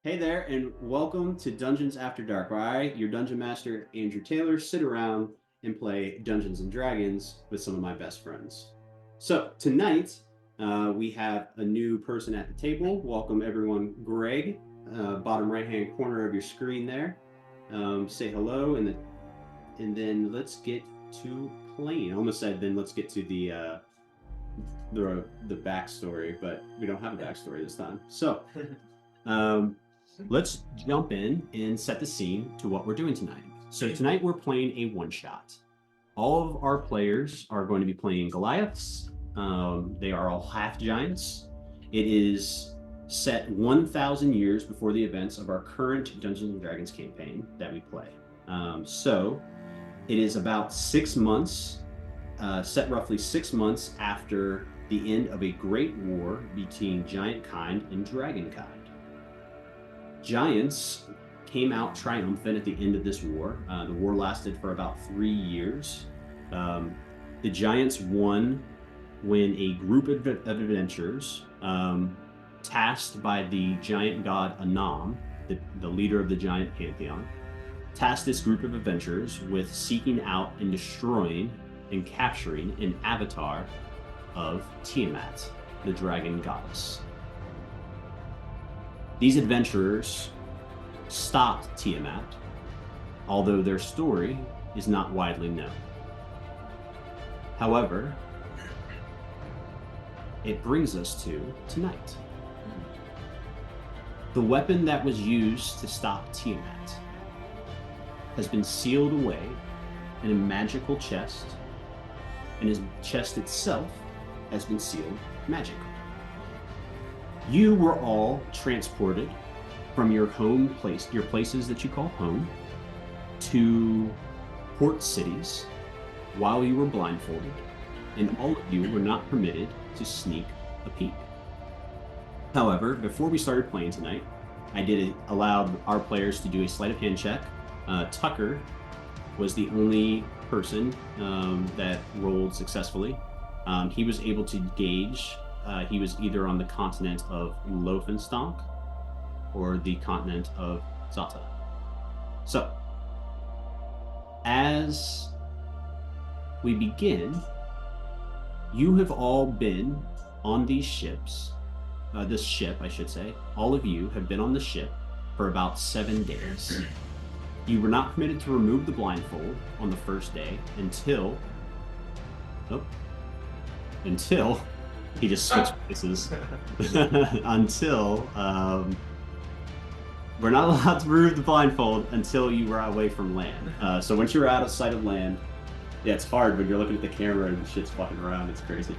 Hey there, and welcome to Dungeons After Dark, where I, your dungeon master, Andrew Taylor, sit around and play Dungeons and Dragons with some of my best friends. So, tonight, we have a new person at the table. Welcome, everyone. Greg, bottom right hand corner of your screen there. Say hello, and then let's get to playing. I almost said, then let's get to the backstory, but we don't have a backstory this time. So, um, let's jump in and set the scene to what we're doing tonight. So tonight we're playing a one shot. All of our players are going to be playing Goliaths. They are all half giants. It is set 1,000 years before the events of our current Dungeons and Dragons campaign that we play. So it is about 6 months, set roughly 6 months after the end of a great war between giant kind and dragon kind. Giants came out triumphant at the end of this war. The war lasted for about 3 years. The Giants won when a group of adventurers, tasked by the giant god Anam, the leader of the giant pantheon, tasked this group of adventurers with seeking out and destroying and capturing an avatar of Tiamat, the dragon goddess. These adventurers stopped Tiamat, although their story is not widely known. However, it brings us to tonight. The weapon that was used to stop Tiamat has been sealed away in a magical chest, and his chest itself has been sealed magically. You were all transported from your home place, your places that you call home, to port cities while you were blindfolded, and all of you were not permitted to sneak a peek. However, before we started playing tonight, I did allow our players to do a sleight of hand check. Tucker was the only person that rolled successfully. He was able to gauge. He was either on the continent of Loafenstonk or the continent of Xata. So, as we begin, you have all been on these ships, this ship, I should say. All of you have been on the ship for about 7 days. You were not permitted to remove the blindfold on the first day until he just switched places. Until we're not allowed to remove the blindfold until you were away from land. So once you're out of sight of land, yeah, it's hard when you're looking at the camera and shit's fucking around. It's crazy.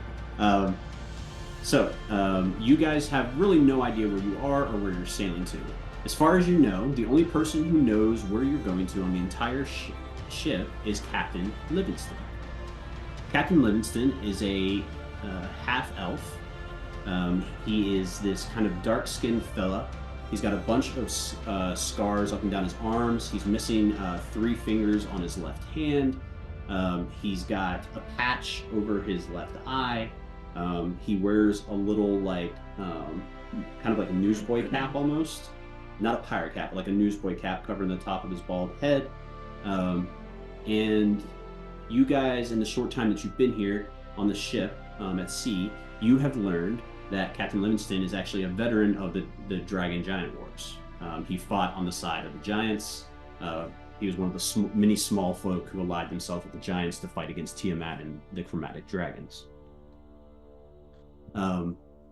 You guys have really no idea where you are or where you're sailing to. As far as you know, the only person who knows where you're going to on the entire ship is Captain Livingston. Captain Livingston is a half-elf. He is this kind of dark-skinned fella. He's got a bunch of scars up and down his arms. He's missing 3 fingers on his left hand. He's got a patch over his left eye. He wears a little kind of like a newsboy cap almost. Not a pirate cap, but like a newsboy cap covering the top of his bald head. And you guys, in the short time that you've been here on the ship at sea, you have learned that Captain Livingston is actually a veteran of the Dragon Giant Wars. He fought on the side of the Giants. He was one of the many small folk who allied themselves with the Giants to fight against Tiamat and the Chromatic Dragons.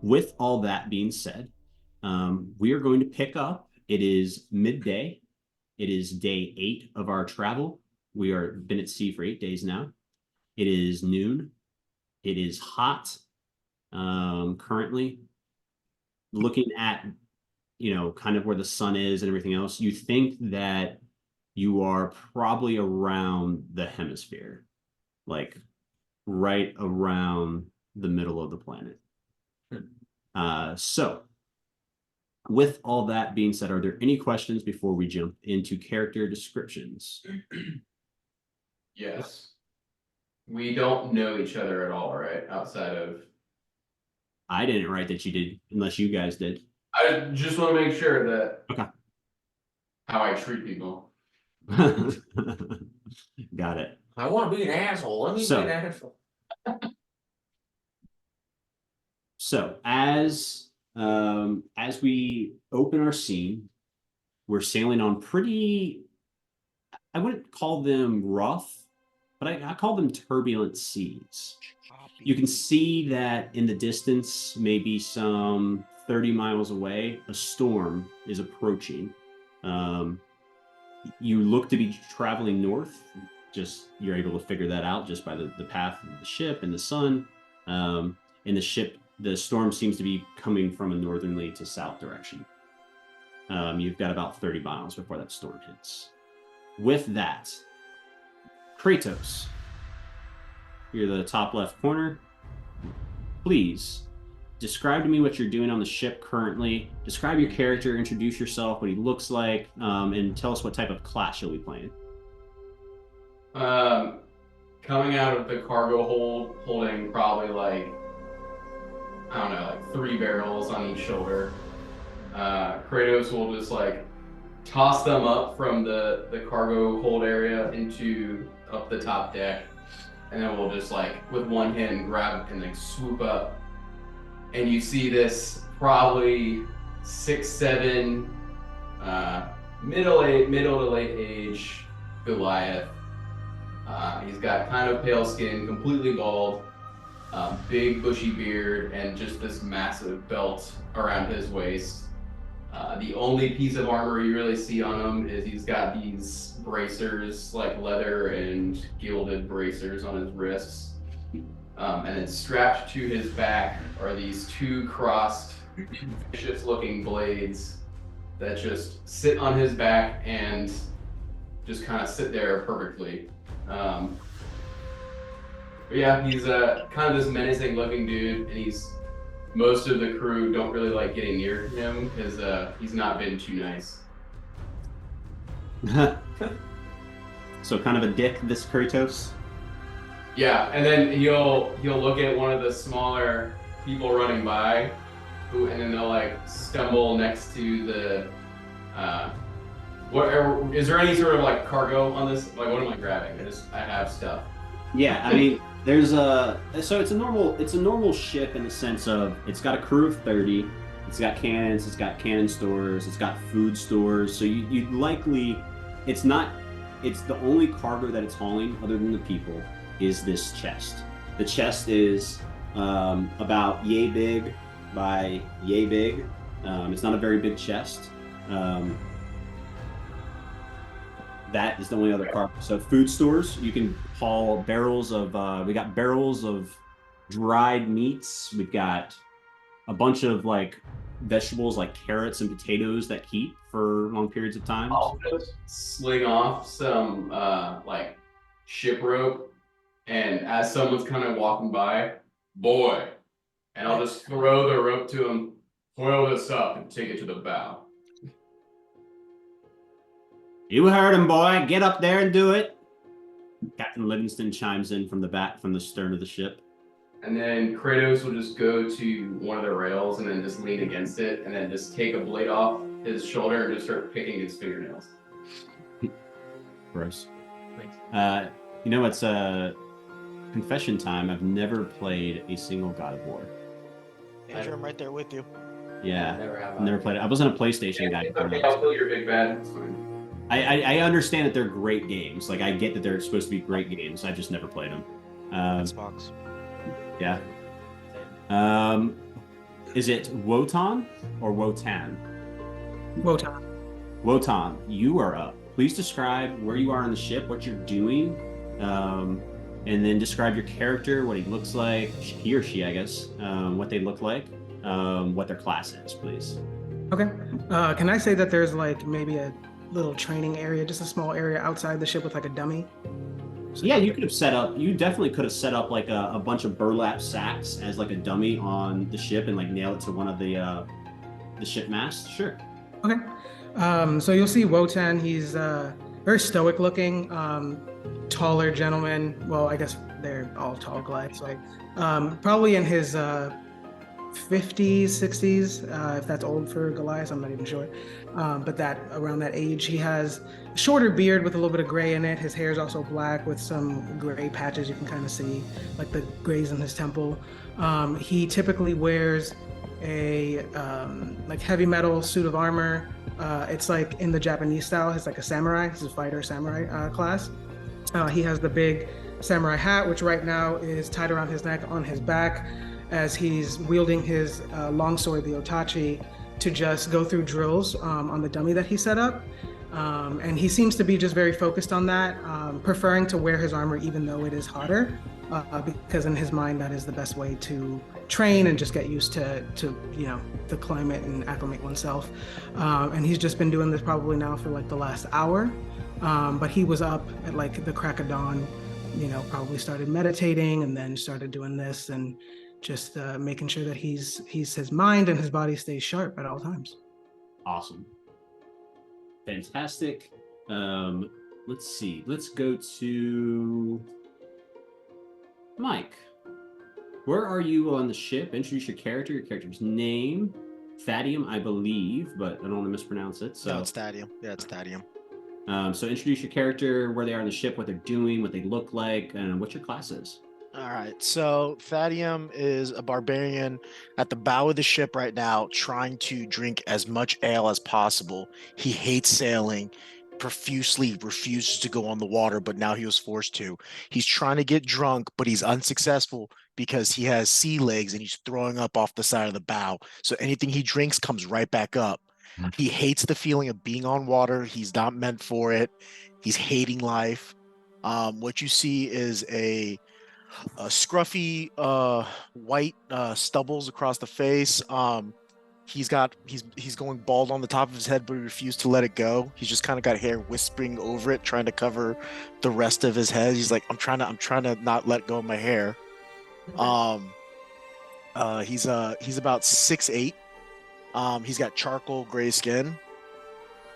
With all that being said, we are going to pick up. It is midday. It is day 8 of our travel. We are been at sea for 8 days now. It is noon. It is hot. Currently, looking at, kind of where the sun is and everything else, you think that you are probably around the hemisphere, like right around the middle of the planet. So, with all that being said, are there any questions before we jump into character descriptions? Yes. We don't know each other at all, right? Outside of I didn't write that you did, unless you guys did. I just want to make sure that Okay. how I treat people. Got it. I want to be an asshole. Let me So- be an asshole. So as we open our scene, we're sailing on pretty, I wouldn't call them rough, but I call them turbulent seas. You can see that in the distance, maybe some 30 miles away, a storm is approaching. You look to be traveling north. Just you're able to figure that out just by the path of the ship and the sun. In the ship, the storm seems to be coming from a northerly to south direction. You've got about 30 miles before that storm hits. With that, Kratos, you're the top left corner. Please describe to me what you're doing on the ship currently. Describe your character, introduce yourself, what he looks like, and tell us what type of class you'll be playing. Coming out of the cargo hold, holding probably like, I don't know, like 3 barrels on each shoulder. Kratos will just like toss them up from the cargo hold area into up the top deck, and then we'll just like with one hand grab and like swoop up, and you see this probably 6'7", middle to late age Goliath. He's got kind of pale skin, completely bald, big bushy beard, and just this massive belt around his waist. The only piece of armor you really see on him is he's got these bracers, like leather and gilded bracers on his wrists. And then strapped to his back are these 2 crossed, vicious looking blades that just sit on his back and just kind of sit there perfectly. But yeah, he's kind of this menacing looking dude, and most of the crew don't really like getting near him because he's not been too nice. So kind of a dick, this Kratos. Yeah, and then he'll look at one of the smaller people running by, and then they'll like stumble next to the. Is there any sort of like cargo on this? Like, what am I grabbing? I have stuff. Yeah, I mean, there's so it's a normal ship in the sense of it's got a crew of 30, it's got cannons, it's got cannon stores, it's got food stores. So you likely, it's the only cargo that it's hauling other than the people is this chest. The chest is about yay big by yay big. It's not a very big chest. That is the only other cargo. So food stores, you can haul barrels of, we got barrels of dried meats. We've got a bunch of like vegetables like carrots and potatoes that keep for long periods of time. I'll just sling off some like ship rope, and as someone's kind of walking by, boy, and I'll just throw the rope to him, coil this up and take it to the bow. You heard him, boy. Get up there and do it. Captain Livingston chimes in from the stern of the ship. And then Kratos will just go to one of the rails and then just lean against it and then just take a blade off his shoulder and just start picking his fingernails. Gross. Thanks. You know, it's confession time. I've never played a single God of War. Andrew, I'm right there with you. Yeah, Never have. I've never played it. I wasn't a PlayStation guy. Okay, I'll kill your big bad. It's fine. I understand that they're great games. Like, I get that they're supposed to be great games. I've just never played them. Xbox. Yeah. Is it Wotan or Wotan? Wotan. Wotan, you are up. Please describe where you are on the ship, what you're doing, and then describe your character, what he looks like, he or she, I guess, what they look like, what their class is, please. Okay. Can I say that there's like maybe a little training area, just a small area outside the ship with like a dummy? So yeah, you definitely could have set up like a bunch of burlap sacks as like a dummy on the ship and like nail it to one of the ship masts. Sure. Okay. So you'll see Wotan. He's very stoic looking, taller gentleman. Well, I guess they're all tall guys. Like probably in his 50s, 60s. If that's old for Goliath, I'm not even sure. But that around that age, he has a shorter beard with a little bit of gray in it. His hair is also black with some gray patches you can kind of see, like the grays in his temple. He typically wears a like heavy metal suit of armor. It's like in the Japanese style. He's like a samurai. He's a fighter samurai class. He has the big samurai hat, which right now is tied around his neck on his back as he's wielding his longsword, the Otachi, to just go through drills on the dummy that he set up. And he seems to be just very focused on that, preferring to wear his armor even though it is hotter, because in his mind that is the best way to train and just get used to the climate and acclimate oneself. And he's just been doing this probably now for like the last hour. But he was up at like the crack of dawn, probably started meditating and then started doing this and just making sure that he's his mind and his body stays sharp at all times. Awesome. Fantastic. Let's see. Let's go to Mike. Where are you on the ship? Introduce your character's name. Thadium, I believe, but I don't want to mispronounce it. So No, it's Thadium. Yeah, it's Thadium. So introduce your character, where they are on the ship, what they're doing, what they look like, and what your class is. All right. So Thadium is a barbarian at the bow of the ship right now, trying to drink as much ale as possible. He hates sailing, profusely refuses to go on the water, but now he was forced to. He's trying to get drunk, but he's unsuccessful because he has sea legs and he's throwing up off the side of the bow. So anything he drinks comes right back up. He hates the feeling of being on water. He's not meant for it. He's hating life. What you see is a scruffy white stubbles across the face. He's going bald on the top of his head, but he refused to let it go. He's just kind of got hair wisping over it, trying to cover the rest of his head. He's like, I'm trying to not let go of my hair. He's about 6'8". He's got charcoal gray skin,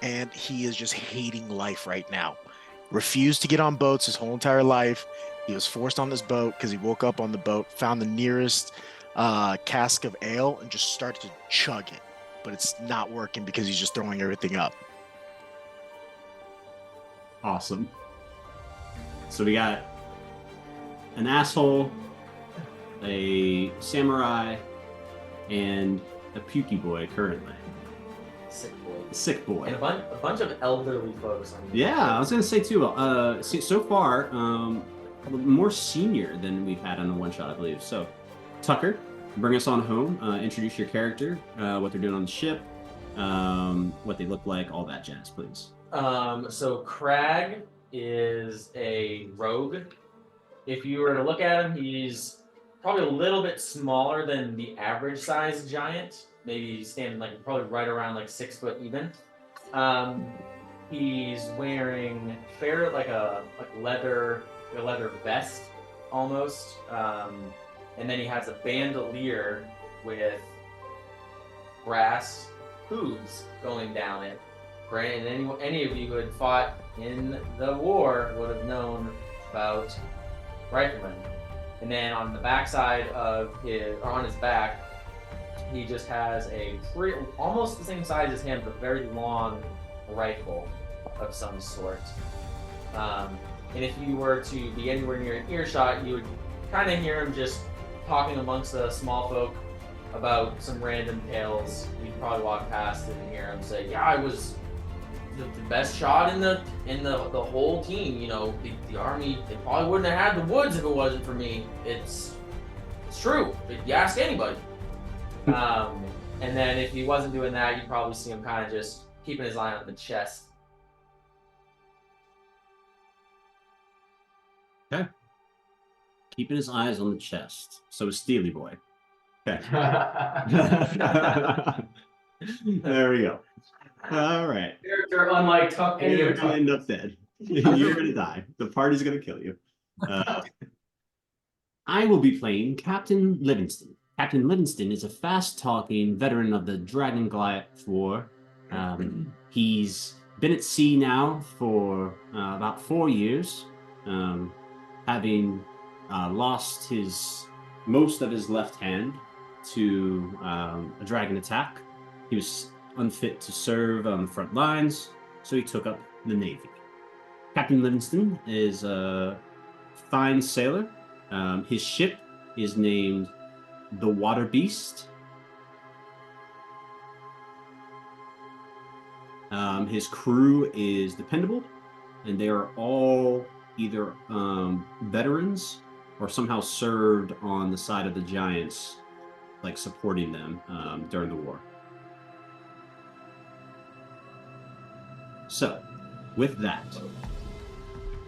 and he is just hating life right now. Refused to get on boats his whole entire life. He was forced on this boat because he woke up on the boat, found the nearest cask of ale, and just started to chug it. But it's not working because he's just throwing everything up. Awesome. So we got an asshole, a samurai, and a pukey boy currently. Sick boy. Sick boy. And a bunch of elderly folks. Yeah, I was gonna say too. So far, more senior than we've had on the one shot, I believe. So, Tucker, bring us on home. Introduce your character, what they're doing on the ship, what they look like, all that jazz, please. So Crag is a rogue. If you were to look at him, he's probably a little bit smaller than the average size giant. Maybe standing like probably right around like 6 foot even. He's wearing like a leather vest almost, and then he has a bandolier with brass hooves going down it. Granted, any of you who had fought in the war would have known about riflemen. And then on the backside of on his back, he just has a almost the same size as him, but very long rifle of some sort. And if you were to be anywhere near an earshot, you would kind of hear him just talking amongst the small folk about some random tales. You'd probably walk past and hear him say, "Yeah, I was the best shot in the whole team. The army, they probably wouldn't have had the woods if it wasn't for me. It's true. If you ask anybody." And then if he wasn't doing that, you'd probably see him kind of just keeping his eye on the chest. Okay. Keeping his eyes on the chest. So is Steely Boy. Okay. There we go. All right. Character unlike Tuck. You're gonna end up dead. You're gonna die. The party's gonna kill you. I will be playing Captain Livingston. Captain Livingston is a fast-talking veteran of the Dragon Goliath War. He's been at sea now for about 4 years, having lost most of his left hand to a dragon attack. He was unfit to serve on the front lines, so he took up the Navy. Captain Livingston is a fine sailor. His ship is named the Water Beast. His crew is dependable, and they are all either veterans or somehow served on the side of the Giants, like supporting them during the war. So, with that,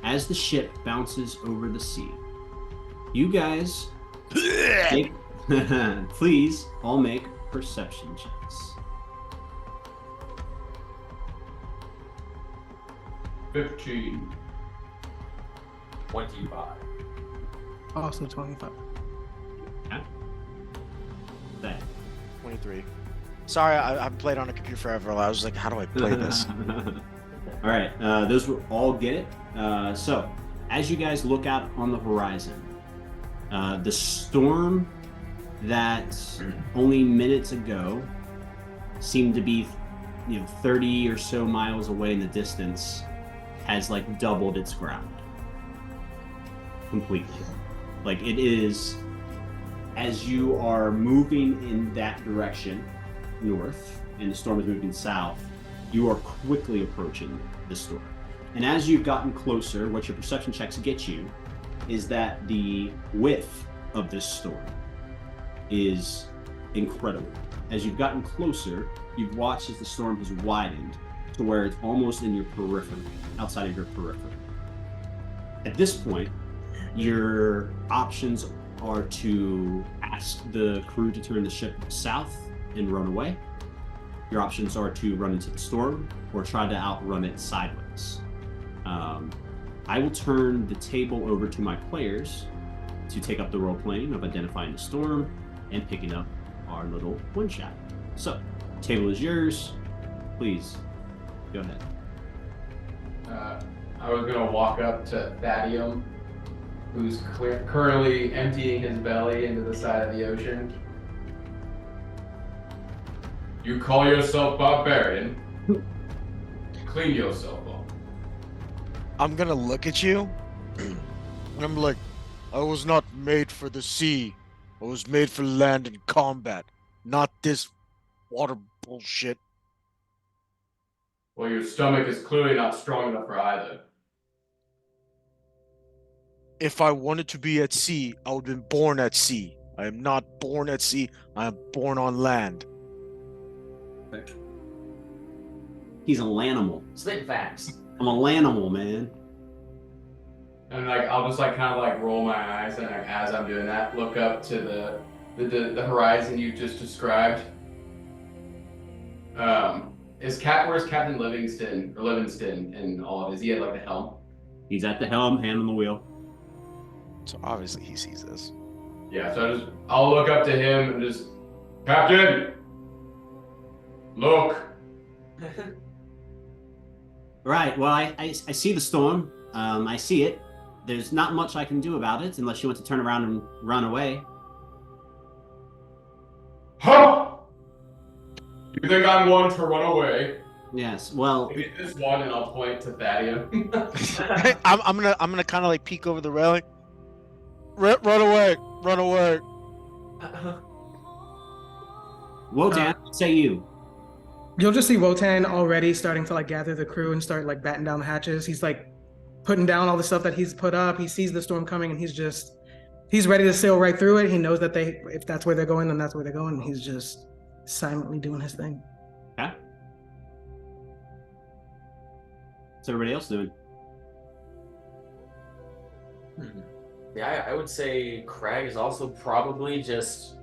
as the ship bounces over the sea, you guys please all make perception checks. 15. 25. Also 25. That. 23. Sorry, I've played on a computer forever. I was like, how do I play this? All right, those will all get it. So, as you guys look out on the horizon, the storm that only minutes ago seemed to be, 30 or so miles away in the distance, has like doubled its ground completely. Like it is, as you are moving in that direction north and the storm is moving south, you are quickly approaching the storm. And as you've gotten closer, what your perception checks get you is that the width of this storm is incredible. As you've gotten closer, you've watched as the storm has widened to where it's almost in your periphery, outside of your periphery. At this point, your options are to ask the crew to turn the ship south and run away. Your options are to run into the storm or try to outrun it sideways. I will turn the table over to my players to take up the role playing of identifying the storm and picking up our little one shot. So, table is yours. Please, go ahead. I was gonna walk up to Thadium, who's currently emptying his belly into the side of the ocean. You call yourself barbarian? Clean yourself up. I'm gonna look at you, and I'm like, I was not made for the sea. I was made for land and combat, not this water bullshit. Well, your stomach is clearly not strong enough for either. If I wanted to be at sea, I would have been born at sea. I am not born at sea. I am born on land. He's a lanimal. Spitting facts. I'm a lanimal, man. And I'll just kind of roll my eyes and as I'm doing that, look up to the horizon you just described. Where's Captain Livingston and all of it? Is he at the helm? He's at the helm, hand on the wheel. So obviously he sees this. Yeah, so I'll look up to him and just, Captain, look. Right, well, I see the storm. I see it. There's not much I can do about it unless you want to turn around and run away. Huh? You think I'm one to run away? Yes, well... Maybe this one, and I'll point to Thadium. I'm gonna kind of peek over the railing. Run away! Run away! Wotan, say you. You'll just see Wotan already starting to gather the crew and start batten down the hatches. He's putting down all the stuff that he's put up. He sees the storm coming and he's ready to sail right through it. He knows that if that's where they're going, then that's where they're going. And he's just silently doing his thing. Okay. What's everybody else doing? Yeah, I would say Craig is also probably just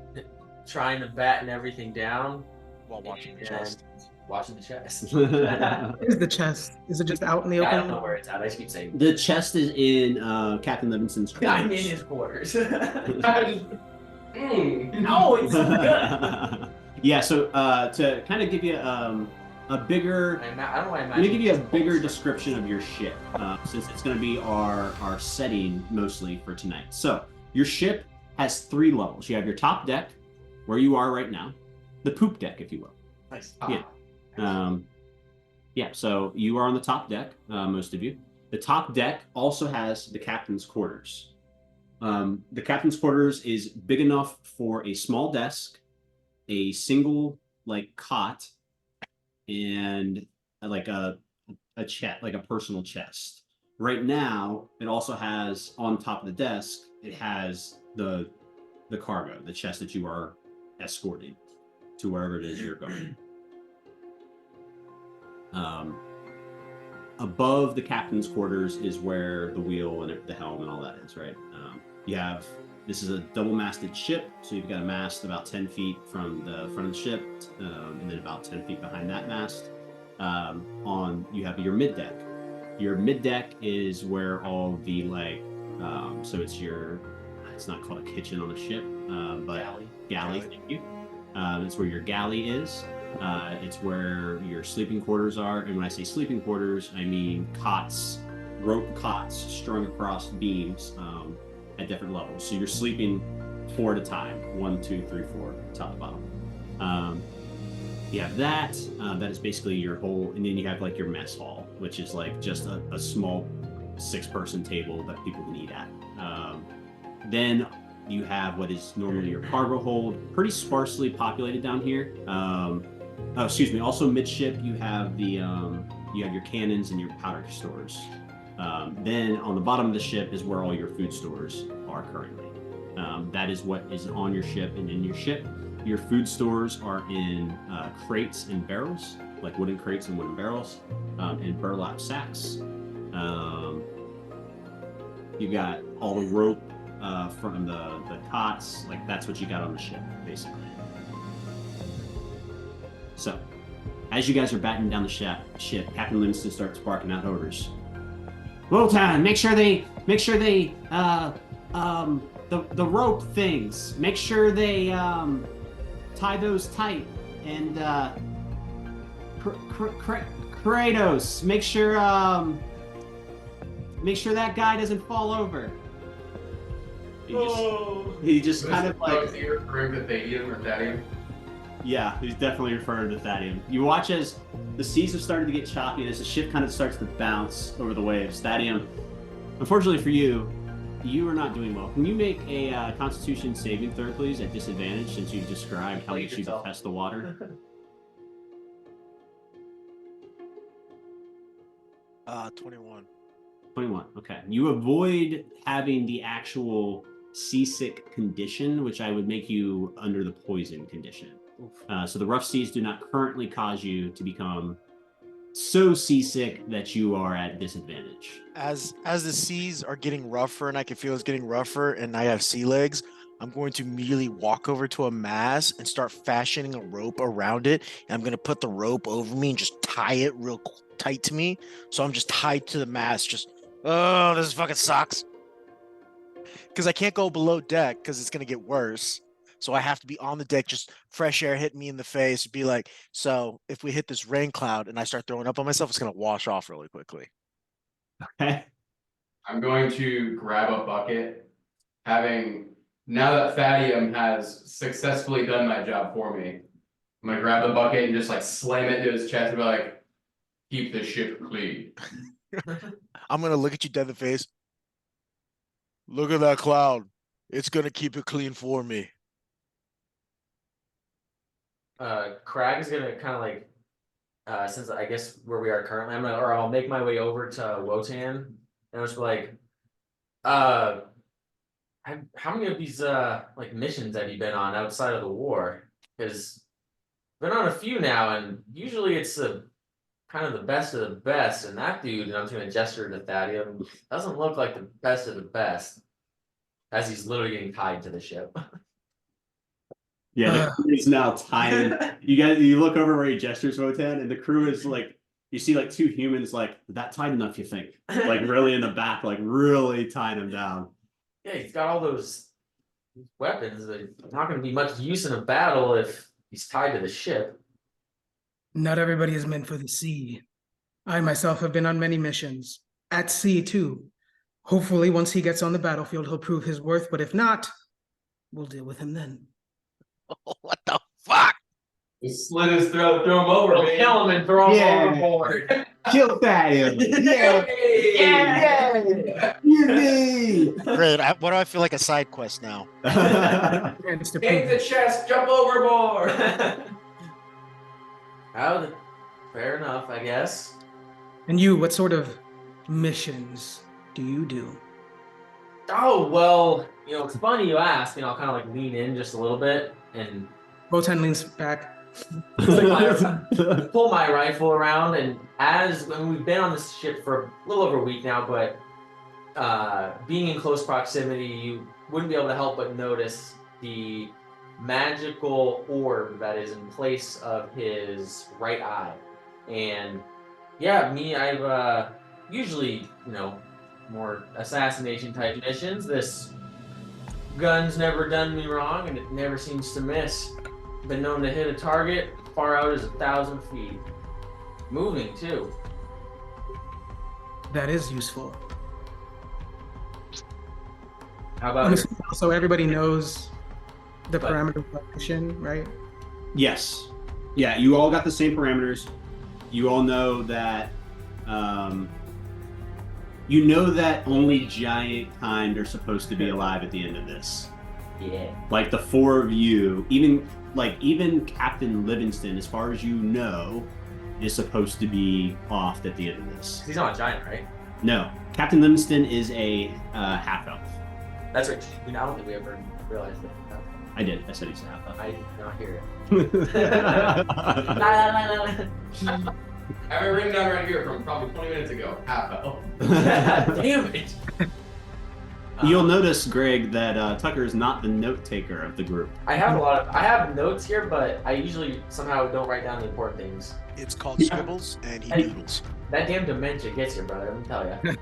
trying to batten everything down While watching the and chest. Watching the chest. Where's the chest? Is it just out in the I open? don't know where it's at. I just keep saying. The chest is in Captain Livingston's quarters. I'm in his quarters. No, it's so good. Yeah, so to kind of give you a bigger... I don't know why I Let me give you a imagine bigger it's description of your ship, since it's going to be our setting mostly for tonight. So, your ship has 3 levels. You have your top deck, where you are right now, the poop deck, if you will. Nice. Yeah. Yeah, so you are on the top deck, most of you. The top deck also has the captain's quarters. The captain's quarters is big enough for a small desk, a single like cot, and like a chest, like a personal chest. Right now, it also has on top of the desk, it has the cargo, the chest that you are escorting to wherever it is you're going. Above the captain's quarters is where the wheel and the helm and all that is, right? You have, this is a double-masted ship, so you've got a mast about 10 feet from the front of the ship, and then about 10 feet behind that mast. You have your mid deck. Your mid deck is where all the so it's not called a kitchen on a ship, but galley. Thank you. It's where your galley is. It's where your sleeping quarters are, and when I say sleeping quarters, I mean cots, rope cots strung across beams at different levels. So you're sleeping 4 at a time, 1, 2, 3, 4, top to bottom. You have that. That is basically your whole, and then you have like your mess hall, which is like just a small 6-person table that people can eat at. Then you have what is normally your cargo hold, pretty sparsely populated down here. Also midship, you have your cannons and your powder stores. Then on the bottom of the ship is where all your food stores are currently. That is what is on your ship and in your ship. Your food stores are in crates and barrels, like wooden crates and wooden barrels, and burlap sacks. You got all the rope from the cots, like that's what you got on the ship, basically. So, as you guys are batting down the ship, Captain Livingston starts barking out orders. Wotan, make sure they the rope things. Make sure they tie those tight, and Kratos, make sure that guy doesn't fall over. He just kind of like. Is he referring to Thadium or Thadium? Yeah, he's definitely referring to Thadium. You watch as the seas have started to get choppy, and as the ship kind of starts to bounce over the waves. Thadium, unfortunately for you, you are not doing well. Can you make a Constitution saving throw, please, at disadvantage, since you've described how much you detest the water? 21. 21. Okay. You avoid having the actual seasick condition, which I would make you under the poison condition. So the rough seas do not currently cause you to become so seasick that you are at disadvantage. As the seas are getting rougher and I can feel it's getting rougher and I have sea legs, I'm going to immediately walk over to a mast and start fashioning a rope around it. And I'm going to put the rope over me and just tie it real tight to me. So I'm just tied to the mast. Just, oh, this fucking sucks. Because I can't go below deck because it's going to get worse. So I have to be on the deck, just fresh air hitting me in the face. Be like, so if we hit this rain cloud and I start throwing up on myself, it's going to wash off really quickly. Okay. I'm going to grab a bucket, now that Thadium has successfully done my job for me, I'm gonna grab the bucket and just like slam it into his chest and be like, keep the ship clean. I'm going to look at you dead in the face. Look at that cloud. It's going to keep it clean for me. Crag is gonna kind of like, since I guess where we are currently, I'll make my way over to Wotan, and I was like, how many of these like missions have you been on outside of the war? Because I've been on a few now, and usually it's kind of the best of the best, and that dude, and I'm just gonna gesture to Thadium, doesn't look like the best of the best, as he's literally getting tied to the ship. Yeah, the crew is now tied. You look over where he gestures, Wotan, and the crew is like, you see like 2 humans like, that tight enough, you think? Like really in the back, like really tying him down. Yeah, he's got all those weapons. They're not going to be much use in a battle if he's tied to the ship. Not everybody is meant for the sea. I myself have been on many missions, at sea too. Hopefully, once he gets on the battlefield, he'll prove his worth, but if not, we'll deal with him then. What the fuck? Just slit his throat, throw him over, man. Kill him and throw him Yeah. overboard. Kill Thaddeus. Yeah. Yeah. Yippee! Great. What do I feel like a side quest now? Chance to Take prove the chest, jump overboard. Oh, fair enough, I guess. And you, what sort of missions do you do? Oh, well, it's funny you ask. I'll kind of like lean in just a little bit and Botan leans back. pull my rifle around. And we've been on this ship for a little over a week now, but being in close proximity, you wouldn't be able to help but notice the magical orb that is in place of his right eye. And yeah, I've usually, more assassination type missions. This gun's never done me wrong, and it never seems to miss. Been known to hit a target far out as 1,000 feet. Moving too. That is useful. How about So everybody knows the But- parameter of the mission, right? Yes. Yeah, you all got the same parameters. You all know that only giant kind are supposed to be alive at the end of this. Yeah. Like the four of you, even Captain Livingston, as far as you know, is supposed to be off at the end of this. He's not a giant, right? No, Captain Livingston is a half elf. That's right. I don't think we ever realized that. I did. I said he's a half elf. I did not hear it. I have it written down right here from probably 20 minutes ago. Half elf. Damn it. You'll notice, Greg, that Tucker is not the note taker of the group. I have notes here, but I usually somehow don't write down the important things. It's called scribbles, and he Hey. doodles. That damn dementia gets you, brother. Let me tell you.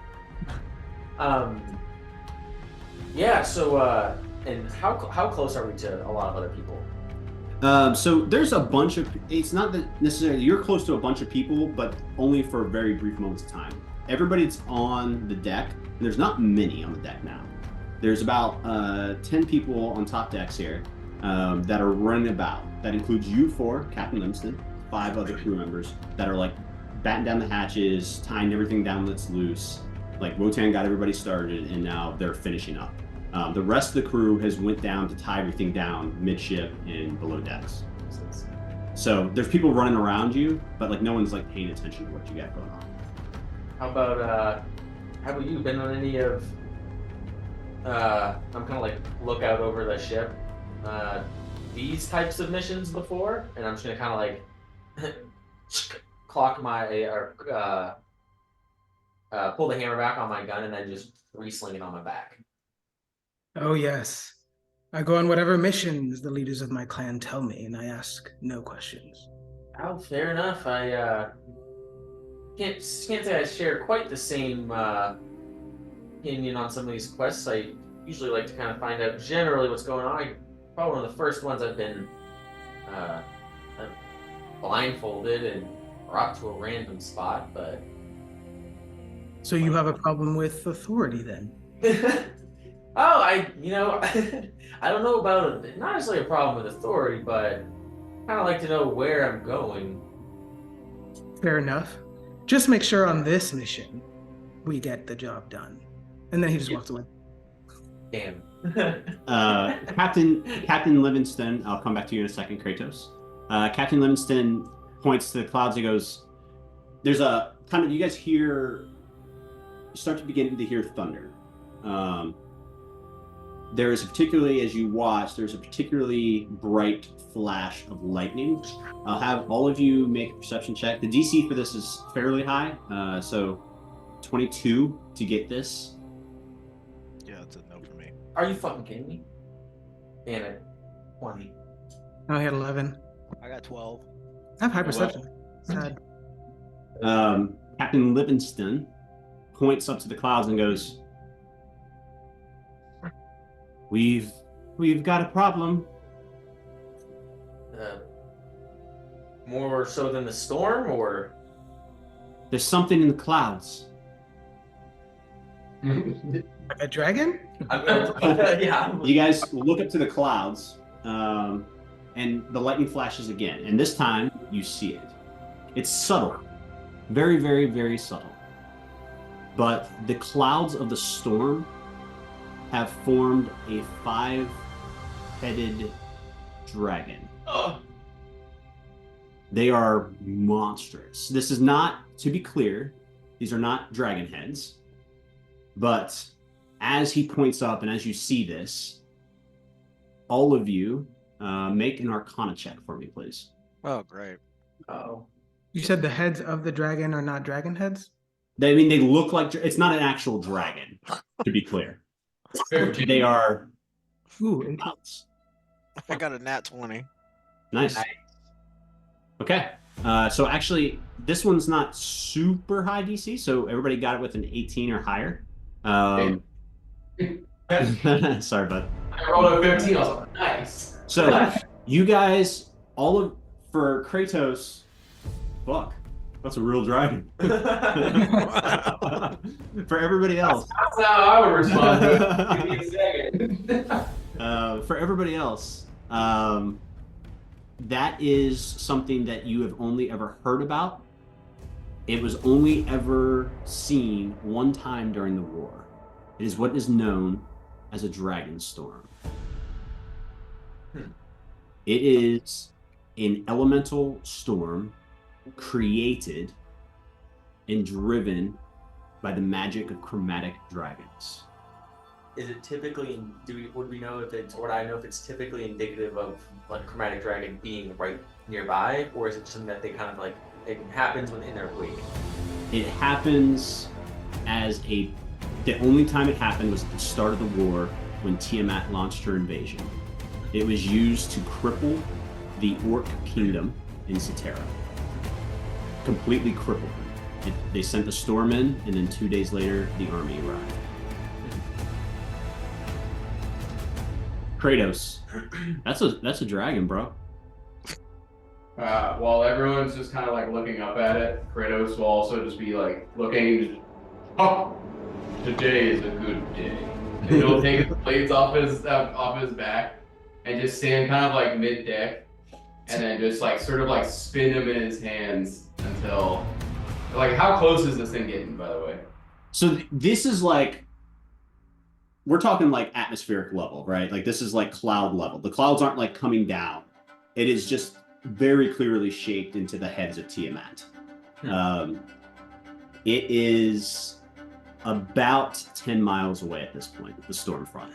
Yeah. So, and how close are we to a lot of other people? So there's a bunch of. It's not that necessarily you're close to a bunch of people, but only for very brief moments of time. Everybody's on the deck, and there's not many on the deck now. There's about 10 people on top decks here that are running about. That includes you four, Captain Livingston, 5 other crew members that are like batting down the hatches, tying everything down that's loose. Like Wotan got everybody started, and now they're finishing up. The rest of the crew has went down to tie everything down midship and below decks. So there's people running around you, but like no one's like paying attention to what you got going on. How about you? Been on any of? I'm kind of like look out over the ship. These types of missions before, and I'm just gonna kind of like clock my pull the hammer back on my gun and then just re-sling it on my back. Oh, yes. I go on whatever missions the leaders of my clan tell me, and I ask no questions. Oh, fair enough. I can't say I share quite the same opinion on some of these quests. I usually like to kind of find out generally what's going on. Probably one of the first ones I've been blindfolded and brought to a random spot, but So you have a problem with authority then? oh, I don't know about not necessarily a problem with authority, but kind of like to know where I'm going. Fair enough. Just make sure on this mission we get the job done. And then he just walks away. Damn. Captain Livingston, I'll come back to you in a second, Kratos. Captain Livingston points to the clouds and goes, there's a kind of, you guys start to begin to hear thunder. There is particularly, as you watch, there's a particularly bright flash of lightning. I'll have all of you make a perception check. The DC for this is fairly high, so 22 to get this. Yeah, it's a no for me. Are you fucking kidding me? Damn it. 20. I had 11. I got 12. I have high perception. Sad. Captain Livingston points up to the clouds and goes, We've got a problem. More so than the storm, or? There's something in the clouds. Like a dragon? Yeah. You guys look up to the clouds, and the lightning flashes again. And this time, you see it. It's subtle. Very, very, very subtle. But the clouds of the storm have formed a 5-headed dragon. Oh. They are monstrous. This is not, to be clear, these are not dragon heads. But as he points up and as you see this, all of you make an Arcana check for me, please. Oh, great. Oh. You said the heads of the dragon are not dragon heads? They look like, it's not an actual dragon, to be clear. They are Ooh, 18. clouds. I got a nat 20. Nice. Okay. So actually, this one's not super high DC, so everybody got it with an 18 or higher. Sorry, bud. I rolled a 15. I was like, nice. So you guys, for Kratos, fuck, that's a real dragon. For everybody else, That's how I would respond. Give me a second. for everybody else, that is something that you have only ever heard about. It was only ever seen one time during the war. It is what is known as a dragon storm. It is an elemental storm created and driven by the magic of chromatic dragons. Is it typically, would we know if it's, or would I know if it's typically indicative of like chromatic dragon being right nearby, or is it something that they kind of like, it happens within their week? It happens the only time it happened was at the start of the war when Tiamat launched her invasion. It was used to cripple the Orc kingdom in Cetera. Completely crippled them. They sent the storm in, and then 2 days later, the army arrived. Kratos, that's a dragon, bro. While everyone's just kind of like looking up at it, Kratos will also just be like looking. Oh, today is a good day. And he'll take his blades off his back and just stand kind of like mid deck, and then just like sort of like spin him in his hands until like, how close is this thing getting, by the way? So this is like, we're talking like atmospheric level, right? Like this is like cloud level. The clouds aren't like coming down. It is just very clearly shaped into the heads of Tiamat. It is about 10 miles away at this point, the storm front.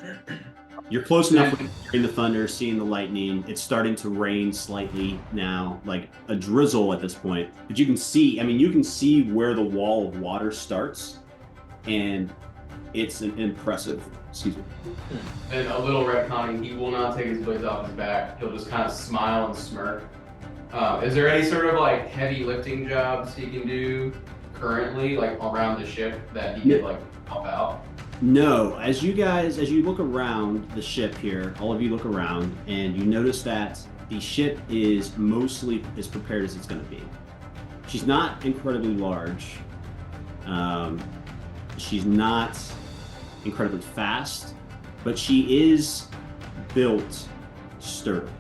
You're close enough with hearing the thunder, seeing the lightning. It's starting to rain slightly now, like a drizzle at this point. But you can see where the wall of water starts, and it's an impressive. Excuse me. And a little retconning, he will not take his blades off his back. He'll just kind of smile and smirk. Is there any sort of like heavy lifting jobs he can do currently, like around the ship that he could like help out? No, as you look around the ship here, all of you look around and you notice that the ship is mostly as prepared as it's going to be. She's not incredibly large. She's not incredibly fast, but she is built sturdy,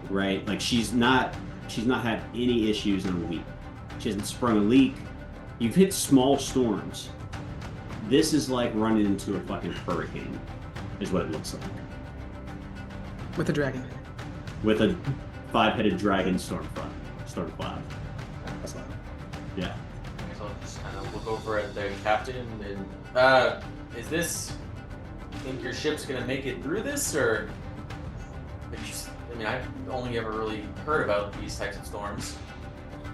right? Like she's not had any issues in a week. She hasn't sprung a leak. You've hit small storms. This is like running into a fucking hurricane, is what it looks like. With a dragon. With a 5-headed dragon storm cloud. Yeah. So I'll just kind of look over at the captain and, is this, you think your ship's gonna make it through this, or? I've only ever really heard about these types of storms.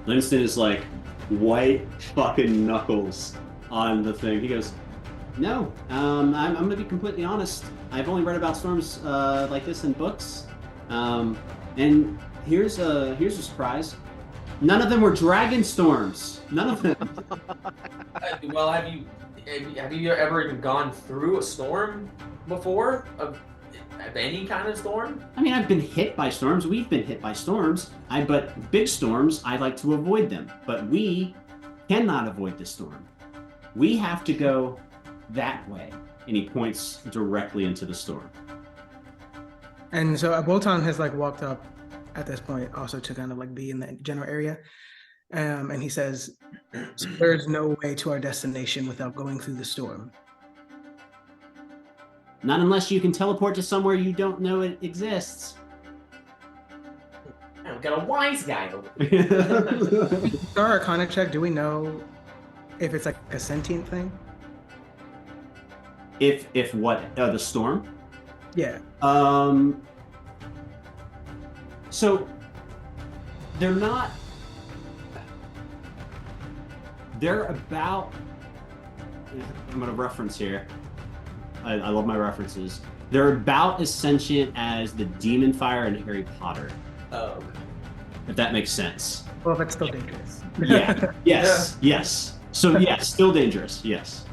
Livingston is like white fucking knuckles on the thing. He goes, no, I'm gonna be completely honest. I've only read about storms like this in books. And here's a surprise. None of them were dragon storms. None of them. Well, have you ever even gone through a storm before? Of any kind of storm? I mean, I've been hit by storms. We've been hit by storms. But big storms, I like to avoid them. But we cannot avoid the storm. We have to go that way. And he points directly into the storm. And so Wotan has like walked up at this point, also to kind of like be in the general area. And he says, "There's no way to our destination without going through the storm." Not unless you can teleport to somewhere you don't know it exists. We got a wise guy over Our Arcana check, do we know if it's like a sentient thing? If what? The storm? Yeah. So they're not. They're about. I'm gonna reference here. I love my references. They're about as sentient as the demon fire in Harry Potter, Oh, if that makes sense. Well, if it's still dangerous. Yeah. Yes. Yes. So yeah, still dangerous. Yes.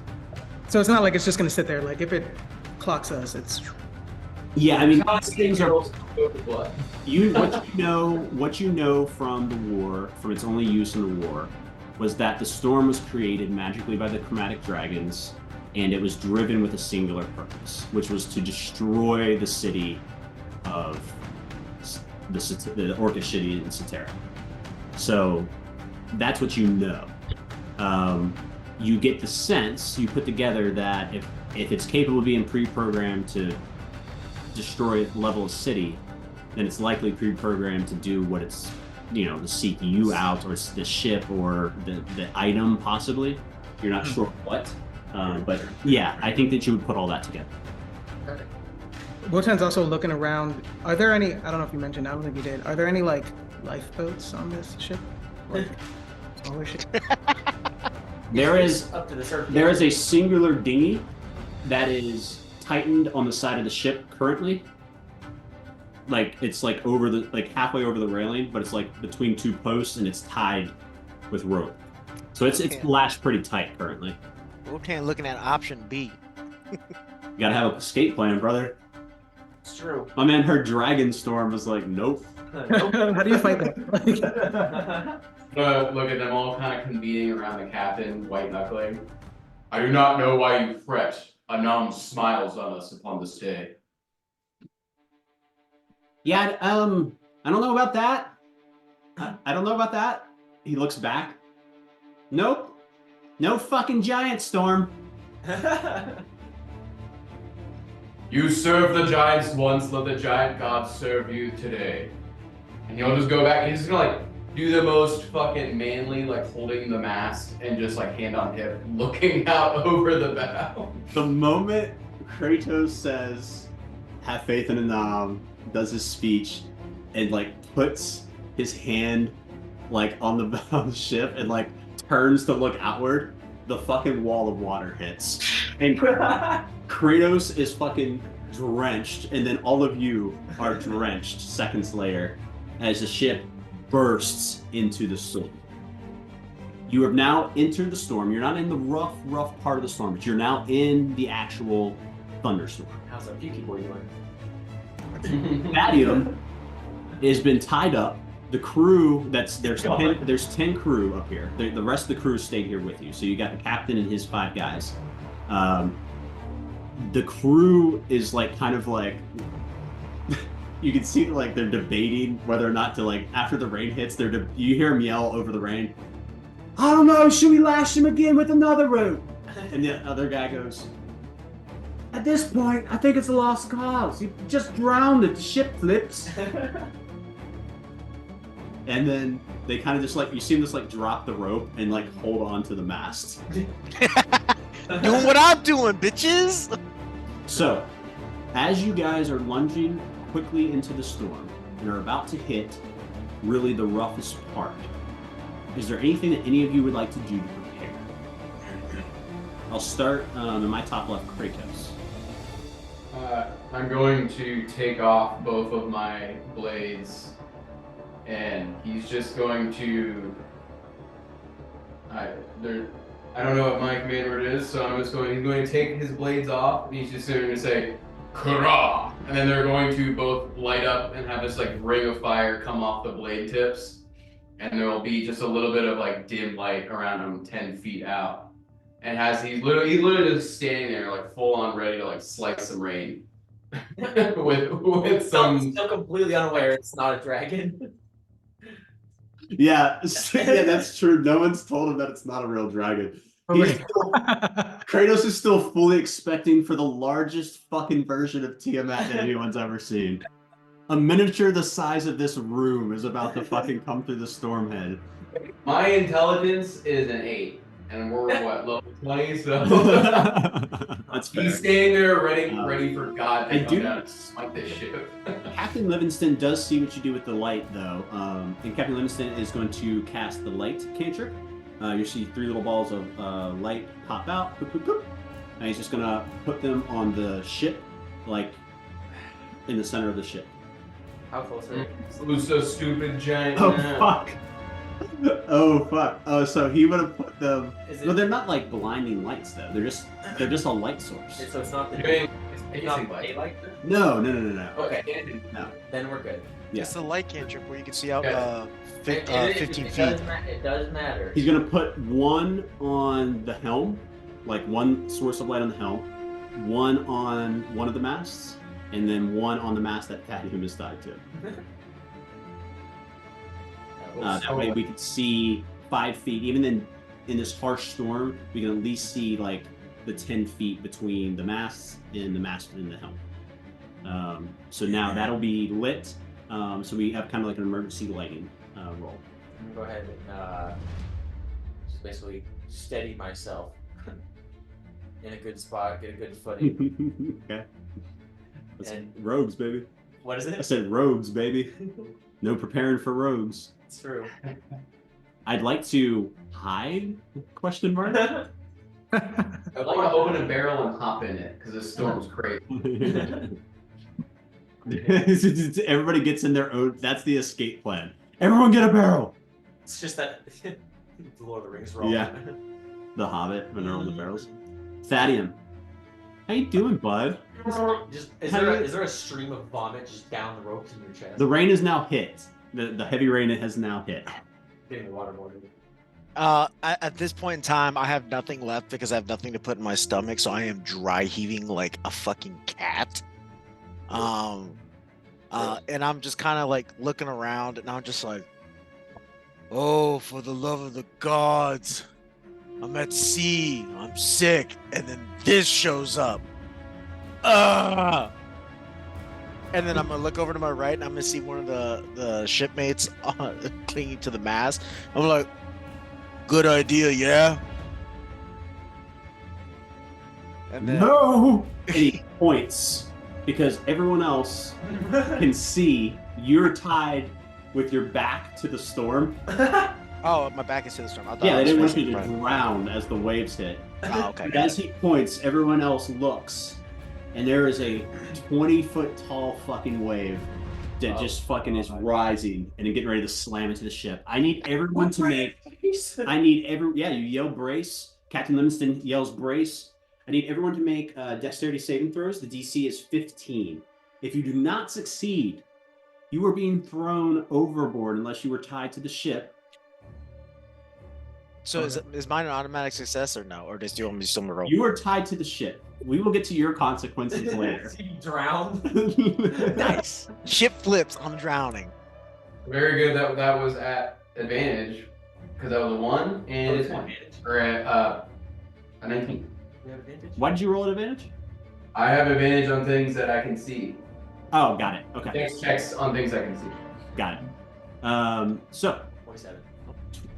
So it's not like it's just going to sit there. Like if it clocks us, it's. Yeah. I mean, okay. these things are Blood. what you know from the war, from its only use in the war, was that the storm was created magically by the chromatic dragons, and it was driven with a singular purpose, which was to destroy the city of the Orcish city in Cetera. So that's what you know. You get the sense, you put together that if it's capable of being pre-programmed to destroy a level of city, then it's likely pre-programmed to do what it's, to seek you out, or it's the ship or the item possibly. You're not sure what. But yeah, I think that you would put all that together. Wotan's also looking around. Are there any? I don't know if you mentioned. I don't think you did. Are there any like lifeboats on this ship? Like smaller ship? There is Up to the surface. There is a singular dinghy that is tightened on the side of the ship currently. Like it's like halfway over the railing, but it's like between two posts and it's tied with rope. So it's lashed pretty tight currently. Wotan looking at option B. You gotta have a escape plan, brother. It's true. My man heard Dragon Storm was like, nope. How do you fight that? Look at them all kind of convening around the captain, white knuckling. I do not know why you fret. Anam smiles on us upon this day. Yeah, I don't know about that. I don't know about that. He looks back. Nope. No fucking giant storm. You serve the giants once, let the giant gods serve you today. And he'll just go back, he's just gonna do the most fucking manly, holding the mast and just hand on hip, looking out over the bow. The moment Kratos says, have faith in Anam, does his speech, and puts his hand on the bow of the ship and turns to look outward, the fucking wall of water hits. And Kratos is fucking drenched, and then all of you are drenched seconds later as the ship bursts into the storm. You have now entered the storm. You're not in the rough part of the storm, but you're now in the actual thunderstorm. How's that Pukey boy doing? Vadium has been tied up. The crew, there's 10 crew up here. The rest of the crew stayed here with you. So you got the captain and his 5 guys. The crew is you can see they're debating whether or not to after the rain hits. You hear them yell over the rain. I don't know. Should we lash him again with another rope? And the other guy goes, at this point, I think it's a lost cause. You just drowned it. The ship flips. And then they kind of just you see them just drop the rope and hold on to the mast. Doing what I'm doing, bitches. So, as you guys are lunging quickly into the storm and are about to hit really the roughest part, is there anything that any of you would like to do to prepare? I'll start in my top left, Kratos. I'm going to take off both of my blades, and he's just going to. I don't know what my command word is, so he's going to take his blades off, and he's just going to say, "Kara!" And then they're going to both light up and have this ring of fire come off the blade tips, and there will be just a little bit of dim light around him 10 feet out. And he's literally just standing there full on ready to slice some rain. with some. Still completely unaware it's not a dragon. Yeah, yeah, that's true. No one's told him that it's not a real dragon. He's still, Kratos is still fully expecting for the largest fucking version of Tiamat that anyone's ever seen. A miniature the size of this room is about to fucking come through the storm head. My intelligence is an 8, and we're what, level 20? So That's fair. he's standing there ready for God to I come do- down and smite this ship. Captain Livingston does see what you do with the light, though. And Captain Livingston is going to cast the light cantrip. You see 3 little balls of light pop out. Boop, boop, boop. And he's just going to put them on the ship, like in the center of the ship. How close are you? Who's so stupid, giant? Oh, fuck. Oh, fuck. Oh, so he would have put them... Is it, No, they're not like blinding lights, though. They're just a light source. so it's not the Doing- it's not the daylight? No. Okay, No. then we're good. Yeah. It's the light cantrip where you can see out It- 15 it feet. does matter. He's gonna put one on the helm, like one source of light on the helm, one on one of the masts, and then one on the mast that Thadium is tied to. That way we could see 5 feet. Even in this harsh storm, we can at least see like the 10 feet between the masts and the mast and the helm. So now that'll be lit. So we have kind of like an emergency lighting roll. I'm gonna go ahead and just basically steady myself in a good spot, get a good footing. Okay. That's And- rogues, baby. What is I it? said rogues, baby. No preparing for rogues. It's true. I'd like to hide? Question mark. I would like to open a barrel and hop in it because this storm's crazy. Everybody gets in their own. That's the escape plan. Everyone get a barrel. It's just that the Lord of the Rings roll. Yeah. The Hobbit when they're on the barrels. Thadium, how you doing, bud? Just is there a stream of vomit just down the ropes in your chest? The rain is now hit. The heavy rain has now hit. Getting waterboarded. At this point in time, I have nothing left because I have nothing to put in my stomach, so I am dry heaving like a fucking cat. And I'm just kind of like looking around, and I'm just like, oh, for the love of the gods, I'm at sea, I'm sick, and then this shows up. And then I'm gonna look over to my right, and I'm gonna see one of the shipmates clinging to the mast. I'm like, good idea, yeah. And then No! And he points because everyone else can see you're tied with your back to the storm. oh, my back is to the storm. I thought Yeah, I they was didn't want facing you to front. drown as the waves hit. Oh, okay. And got as it. he points, everyone else looks, and there is a 20-foot tall fucking wave that just fucking is rising and getting ready to slam into the ship. I need everyone to make. Yeah, you yell brace. Captain Livingston yells brace. I need everyone to make dexterity saving throws. The DC is 15. If you do not succeed, you are being thrown overboard unless you were tied to the ship. So is mine an automatic success or no? Or does do you want me to still roll? You are tied to the ship. We will get to your consequences later. You drowned. Nice. Ship flips. I'm drowning. Very good. That was at advantage because that was a 1 and it's 1. Or at a 19. We have advantage? Why did you roll at advantage? I have advantage on things that I can see. Oh, got it. Okay, Dex checks on things I can see. got it. So 27.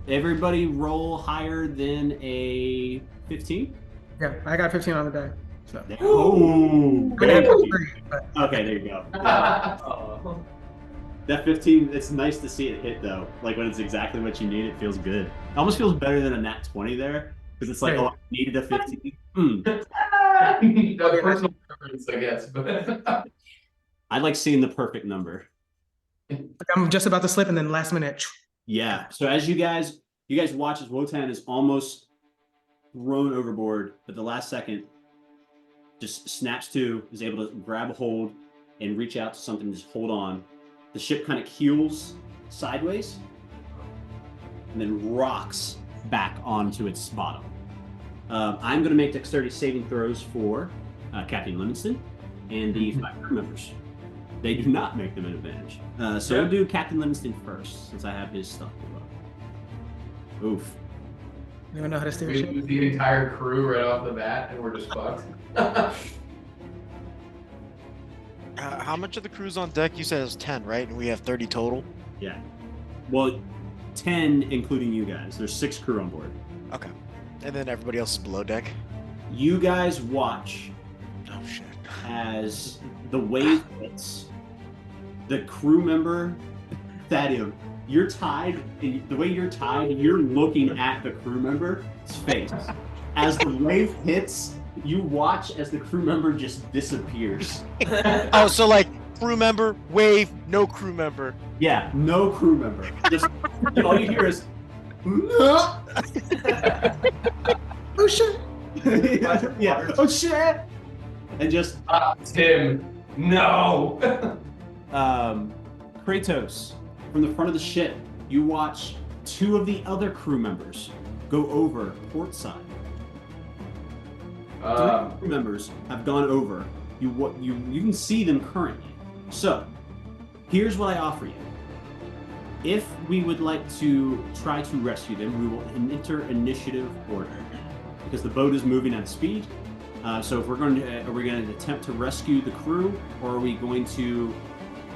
everybody roll higher than a 15. Yeah, I got 15 on the die. So. Oh, I had +3, but okay, there you go. Oh. That 15, it's nice to see it hit though. Like when it's exactly what you need, it feels good. It almost feels better than a nat 20 there because it's like, Yeah. oh, I needed a 15. That's personal preference, I guess. But I like seeing the perfect number. like, I'm just about to slip, and then last minute. Yeah. So as you guys watch as Wotan is almost thrown overboard, but the last second just snaps to, is able to grab a hold and reach out to something, just hold on. The ship kind of keels sideways and then rocks back onto its bottom. I'm going to make dexterity saving throws for Captain Livingston. and the 5 crew members. They do not make them an advantage. So Yeah. we'll do Captain Livingston first, since I have his stuff pulled up. Oof. Anyone know how to steer a We ship? lose the entire crew right off the bat, and we're just fucked. How much of the crew's on deck? You said it was 10, right? And we have 30 total. Yeah. Well, 10 including you guys. There's 6 crew on board. Okay. And then everybody else is below deck. You guys watch Oh shit. as the wave hits. The crew member, Thaddeum, you're tied, and the way you're tied, you're looking at the crew member's face. As the wave hits, you watch as the crew member just disappears. Oh, so like crew member, wave, no crew member. Yeah, no crew member. Just all you hear is no. Oh shit! Yeah. Oh shit! And just Tim, no. Kratos, from the front of the ship, you watch 2 of the other crew members go over port side. 3 crew members have gone over. You can see them currently. So, here's what I offer you. If we would like to try to rescue them, we will enter initiative order because the boat is moving at speed. So, if we're going to, are we going to attempt to rescue the crew, or are we going to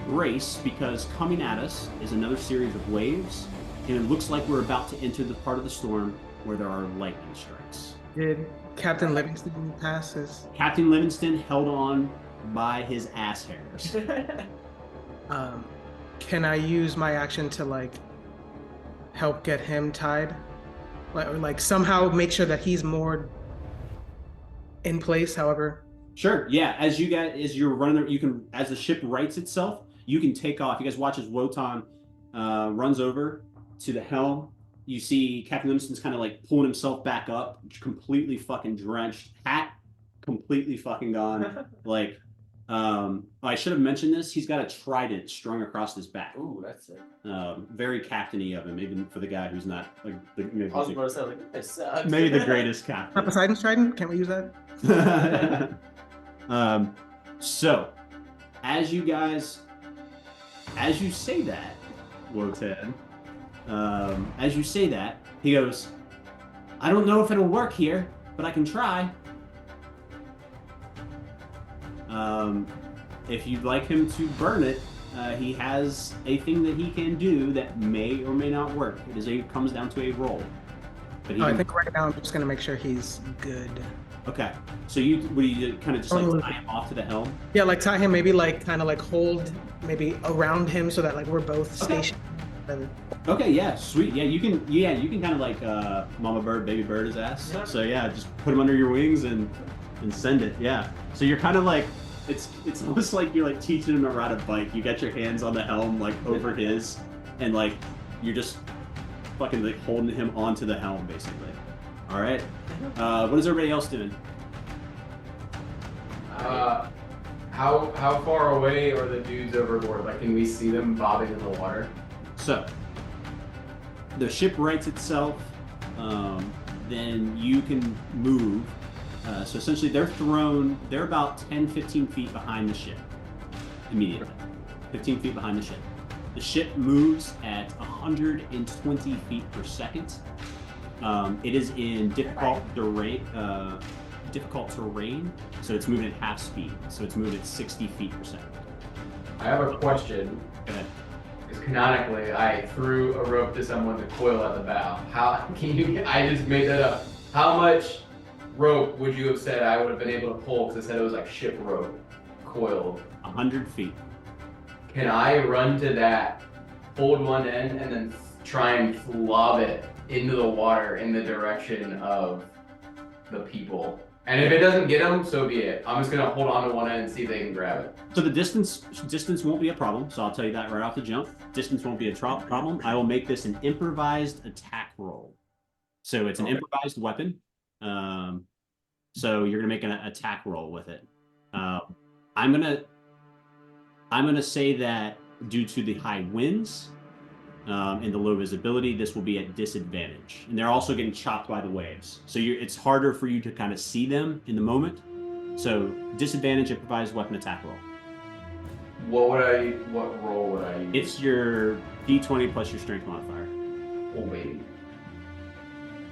race? Because coming at us is another series of waves, and it looks like we're about to enter the part of the storm where there are lightning strikes. Did Captain Livingston pass his? Captain Livingston held on by his ass hairs. Can I use my action to like help get him tied, or like somehow make sure that he's more in place? However, Sure. Yeah. As you're running there, you can, as the ship rights itself, you can take off. You guys watch as Wotan runs over to the helm. You see Captain Livingston's kind of like pulling himself back up, completely fucking drenched, hat completely fucking gone. Like, I should have mentioned this. He's got a trident strung across his back. Ooh, that's it. Very captain-y of him, even for the guy who's not like maybe, I was about to say, like, this sucks. maybe the greatest not captain. Poseidon's trident. Can't we use that? So, as you say that, Wotan, as you say that, he goes, I don't know if it'll work here, but I can try. If you'd like him to burn it, he has a thing that he can do that may or may not work. It comes down to a roll. But he I can- think right now I'm just gonna make sure he's good. Okay, so you kind of just like Oh. tie him off to the helm? Yeah, like tie him, maybe like kind of like hold maybe around him so that like we're both Okay. stationed. And- Okay, yeah, sweet. Yeah, you can kind of like mama bird, baby bird his ass. Yeah. So yeah, just put him under your wings and send it. Yeah. So you're kind of like it's almost like you're like teaching him to ride a bike. You got your hands on the helm like over his, and like you're just fucking like holding him onto the helm basically. All right. What is everybody else doing? How far away are the dudes overboard? Like, can we see them bobbing in the water? So, the ship rights itself, then you can move. So essentially they're about 10, 15 feet behind the ship immediately. 15 feet behind the ship. The ship moves at 120 feet per second. It is in difficult terrain, so it's moving at half speed. So it's moving at 60 feet per second. I have a question. Go ahead. Because canonically, I threw a rope to someone to coil at the bow. How can you? I just made that up. How much rope would you have said I would have been able to pull? Because I said it was like ship rope, coiled. 100 feet. Can I run to that, hold one end, and then try and lob it into the water in the direction of the people? And if it doesn't get them, so be it. I'm just gonna hold on to one end and see if they can grab it. So the distance won't be a problem. So I'll tell you that right off the jump. Distance won't be a problem. I will make this an improvised attack roll. So it's an Okay. improvised weapon. So you're gonna make an attack roll with it. I'm gonna say that due to the high winds and the low visibility, this will be at disadvantage. And they're also getting chopped by the waves. So it's harder for you to kind of see them in the moment. So disadvantage improvised weapon attack roll. What roll would I use? It's your d20 plus your strength modifier. Oh, baby.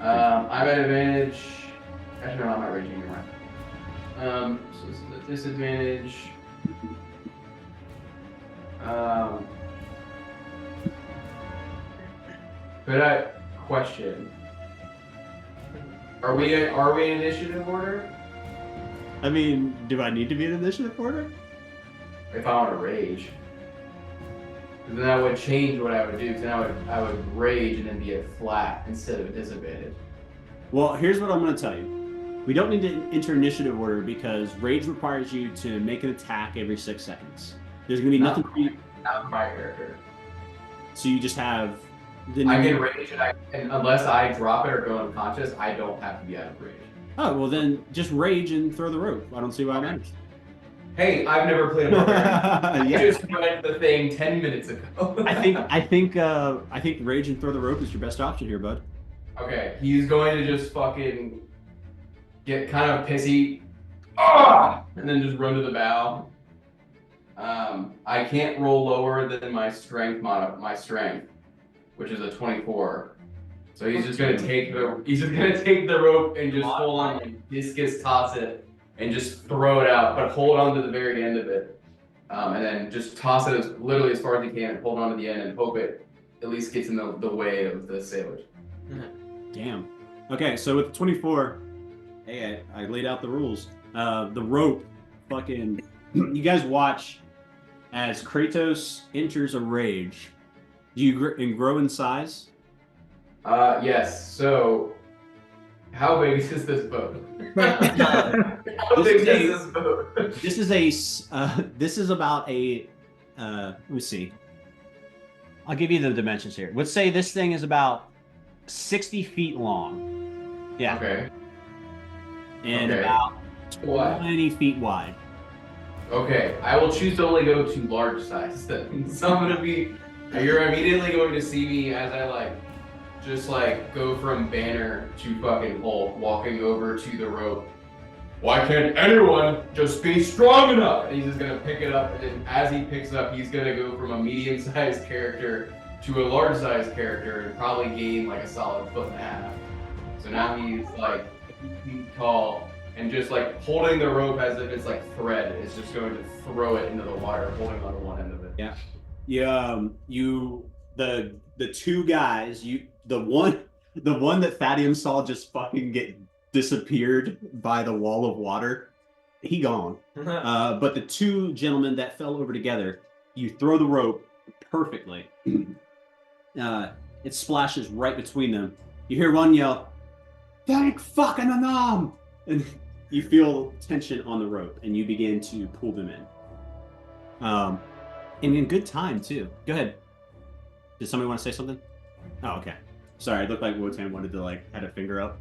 I'm at advantage. Actually, no, I'm not raging anymore. So this is a disadvantage. Question. Are we in initiative order? I mean, do I need to be in initiative order? If I want to rage. Then that would change what I would do. Then I would rage and then be at flat instead of a disadvantage. Well, here's what I'm going to tell you. We don't need to enter initiative order because rage requires you to make an attack every 6 seconds. There's going to be nothing for you. Not my character. So you just have. I can rage and unless I drop it or go unconscious, I don't have to be out of rage. Oh, well then just rage and throw the rope. I don't see why it matters. Hey, I've never played a barbarian. Yeah. I just read the thing 10 minutes ago. I think rage and throw the rope is your best option here, bud. Okay, he's going to just fucking get kind of pissy, and then just run to the bow. I can't roll lower than my strength which is a 24. So he's just gonna take the rope and just hold on, like discus toss it, and just throw it out, but hold on to the very end of it, and then just toss it literally as far as he can, and hold on to the end, and hope it at least gets in the way of the sailors. Damn. Okay, so with 24, hey, I laid out the rules. The rope, fucking, you guys watch as Kratos enters a rage. Do you grow in size? Yes. So, how big is this boat? How This big is is this boat? This is about a. Let me see. I'll give you the dimensions here. Let's say this thing is about 60 feet long. Yeah. Okay. And Okay. about What? 20 feet wide. Okay, I will choose to only go to large size then. So I'm gonna be. You're immediately going to see me as I just go from banner to fucking Hulk, walking over to the rope. Why can't anyone just be strong enough? And he's just gonna pick it up, and as he picks it up, he's gonna go from a medium-sized character to a large-sized character and probably gain like a solid 1.5 feet. So now he's like 8 feet tall, and just holding the rope as if it's like thread is just going to throw it into the water, holding on to one end of it. Yeah. The two guys, the one that Thaddeus saw just fucking get disappeared by the wall of water, he gone. But the two gentlemen that fell over together, you throw the rope perfectly. It splashes right between them. You hear one yell, "Thank fucking Anam!" And you feel tension on the rope, and you begin to pull them in. And in good time, too. Go ahead. Did somebody want to say something? Oh, okay. Sorry, it looked like Wotan wanted to, had a finger up.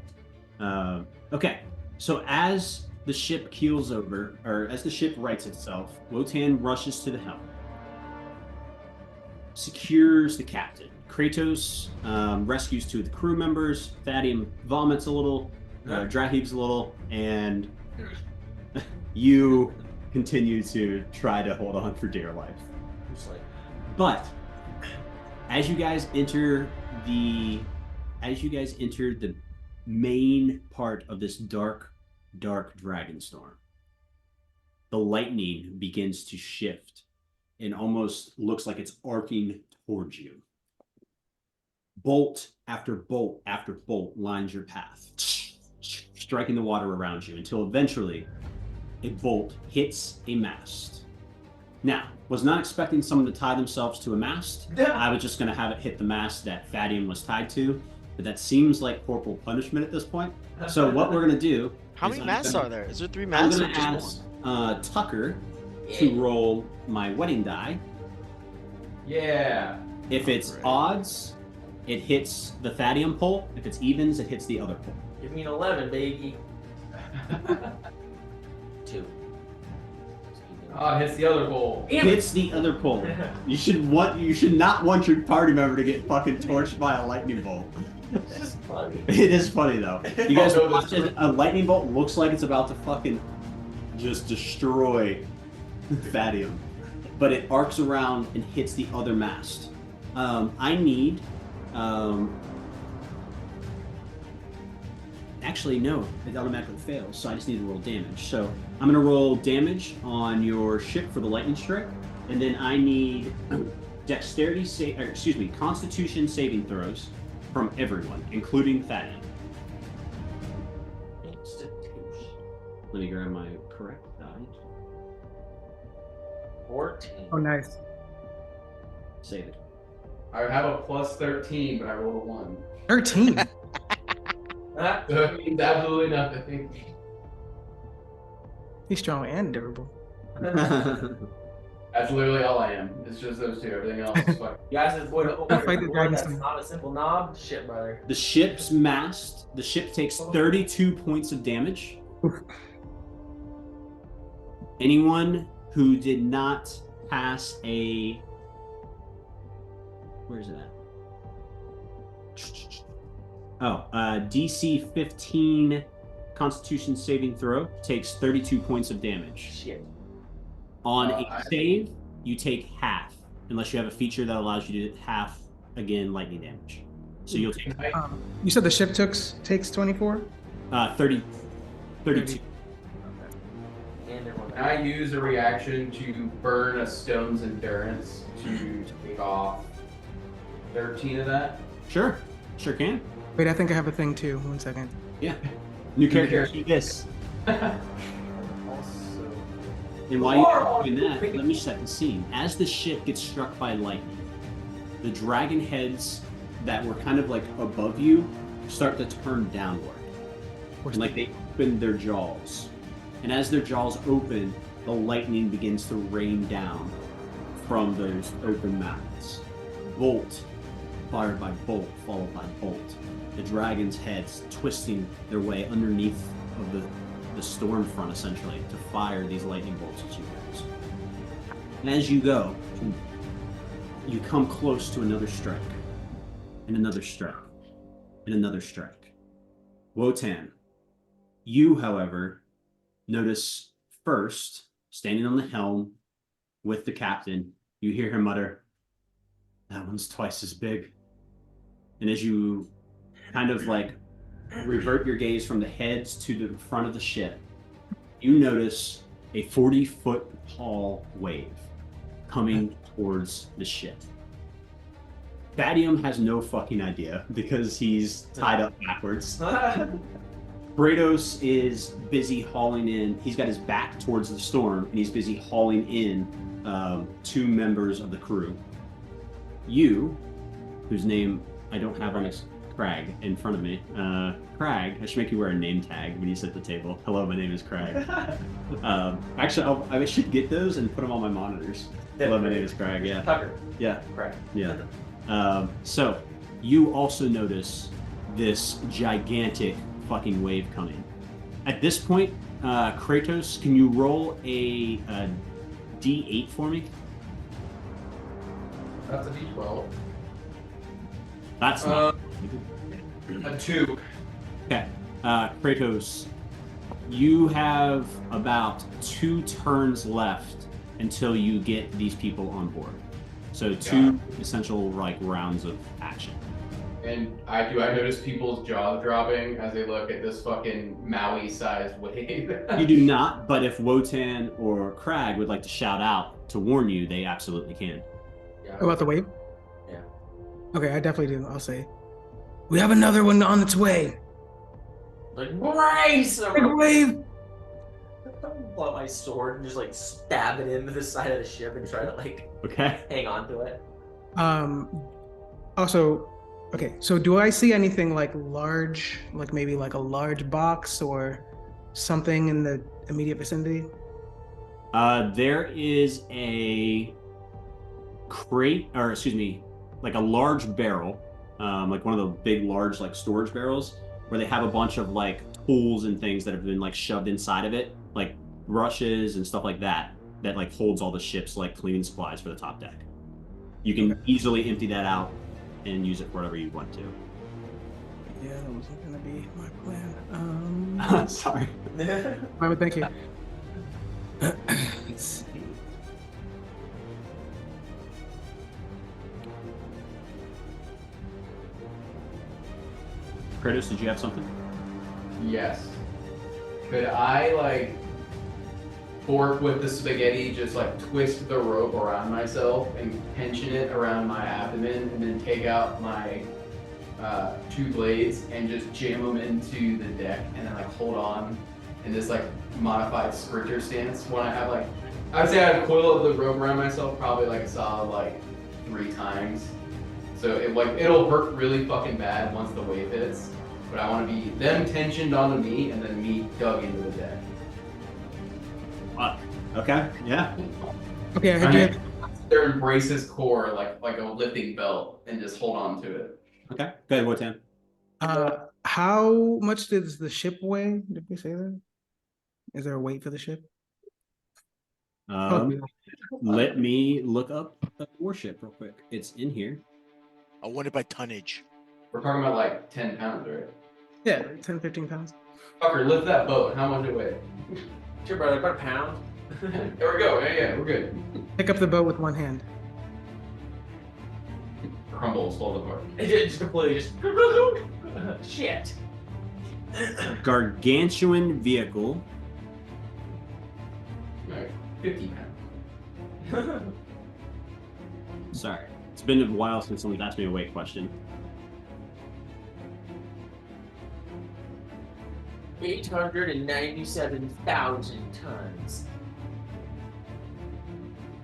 Okay. So as the ship keels over, or as the ship rights itself, Wotan rushes to the helm. Secures the captain. Kratos rescues 2 of the crew members. Thaddeus vomits a little, dry heaves a little, and you continue to try to hold on for dear life. But as you guys enter the main part of this dark dragon storm, the lightning begins to shift and almost looks like it's arcing towards you. Bolt after bolt after bolt lines your path, striking the water around you until eventually a bolt hits a mast. Now, was not expecting someone to tie themselves to a mast. I was just going to have it hit the mast that Thaddeus was tied to, but that seems like corporal punishment at this point. So what we're going to do... How many masts are there? Is there 3 masts? I'm going to ask Tucker to roll my wedding die. Yeah. If it's odds, it hits the Thaddeus pole. If it's evens, it hits the other pole. Give me an 11, baby. 2. Oh, it hits the other pole. Hits the other pole. You should not want your party member to get fucking torched by a lightning bolt. This is funny. It is funny though. You guys watch it, a lightning bolt looks like it's about to fucking just destroy Thadium, but it arcs around and hits the other mast. I need. Actually, no, it automatically fails, so I just need to roll damage. So I'm going to roll damage on your ship for the lightning strike, and then I need Constitution saving throws from everyone, including Thadium. Let me grab my correct die. 14. Oh, nice. Save it. I have a plus 13, but I rolled a 1. 13. Ah, So it means absolutely nothing. He's strong and durable. That's literally all I am. It's just those two. Everything else is fucking. you guys is what Fight the dragon that's stone. not a simple knob? Shit, brother. The ship's mast, the ship takes 32 points of damage. Anyone who did not pass a... Where's it at? Oh, DC 15 Constitution saving throw takes 32 points of damage. Shit. On a save, you take half, unless you have a feature that allows you to half, again, lightning damage. So you'll take You said the ship takes 24? 32. And everyone. Can I use a reaction to burn a stone's endurance to take off 13 of that? Sure can. Wait, I think I have a thing too. 1 second. Yeah. New character, do this. Also, And while you're doing that, let me set the scene. As the ship gets struck by lightning, the dragon heads that were kind of like above you start to turn downward. And like they open their jaws. And as their jaws open, the lightning begins to rain down from those open mouths. Bolt, fired by bolt, followed by bolt. The dragon's heads twisting their way underneath of the storm front, essentially, to fire these lightning bolts at you guys. And as you go, you come close to another strike, and another strike, and another strike. Wotan, you, however, notice first, standing on the helm with the captain, you hear him mutter, "That one's twice as big." And as you kind of like revert your gaze from the heads to the front of the ship, you notice a 40-foot tall wave coming towards the ship. Thadium has no fucking idea because he's tied up backwards. Kratos is busy hauling in. He's got his back towards the storm, and he's busy hauling in 2 members of the crew. You, whose name I don't have on his Crag in front of me. Crag, I should make you wear a name tag when you sit at the table. Hello, my name is Crag. Actually, I should get those and put them on my monitors. Hello, my name is Crag. Yeah. Tucker. Yeah. Crag. Yeah. So you also notice this gigantic fucking wave coming. At this point, Kratos, can you roll a D8 for me? That's a D12. That's not. A 2. Okay. Kratos, you have about 2 turns left until you get these people on board. So 2 essential like rounds of action. And I notice people's jaws dropping as they look at this fucking Maui-sized wave. You do not, but if Wotan or Crag would like to shout out to warn you, they absolutely can. Yeah. About the wave? Yeah. Okay, I definitely do. I'll say, we have another one on its way. Like, brace! Big wave! Pull out my sword and just like stab it into the side of the ship and try to like Okay. hang on to it. Also, okay, so do I see anything like large, like maybe like a large box or something in the immediate vicinity? There is a crate, or excuse me, like a large barrel, like one of the big, large, like storage barrels, where they have a bunch of like tools and things that have been like shoved inside of it, like brushes and stuff like that, that like holds all the ship's like cleaning supplies for the top deck. You can easily empty that out and use it for whatever you want to. Yeah, that wasn't gonna be my plan. Sorry. Thank you. Let's see. Kratos, did you have something? Yes. Could I like fork with the spaghetti, just like twist the rope around myself and tension it around my abdomen, and then take out my 2 blades and just jam them into the deck, and then like hold on in this like modified sprinter stance when I have like, I'd say I'd coil up the rope around myself probably like a solid like 3 times. So it'll hurt really fucking bad once the wave hits, but I want to be them tensioned onto me and then me dug into the deck. Fuck. Okay. Yeah. Okay, I heard you. Their embrace his core like a lifting belt and just hold on to it. Okay. Go ahead, Wotan. How much does the ship weigh? Did we say that? Is there a weight for the ship? Let me look up the warship real quick. It's in here. I won it by tonnage. We're talking about like 10 pounds, right? Yeah, 10, 15 pounds. Fucker, lift that boat. How much it weigh? Sure, brother, about a pound. There we go. Yeah, we're good. Pick up the boat with one hand. Crumbles, fall apart. It just completely just shit. Gargantuan vehicle. Like 50 pounds. Sorry. It's been a while since someone's asked me a weight question. 897,000 tons.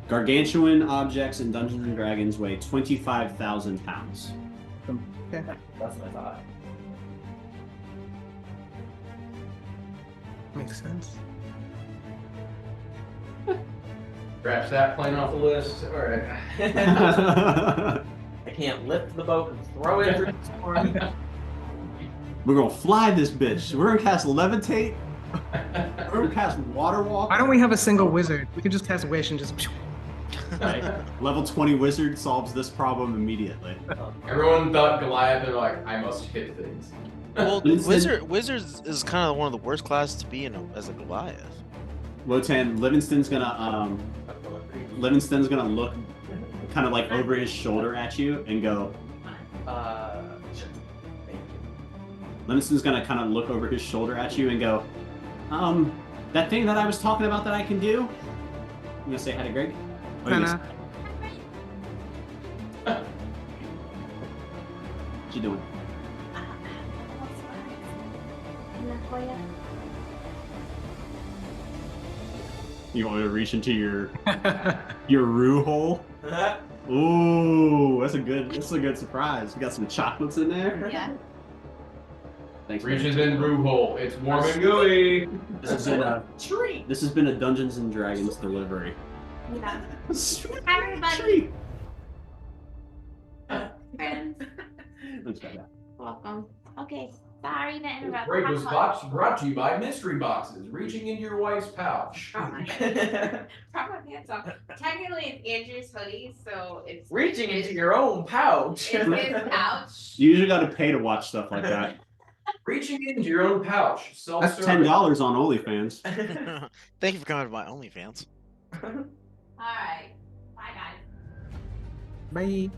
Gargantuan objects in Dungeons and Dragons weigh 25,000 pounds. Okay. That's what I thought. Makes sense. Scratch that plane off the list. All right. I can't lift the boat and throw it through the storm. We're gonna fly this bitch. We're gonna cast levitate. We're gonna cast water walk. Why don't we have a single wizard? We could just cast wish and just. Right? Level 20 wizard solves this problem immediately. Everyone thought Goliath and they're like, I must hit things. Well, Livingston- wizards is kind of one of the worst classes to be in as a Goliath. Wotan, Livingston's gonna look kind of like over his shoulder at you and go. Sure. Thank you. Livingston's gonna kind of look over his shoulder at you and go, that thing that I was talking about that I can do. I'm gonna say hi to Greg. Oh, you Kinda. What you doing? You want me to reach into your roux hole? Ooh, that's a good surprise. We got some chocolates in there. Yeah. Thanks. Reaches in brew hole. It's warm and gooey. This has been a treat. This has been a Dungeons and Dragons delivery. Yeah. Sweet Hi, everybody. treat. Friends. Let's try that. Welcome. Okay. Sorry to This interrupt. break was brought to you by mystery boxes. Reaching into your wife's pouch. Oh my God. Prop my pants off. Technically, it's Andrew's hoodie, so it's Reaching into your own pouch. It's his pouch. You usually got to pay to watch stuff like that. Reaching into your own pouch. That's Self-service. $10 on OnlyFans. Thank you for coming to my OnlyFans. All right. Bye, guys. Bye.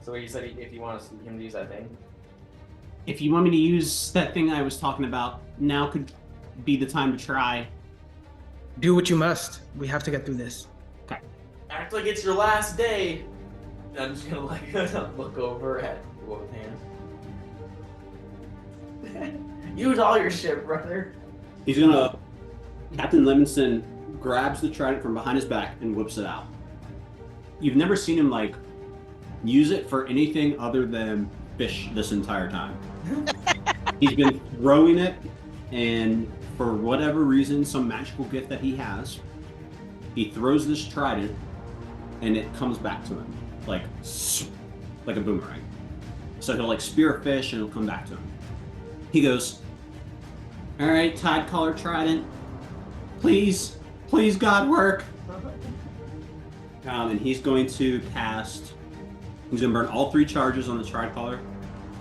So you said if you want him to use that thing. If you want me to use that thing I was talking about, now could be the time to try. Do what you must. We have to get through this. Act like it's your last day. And I'm just gonna like look over at Wotan. Use all your shit, brother. He's gonna. Captain Livingston grabs the trident from behind his back and whips it out. You've never seen him like use it for anything other than fish this entire time. He's been throwing it, and for whatever reason, some magical gift that he has, he throws this trident, and it comes back to him like a boomerang. So he'll like spear a fish, and it'll come back to him. He goes, "All right, Tide Caller Trident, please, God, work." And he's going to cast. He's going to burn all 3 charges on the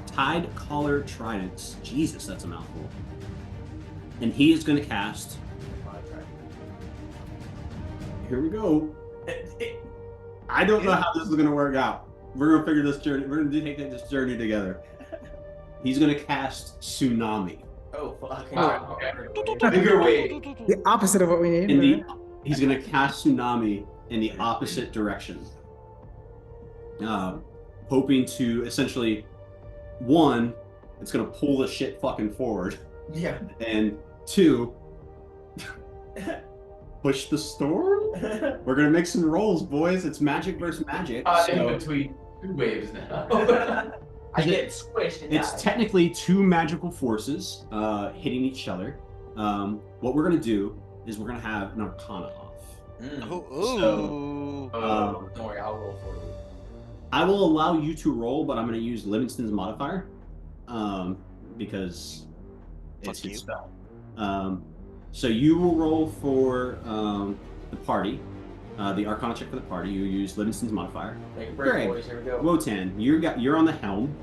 Tide Caller Tridents. Jesus, that's a mouthful. And he is going to cast here we go. I don't know how this is gonna work out. We're gonna figure this journey. We're gonna take this journey together. He's gonna cast Tsunami. Oh fuck. Wow, okay. Bigger wave. The opposite of what we need. He's gonna cast Tsunami in the opposite direction. Hoping to essentially, one, it's gonna pull the shit fucking forward, Yeah. and two, push the storm. We're gonna make some rolls, boys. It's magic versus magic. In between two waves now. I get squished and It's die. technically two magical forces hitting each other. What we're gonna do is we're gonna have an Arcana off. Ooh. Don't worry, I'll roll for you. I will allow you to roll, but I'm gonna use Livingston's modifier because it's Fuck his you. spell. So you will roll for the party, the Arcana check for the party. You use Livingston's modifier. Make a break, Greg. boys. Here we go. Wotan, you're on the helm.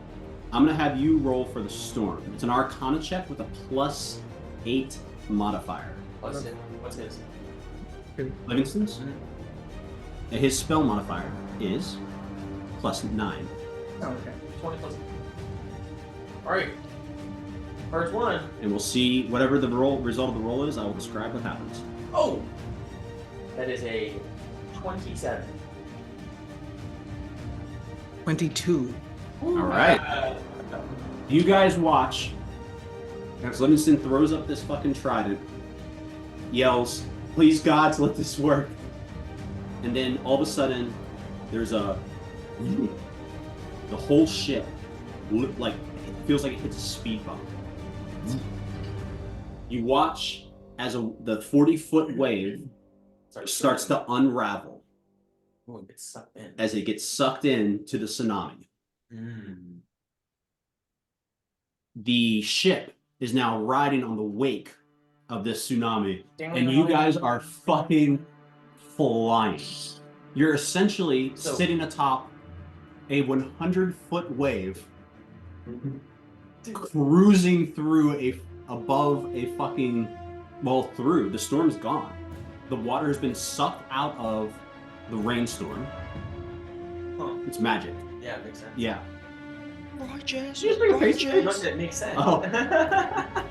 I'm gonna have you roll for the storm. It's an Arcana check with a +8 modifier. What's his? Livingston's? And his spell modifier is +9. Oh, okay. 20 plus. Alright. First one. And we'll see whatever the result of the roll is. I will describe what happens. Oh! That is a 27. 22. All right. You guys watch as Livingston throws up this fucking trident, yells, "Please gods, let this work." And then all of a sudden, there's the whole ship, like, it feels like it hits a speed bump. You watch as the 40-foot wave starts to unravel Oh, it gets sucked in. as it gets sucked into the tsunami. The ship is now riding on the wake of this tsunami, and you guys are fucking flying. You're essentially sitting atop a 100-foot wave, cruising through above a fucking, through. The storm's gone. The water has been sucked out of the rainstorm. Huh. It's magic. Yeah, it makes sense. Yeah. Righteous. You just make a face. No, that makes sense. Oh.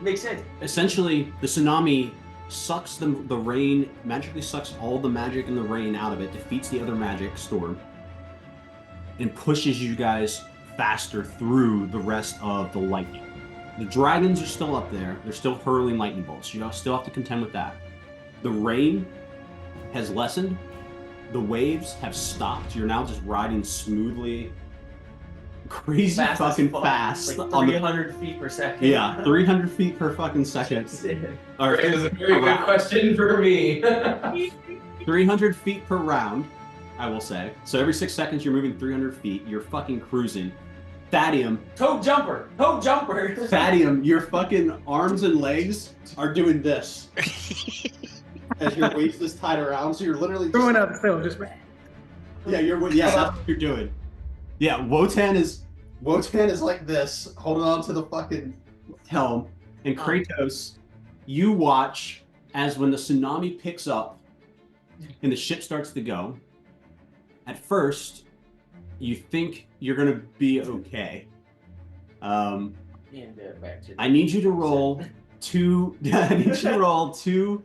Makes sense. Essentially, the tsunami sucks the rain, magically sucks all the magic in the rain out of it, defeats the other magic storm, and pushes you guys faster through the rest of the lightning. The dragons are still up there. They're still hurling lightning bolts. You still have to contend with that. The rain has lessened. The waves have stopped. You're now just riding smoothly, crazy Fast as fucking fuck. fast. Like on the- 300 feet per second. Yeah, 300 feet per fucking second. Or It is a very good question for me. 300 feet per round, I will say. So every 6 seconds you're moving 300 feet. You're fucking cruising. Thadium, Toe jumper! Toe jumper! Thadium, your fucking arms and legs are doing this as your waist is tied around. So you're literally Throwing up still, just that's what you're doing. Yeah, Wotan is like this, holding on to the fucking helm, and Kratos, you watch as when the tsunami picks up and the ship starts to go. At first, you think you're gonna be okay. I need you to roll two. I need you to roll two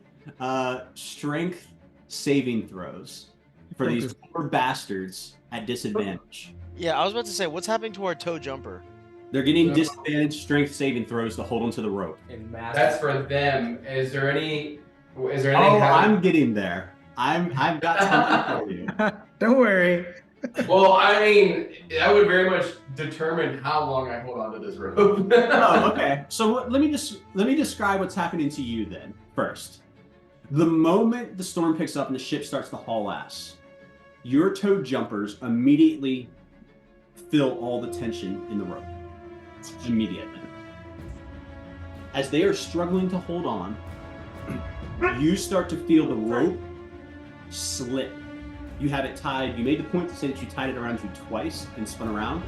strength saving throws for these poor bastards at disadvantage. Yeah, I was about to say, what's happening to our toe jumper? They're getting disadvantaged strength saving throws to hold onto the rope. That's for them. Is there anything? Oh, I'm getting there. I've got something for you. Don't worry. Well, I mean, that would very much determine how long I hold on to this rope. Oh, okay. So let me describe what's happening to you then first. The moment the storm picks up and the ship starts to haul ass, your toe jumpers immediately feel all the tension in the rope. Immediately. As they are struggling to hold on, you start to feel the rope slip. You have it tied. You made the point to say that you tied it around you twice and spun around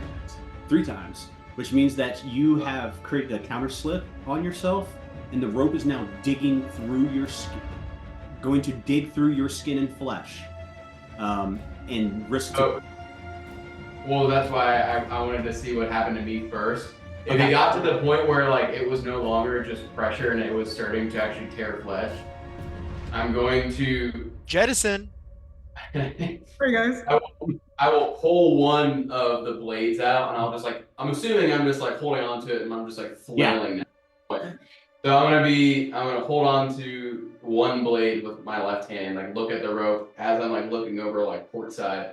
3 times, which means that you have created a counter slip on yourself, and the rope is now digging through your skin. going to dig through your skin and flesh, and risk to. Oh, well, that's why I wanted to see what happened to me first. If Okay. it got to the point where like it was no longer just pressure and it was starting to actually tear flesh, I'm going to. Jettison. Hey guys. I will pull one of the blades out, and I'll just like. I'm assuming I'm just like holding on to it, and I'm just like flailing. So I'm gonna hold on to one blade with my left hand, like look at the rope as I'm like looking over like port side.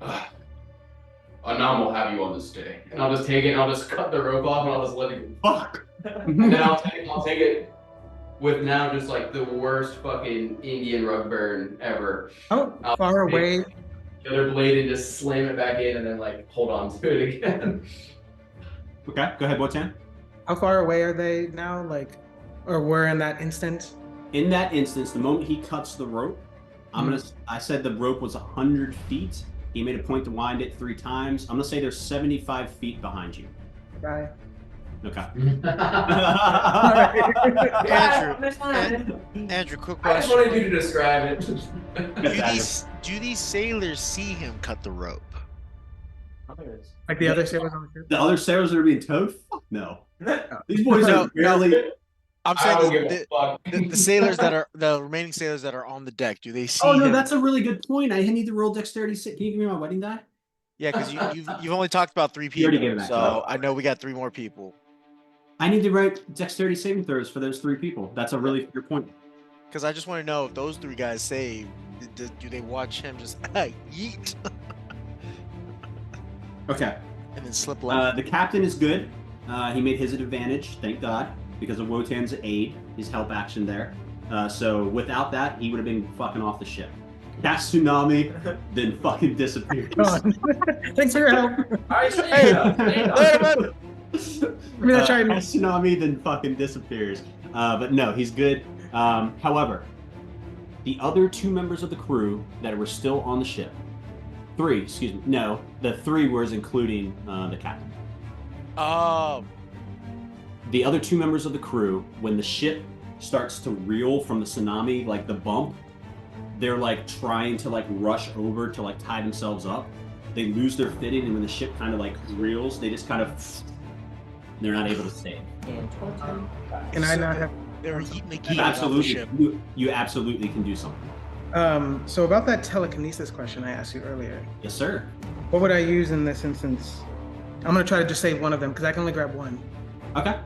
Anam will have you on this day, and I'll just take it, and I'll just cut the rope off, and I'll just let it go. Fuck. And then I'll take it with now just like the worst fucking Indian rug burn ever. How far away? The other blade and just slam it back in, and then like hold on to it again. Okay, go ahead, Wotan. How far away are they now? Like, or were in that instant? In that instance, the moment he cuts the rope, I said the rope was 100 feet. He made a point to wind it 3 times. I'm gonna say they're 75 feet behind you. Bye. Okay. Andrew, quick I just question. wanted you to describe it. Do these sailors see him cut the rope? Like the other sailors on the ship? The other sailors that are being towed? Fuck no. These boys are barely. I'm I don't saying give a fuck. the sailors that are the remaining sailors that are on the deck. Do they see Oh no, him? that's a really good point. I need to roll dexterity. Can you give me my wedding die? Yeah, because you've only talked about 3 You already people, gave it back. so I know we got 3 more people. I need to write dexterity saving throws for those 3 people. That's a really good point. Because I just want to know if those 3 guys save, do they watch him just yeet Okay. and then slip left? The captain is good. He made his an advantage, thank God, because of Wotan's aid, his help action there. So without that, he would have been fucking off the ship. Cast tsunami, then fucking disappears. Thanks for your help. Hey, later, man. Cast tsunami, then fucking disappears. But no, he's good. However, the other 2 members of the crew that were still on the ship, 3, excuse me, no, the 3 was including the captain. Oh, The other 2 members of the crew, when the ship starts to reel from the tsunami, like the bump, they're like trying to like rush over to like tie themselves up. They lose their footing, and when the ship kind of like reels, they just kind of, they're not able to stay. Can I not have? they were eating the key. Absolutely, you absolutely can do something. So about that telekinesis question I asked you earlier, Yes, sir. what would I use in this instance? I'm gonna try to just save one of them because I can only grab one. Okay.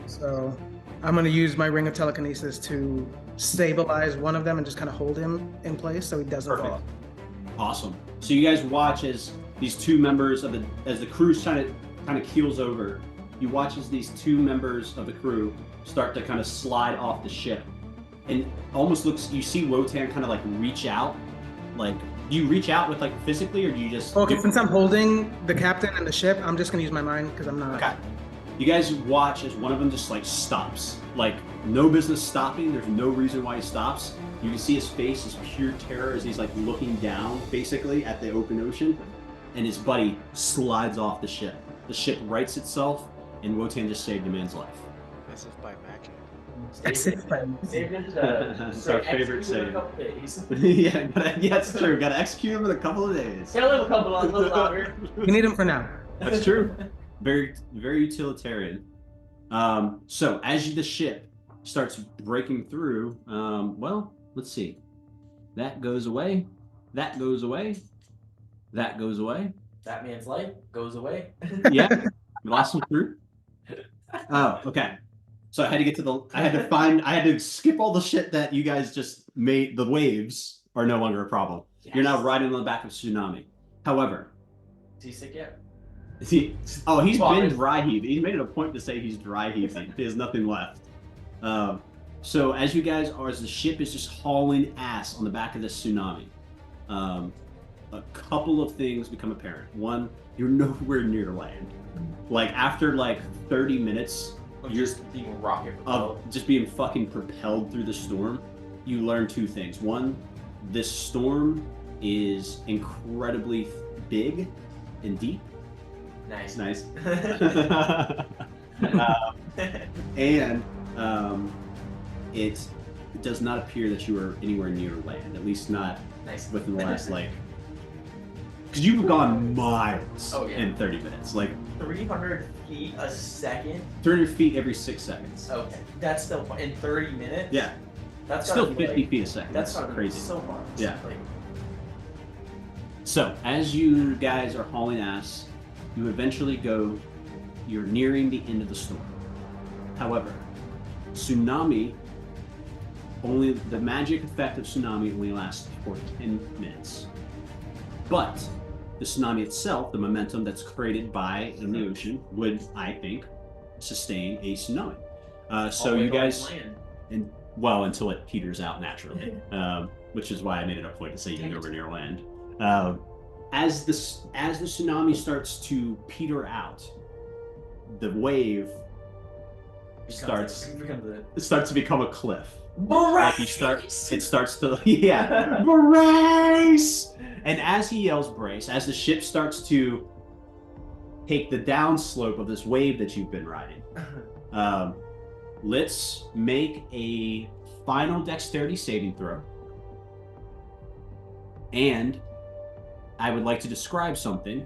So I'm gonna use my ring of telekinesis to stabilize one of them and just kind of hold him in place so he doesn't Perfect. fall. Awesome. So you guys watch as these 2 members of as the crew's kind of keels over. You watch as these 2 members of the crew start to kind of slide off the ship, and almost looks. You see Wotan kind of like reach out. Like, do you reach out with like physically, or do you just? Okay, since I'm holding the captain and the ship, I'm just gonna use my mind because I'm not. Okay. You guys watch as one of them just like stops. Like, no business stopping. There's no reason why he stops. You can see his face is pure terror as he's like looking down basically at the open ocean, and his buddy slides off the ship. The ship rights itself, and Wotan just saved a man's life. As if by magic. That's it. It's our favorite saying. yeah, it's true. Got to execute him in a couple of days. Gotta live a little longer. We need him for now. That's true. Very, very utilitarian. So as the ship starts breaking through, well, let's see. That goes away. That goes away. That goes away. That man's life goes away. Yeah, we lost some crew. Oh, okay. So I had to get to I had to skip all the shit that you guys just made. The waves are no longer a problem. Yes. You're now riding on the back of tsunami. However, Is he sick yet? he's Well, been dry heaving. He's made it a point to say he's dry heaving. There's nothing left. So as you guys are, as the ship is just hauling ass on the back of this tsunami, a couple of things become apparent. One, you're nowhere near land. Like, after like 30 minutes You're just being rocket propelled. of just being fucking propelled through the storm, you learn 2 things. One, this storm is incredibly big and deep. Nice. Nice. And it it does not appear that you are anywhere near land, at least not Nice. within the last, like... Because you've gone miles Oh, yeah. in 30 minutes. Like, 300 feet a second? 300 feet every 6 seconds. Okay. That's still in 30 minutes? Yeah. That's Still gotta be, 50 like, feet a second. That's That's gotta be crazy. so much. Yeah. Like, So, as you guys are hauling ass, you eventually go... You're nearing the end of the storm. However, tsunami... Only the magic effect of tsunami only lasts for 10 minutes. But the tsunami itself, the momentum that's created by in the ocean, would, I think, sustain a tsunami. So all the way you to guys, land. well, until it peters out naturally, which is why I made it a point to say you're nowhere near land. As the tsunami starts to peter out, the wave starts to become a cliff. Like it starts to brace. And as he yells brace, as the ship starts to take the downslope of this wave that you've been riding, let's make a final dexterity saving throw. And I would like to describe something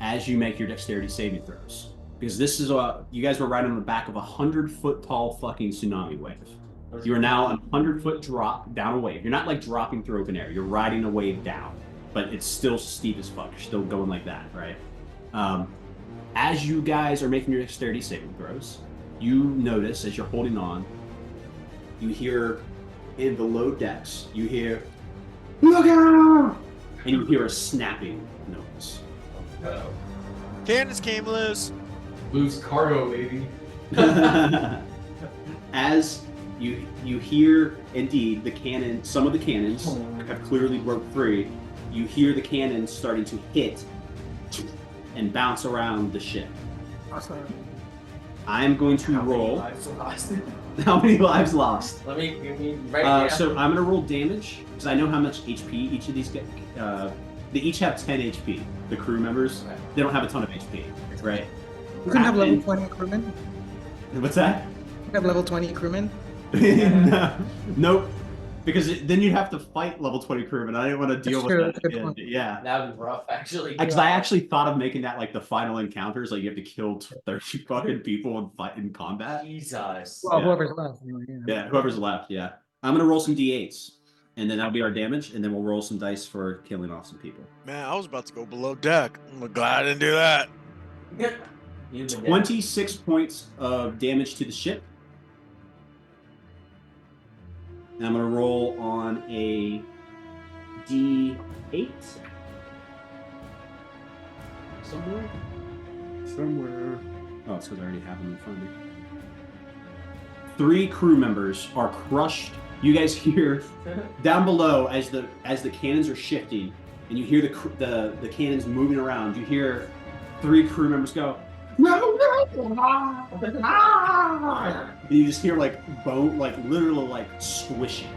as you make your dexterity saving throws, because this is you guys were riding on the back of 100-foot tall fucking tsunami wave. You are now a 100-foot drop down a wave. You're not like dropping through open air. You're riding a wave down, but it's still steep as fuck. You're still going like that, right? As you guys are making your dexterity saving throws, you notice as you're holding on, you hear in the low decks, you hear, "Look out!" And you hear a snapping noise. Cannons came loose. Loose cargo, baby. As you hear, indeed, the cannon, some of the cannons have clearly broke free. You hear the cannons starting to hit and bounce around the ship. Awesome. I'm going to roll. Lives lost. How many lives lost? Let me give me right now. So I'm going to roll damage, because I know how much HP each of these get. They each have 10 HP, the crew members. Okay. They don't have a ton of HP, right? You couldn't have level Captain- 20 crewmen? What's that? You have level 20 crewmen? No, nope. Because then you'd have to fight level 20 crewmen, and I didn't want to deal That's with true, that. that's a good again. point. Yeah. That would be rough, actually. Because I actually thought of making that like the final encounters, like you have to kill 30 fucking people and fight in combat. Jesus. Well, Yeah. whoever's left. Anyway, yeah. Yeah, whoever's left, yeah. I'm gonna roll some d8s, and then that'll be our damage, and then we'll roll some dice for killing off some people. Man, I was about to go below deck. I'm glad I didn't do that. You've been dead. 26 points of damage to the ship. And I'm gonna roll on a d8. Somewhere. Oh, it's because I already have them in front of me. 3 crew members are crushed. You guys hear down below as the cannons are shifting, and you hear the cannons moving around. You hear 3 crew members go, "No, no!" And you just hear like bone, like literally like squishing.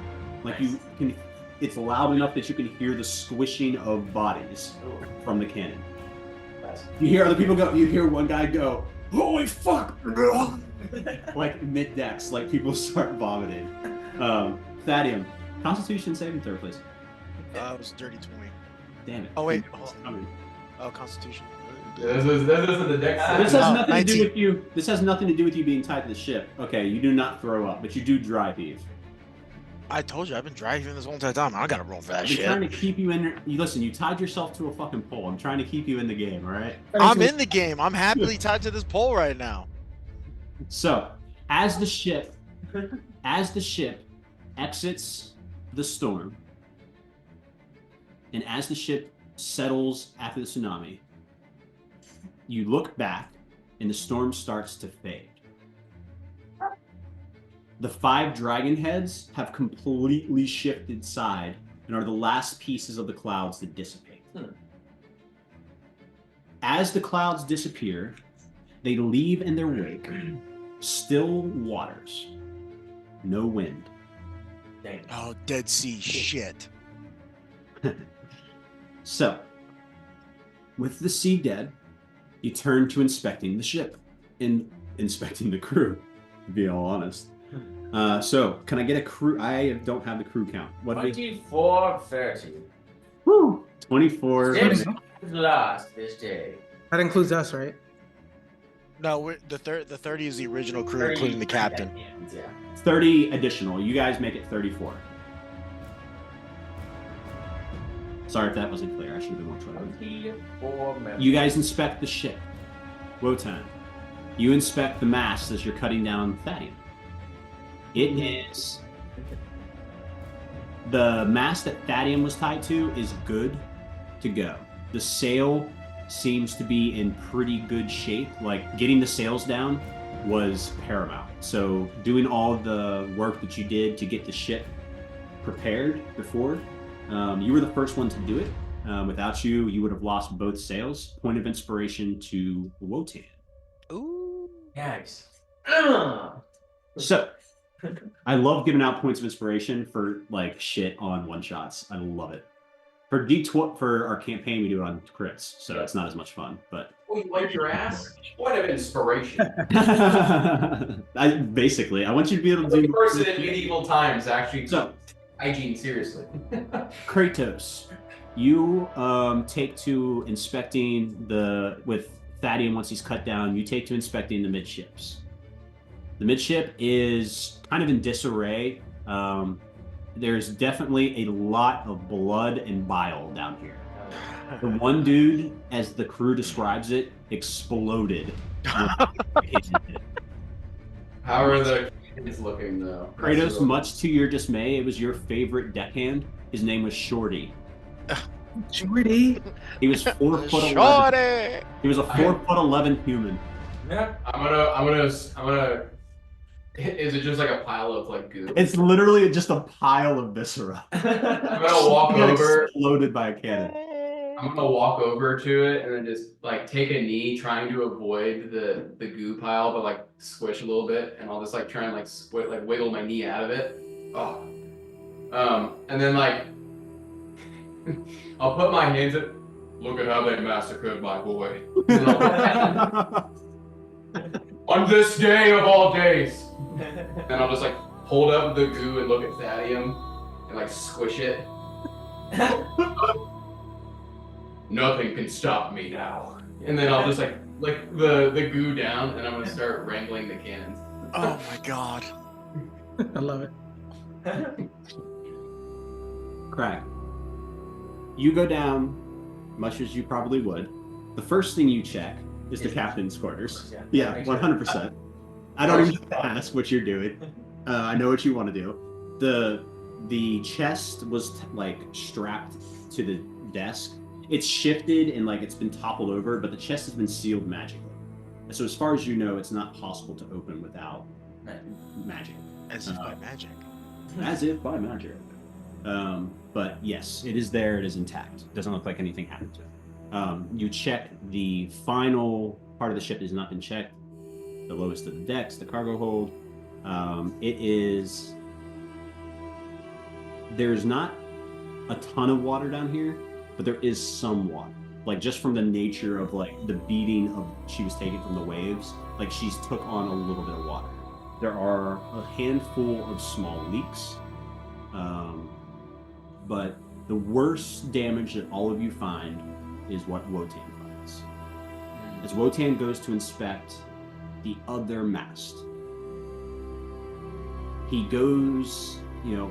Like you can, it's loud enough that you can hear the squishing of bodies from the cannon. You hear other people go. You hear one guy go, "Holy fuck!" Like mid decks, like people start vomiting. Thadium, Constitution saving throw, please. It was dirty 20. Damn it. Oh, wait. I mean, Oh, Constitution. This is the deck. This has No, nothing to 19. do with you. This has nothing to do with you being tied to the ship. Okay, you do not throw up, but you do dry heave. I told you, I've been driving this whole entire time. I gotta roll for that I've been shit. trying to keep you in. You listen. You tied yourself to a fucking pole. I'm trying to keep you in the game. All right. I'm in the game. I'm happily tied to this pole right now. So, as the ship exits the storm, and as the ship settles after the tsunami, you look back, and the storm starts to fade. The 5 dragon heads have completely shifted side and are the last pieces of the clouds that dissipate. As the clouds disappear, they leave in their wake still waters, no wind. Dang. Oh, Dead Sea shit. So, with the sea dead, you turn to inspecting the ship and inspecting the crew, to be all honest. So can I get a crew? I don't have the crew count. What? 24:30. Woo! 24. Ships lost this day. That includes us, right? No, the 30 is the original crew, 30 including the captain. deckhands, yeah. 30 additional. You guys make it 34. Sorry if that wasn't clear. I should have been more clear. 24 members. You guys inspect the ship. Wotan. You inspect the mast as you're cutting down Thadian. It is... The mast that Thadian was tied to is good to go. The sail seems to be in pretty good shape. Like, getting the sails down was paramount. So doing all the work that you did to get the ship prepared before, you were the first one to do it. Without you, you would have lost both sails. Point of inspiration to Wotan. Ooh. Nice. So, I love giving out points of inspiration for like shit on one shots. I love it. For D12 for our campaign, we do it on crits, so it's not as much fun. But Oh, you wipe your ass? Point of inspiration. I want you to be able to The do. person in medieval times actually So, took hygiene seriously. Kratos, you take to inspecting with Thadian once he's cut down. You take to inspecting the midships. The midship is kind of in disarray. There's definitely a lot of blood and bile down here. The one dude, as the crew describes it, exploded. How are the kids looking though? Kratos, much to your dismay, it was your favorite deckhand. His name was Shorty. Shorty. He was 4'11". Shorty! He was a 4'11" human. Yeah. I'm gonna. Is it just like a pile of like goo? It's literally just a pile of viscera. I'm gonna walk He got over. exploded by a cannon. I'm gonna walk over to it and then just like take a knee, trying to avoid the goo pile, but like squish a little bit, and I'll just like try and like wiggle my knee out of it. Oh. And then like I'll put my hands at. Look at how they massacred my boy. And on this day of all days. And I'll just like hold up the goo and look at Thadium and like squish it. Nothing can stop me now. And then I'll just like the goo down and I'm gonna start wrangling the cannons. Oh my god. I love it. Crack. You go down, much as you probably would. The first thing you check is the captain's quarters. Yeah, 100%. I don't even have to ask what you're doing. I know what you want to do. The chest was like strapped to the desk. It's shifted and like it's been toppled over, but the chest has been sealed magically. So as far as you know, it's not possible to open without magic. As if by magic. As if by magic. But yes, it is there. It is intact. It doesn't look like anything happened to it. You check the final part of the ship has not been checked. The lowest of the decks, the cargo hold. There's not a ton of water down here, but there is some water. Like just from the nature of like the beating of she was taking from the waves, like she's took on a little bit of water. There are a handful of small leaks. But the worst damage that all of you find is what Wotan finds. As Wotan goes to inspect the other mast, he goes,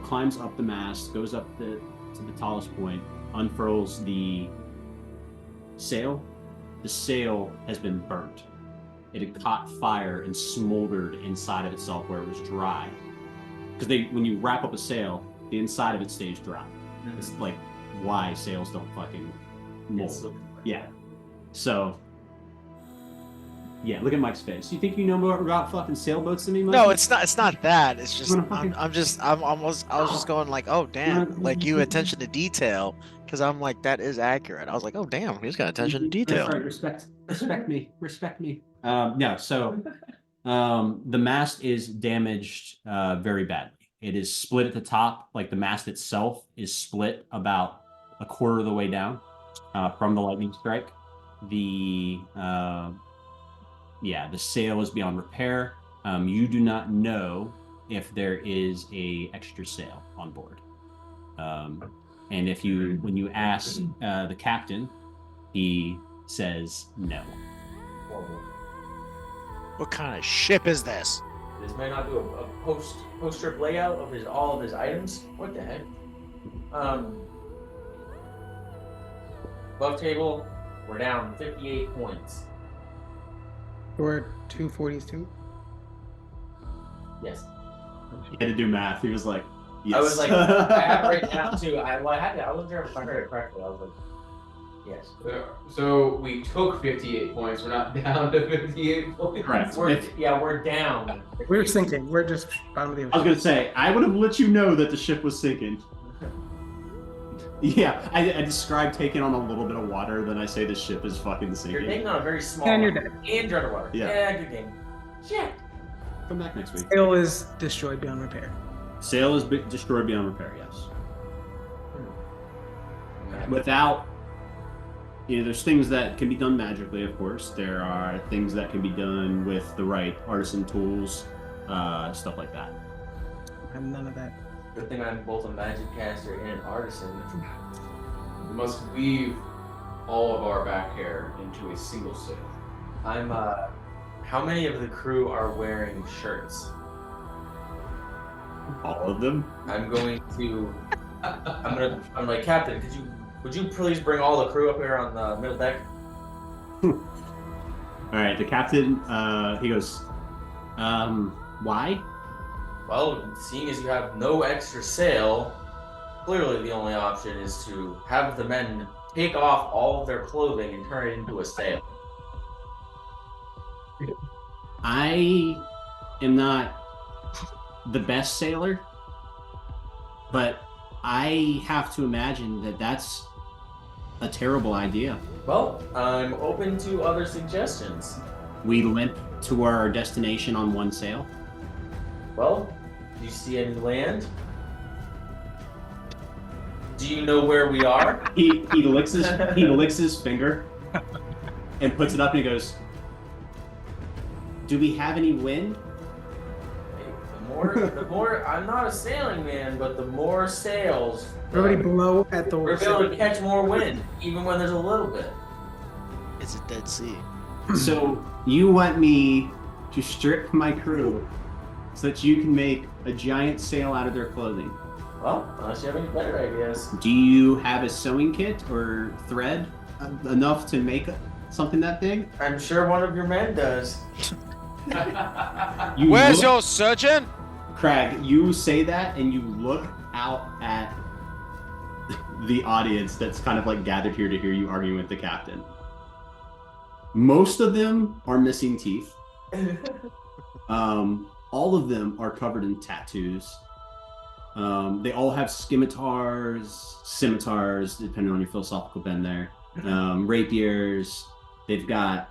climbs up the mast, goes up to the tallest point, unfurls the sail. The sail has been burnt. It had caught fire and smoldered inside of itself where it was dry. Because when you wrap up a sail, the inside of it stays dry. Mm-hmm. It's like why sails don't fucking mold. Yeah. So, yeah, look at Mike's face. You think you know more about fucking sailboats than me, Mike? No, it's not. It's not that. It's just I was just going like, oh damn, like you attention to detail, because I'm like that is accurate. I was like, oh damn, he's got attention to detail. That's right. Respect me. No, so the mast is damaged very badly. It is split at the top, like the mast itself is split about a quarter of the way down from the lightning strike. The sail is beyond repair. You do not know if there is a extra sail on board. And if you, when you ask the captain, he says no. Horrible. What kind of ship is this? This may not do a post-trip layout of all of his items. What the heck? Above table, we're down 58 points. We're 242. Yes. He had to do math. He was like, yes. I was like, I have it written down too. I wasn't sure if I heard it correctly. I was like, yes. So we took 58 points. We're not down to 58 points. Correct. We're down. We're sinking. We're just bottom of the I was ocean. going to say, I would have let you know that the ship was sinking. Yeah, I describe taking on a little bit of water, then I say the ship is fucking sinking. You're taking on a very small And you're one. dead. And you're underwater. Yeah. Good game. Shit. Come back next week. Sail is destroyed beyond repair. Sail is destroyed beyond repair, yes. Without, there's things that can be done magically, of course. There are things that can be done with the right artisan tools, stuff like that. I have none of that. Good thing I'm both a magic caster and an artisan. We must weave all of our back hair into a single sail. I'm how many of the crew are wearing shirts? All of them? I'm like, Captain, would you please bring all the crew up here on the middle deck? All right, the captain, he goes, why? Well, seeing as you have no extra sail, clearly the only option is to have the men take off all of their clothing and turn it into a sail. I am not the best sailor, but I have to imagine that that's a terrible idea. Well, I'm open to other suggestions. We limp to our destination on one sail. Well, do you see any land? Do you know where we are? He licks his finger and puts it up and he goes, do we have any wind? The more, I'm not a sailing man, but the more sails, Everybody blow at the we're able to catch more wind, even when there's a little bit. It's a Dead Sea. So you want me to strip my crew so that you can make a giant sail out of their clothing? Well, unless you have any better ideas. Do you have a sewing kit or thread enough to make something that big? I'm sure one of your men does. Where's your surgeon? Crag, you say that and you look out at the audience that's kind of like gathered here to hear you arguing with the captain. Most of them are missing teeth. All of them are covered in tattoos. They all have scimitars, depending on your philosophical bend there, rapiers. They've got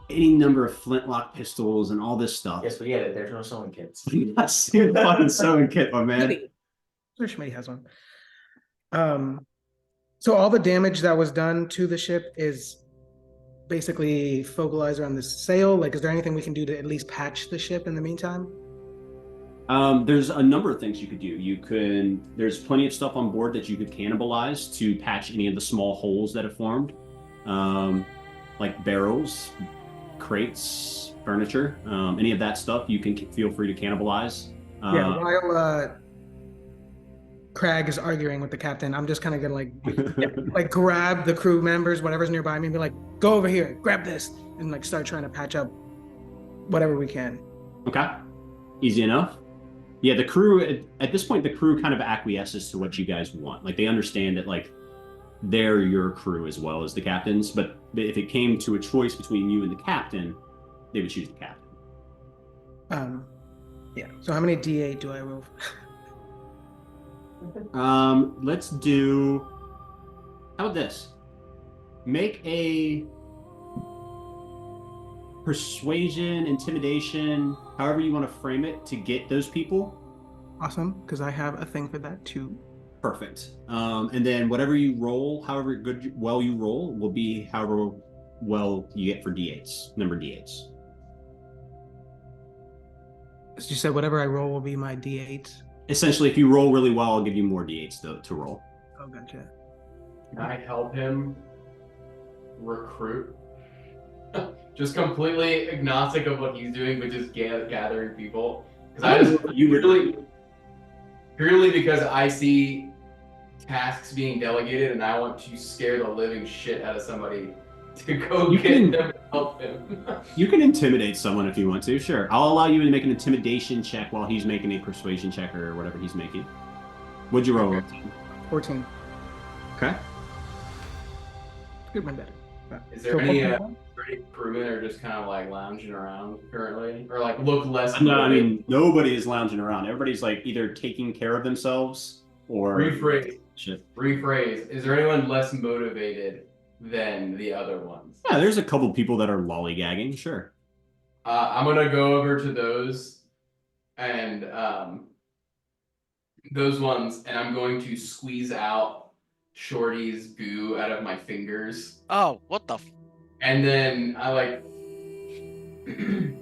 any number of flintlock pistols and all this stuff. Yes, we get it. There's no sewing kits. Not seeing fucking sewing kit, my man. Sure, Schmitty has one. So all the damage that was done to the ship is basically focalized around this sail. Like, is there anything we can do to at least patch the ship in the meantime? There's a number of things you could do. There's plenty of stuff on board that you could cannibalize to patch any of the small holes that have formed. Like barrels, crates, furniture, any of that stuff you can feel free to cannibalize. Yeah, while Crag is arguing with the captain, I'm just kind of gonna like grab the crew members, whatever's nearby me, and be like, go over here, grab this, and like start trying to patch up whatever we can. Okay, easy enough. Yeah, the crew, at this point, the crew kind of acquiesces to what you guys want. Like, they understand that, like, they're your crew as well as the captains, but if it came to a choice between you and the captain, they would choose the captain. Yeah, so how many D8 do I roll? Let's do, how about this? Make a persuasion, intimidation, however you want to frame it to get those people. Awesome, because I have a thing for that too. Perfect. And then whatever you roll, however well you roll, will be however well you get for D8s, number D8s. So you said whatever I roll will be my D8. Essentially, if you roll really well, I'll give you more d8s to roll. Oh, gotcha. Can I help him recruit? Just completely agnostic of what he's doing, but just gathering people. Because you really purely because I see tasks being delegated, and I want to scare the living shit out of somebody to go get them and help him. You can intimidate someone if you want to. Sure, I'll allow you to make an intimidation check while he's making a persuasion check or whatever he's making. What'd you roll? Okay. 14. Okay. Good, my better. Is there any improvement or just kind of like lounging around currently, or like look less? No, I mean nobody is lounging around. Everybody's like either taking care of themselves or rephrase. Shit. Rephrase. Is there anyone less motivated than the other ones? Yeah, there's a couple people that are lollygagging. Sure. I'm gonna go over to those and those ones, and I'm going to squeeze out Shorty's goo out of my fingers. Oh, what the? And then I like, and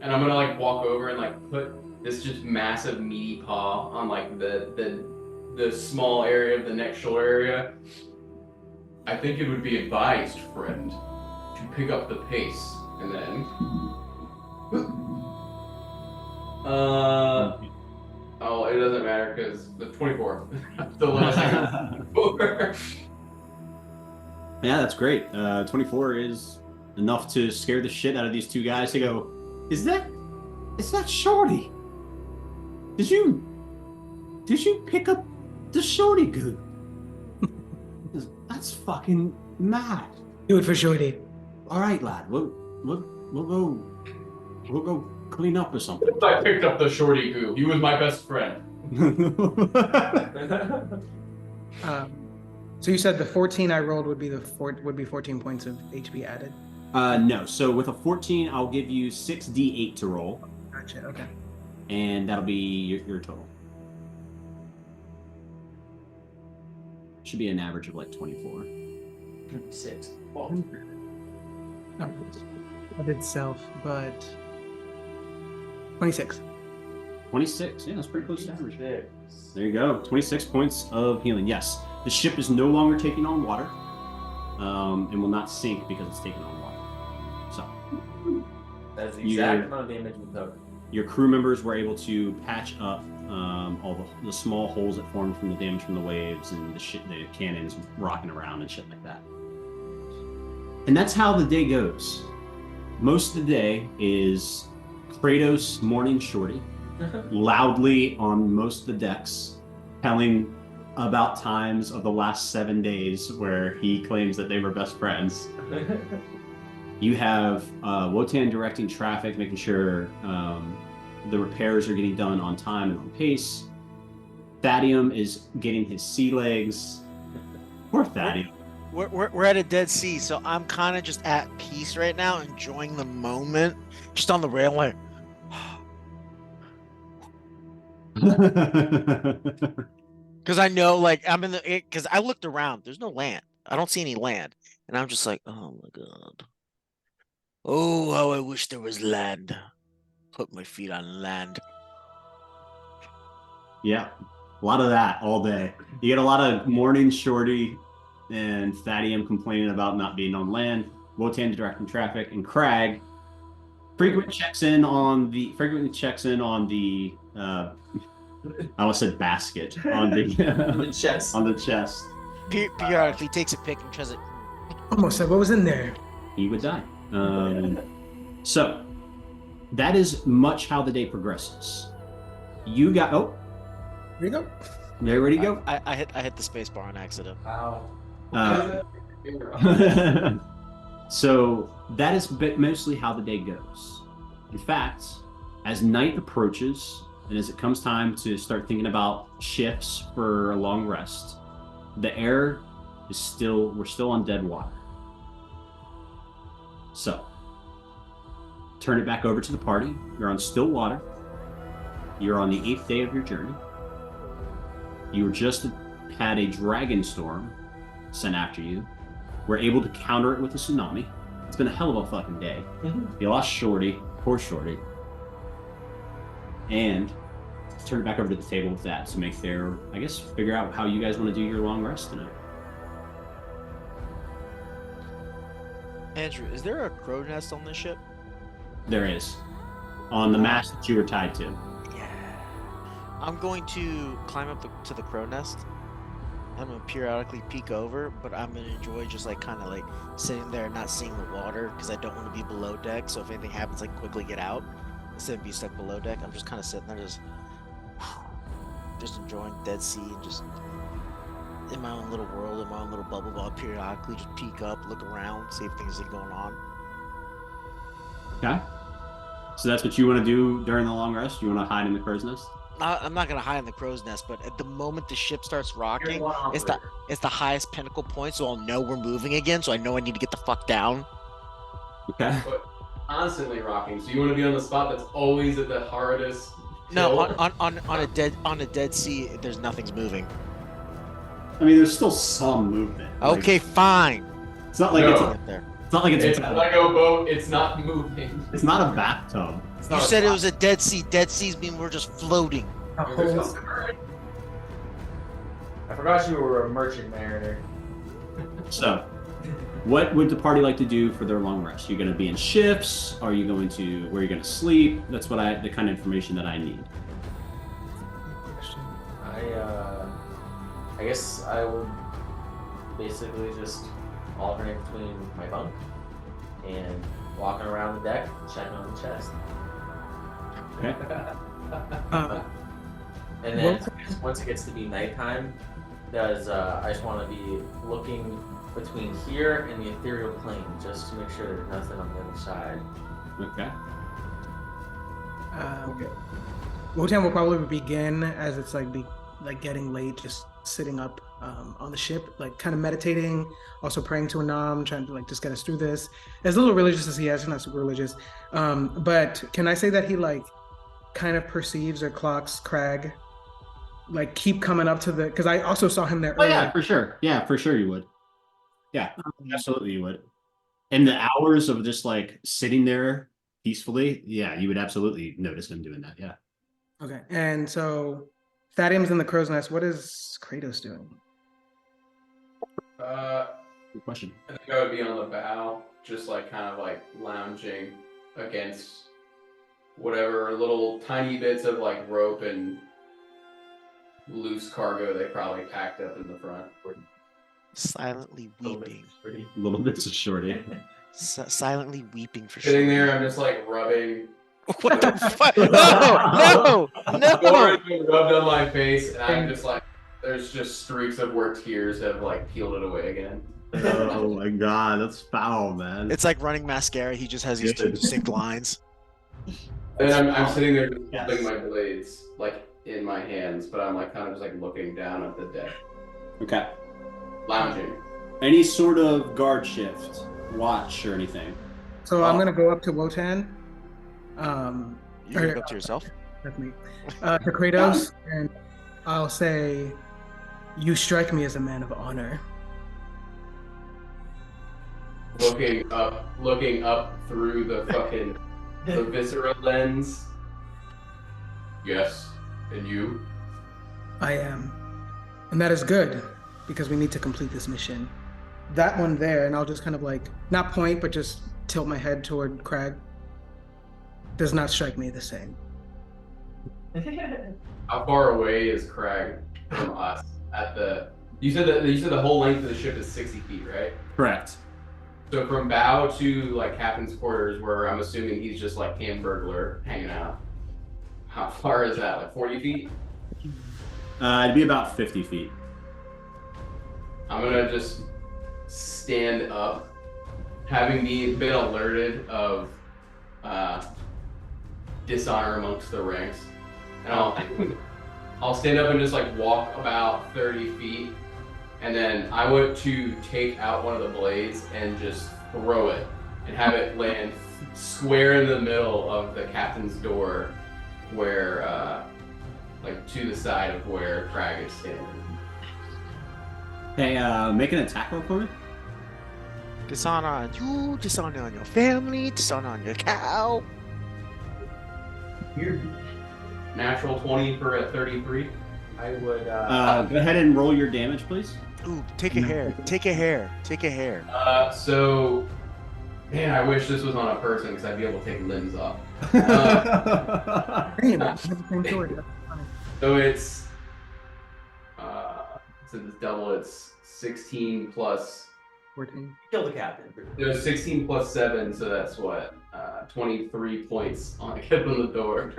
I'm gonna like walk over and like put this just massive meaty paw on like the small area of the neck shoulder area. I think it would be advised, friend, to pick up the pace, and then. Oh, it doesn't matter because the 24. The lowest I got. Yeah, that's great. 24 is enough to scare the shit out of these two guys. They go, is that Shorty? Did you pick up the Shorty goo? That's fucking mad. Do it for Shorty. All right, lad. We'll go clean up or something. I picked up the Shorty goo. He was my best friend. So you said the 14 I rolled would be 14 points of HP added. No. So with a 14, I'll give you 6d8 to roll. Gotcha. Okay. And that'll be your total. Should be an average of like 24. 6. Oh, I did self, but 26. 26. Yeah, that's pretty close to average. 6. There you go. 26 points of healing. Yes. The ship is no longer taking on water, and will not sink because it's taking on water. So That's the exact amount of damage we took. your crew members were able to patch up all the small holes that formed from the damage from the waves and the cannons rocking around and shit like that. And that's how the day goes. Most of the day is Kratos mourning Shorty loudly on most of the decks, telling about times of the last 7 days where he claims that they were best friends. You have Wotan directing traffic, making sure the repairs are getting done on time and on pace. Thaddeum is getting his sea legs. Poor Thaddeum. We're at a dead sea, so I'm kind of just at peace right now, enjoying the moment, just on the railing. Because I know, like, I'm in the. Because I looked around, there's no land. I don't see any land, and I'm just like, oh my god. Oh, how I wish there was land. Put my feet on land. Yeah, a lot of that all day. You get a lot of morning Shorty and Thaddeum complaining about not being on land, Wotan directing traffic, and Crag frequently checks in on the I almost said basket on the chest. on the chest. Periodically takes a pick and tries it. Almost said what was in there. He would die. So that is much how the day progresses. You got Here you go. there you go. I hit the space bar on accident. Wow. So that is mostly how the day goes. In fact, as night approaches and as it comes time to start thinking about shifts for a long rest, the air is we're still on dead water. So turn it back over to the party. You're on still water. You're on the 8th day of your journey. You just had a dragon storm sent after you. We're able to counter it with a tsunami. It's been a hell of a fucking day. You lost Shorty. Poor Shorty. and turn it back over to the table with that to make their, I guess, figure out how you guys want to do your long rest tonight. Andrew, is there a crow nest on this ship? There is. On the mast that you were tied to. Yeah. I'm going to climb up to the crow nest. I'm gonna periodically peek over, but I'm gonna enjoy just like kind of like sitting there and not seeing the water because I don't want to be below deck. So if anything happens, like quickly get out instead of be stuck below deck. I'm just kind of sitting there, just enjoying Dead Sea and just in my own little world, in my own little bubble. But I'll periodically just peek up, look around, see if things are going on. Okay. So that's what you want to do during the long rest? You want to hide in the crow's nest? I'm not gonna hide in the crow's nest, but at the moment the ship starts rocking, You're it's the highest pinnacle point, so I'll know we're moving again. So I know I need to get the fuck down. Okay. But constantly rocking. So you want to be on the spot that's always at the hardest. No, hill? on a dead sea, there's nothing's moving. I mean, there's still some movement. Okay, fine. It's not like No. Get there. it's not like It's a Lego boat. It's not moving. it's not a bathtub. It's You not a said it spot. was a dead sea. Dead seas mean we're just floating. There's no current. I forgot you were a merchant mariner. So, what would the party like to do for their long rest? You're going to be in shifts? Are you going to where are you going to sleep? That's what the kind of information that I need. I guess I would basically just alternate between my bunk and walking around the deck, checking on the chest. Okay. And then once it gets to be nighttime, I just want to be looking between here and the ethereal plane just to make sure there's nothing on the other side. Okay. Wotan will probably begin as it's like getting late, just sitting up on the ship, like kind of meditating, also praying to Anam, trying to like just get us through this. As little religious as he is, he's not super religious. But can I say that he like kind of perceives or clocks Crag, like keep coming up to the, because I also saw him there Oh earlier. yeah, for sure. Yeah, for sure you would. Yeah, absolutely you would. And the hours of just like sitting there peacefully, yeah, you would absolutely notice him doing that. Yeah. Okay, and so Thaddeum's in the crow's nest. What is Kratos doing? Good question. I think I would be on the bow, just like kind of like lounging against whatever little tiny bits of like rope and loose cargo they probably packed up in the front. Silently weeping. Little bits of shorty. Silently weeping for Sitting sure. there, I'm just like rubbing. What the fuck? No! Gore has been rubbed on my face, and I'm just like, there's just streaks of where tears have like peeled it away again. Oh my god, that's foul, man. It's like running mascara. He just has these two distinct lines. And I'm sitting there just Yes. holding my blades like in my hands, but I'm like kind of just like looking down at the deck, Okay. lounging. Any sort of guard shift, watch, or anything? So I'm gonna go up to Wotan. You can go up to yourself. That's me. To Kratos, and I'll say, "You strike me as a man of honor." Looking up through the fucking the viscera lens. Yes, and you? I am, and that is good because we need to complete this mission. That one there, and I'll just kind of like not point, but just tilt my head toward Crag. Does not strike me the same. How far away is Crag from us? You said the whole length of the ship is 60 feet, right? Correct. So from bow to like captain's quarters, where I'm assuming he's just like Hamburglar hanging out. How far is that? Like 40 feet? It'd be about 50 feet. I'm gonna just stand up, having been alerted of dishonor amongst the ranks, and I'll stand up and just like walk about 30 feet, and then I want to take out one of the blades and just throw it and have it land square in the middle of the captain's door, where like to the side of where Crag is standing. Hey, make an attack roll for me. Dishonor on you, dishonor on your family, dishonor on your cow. natural 20 for a 33. I would. Go ahead and roll your damage, please. Ooh, take a hair. Take a hair. Take a hair. So, man, I wish this was on a person because I'd be able to take limbs off. Damn, that's the same sword. That's funny. So it's since it's double, it's 16 plus 14. Kill the captain. 16 plus 7, so that's what 23 points on get on the door.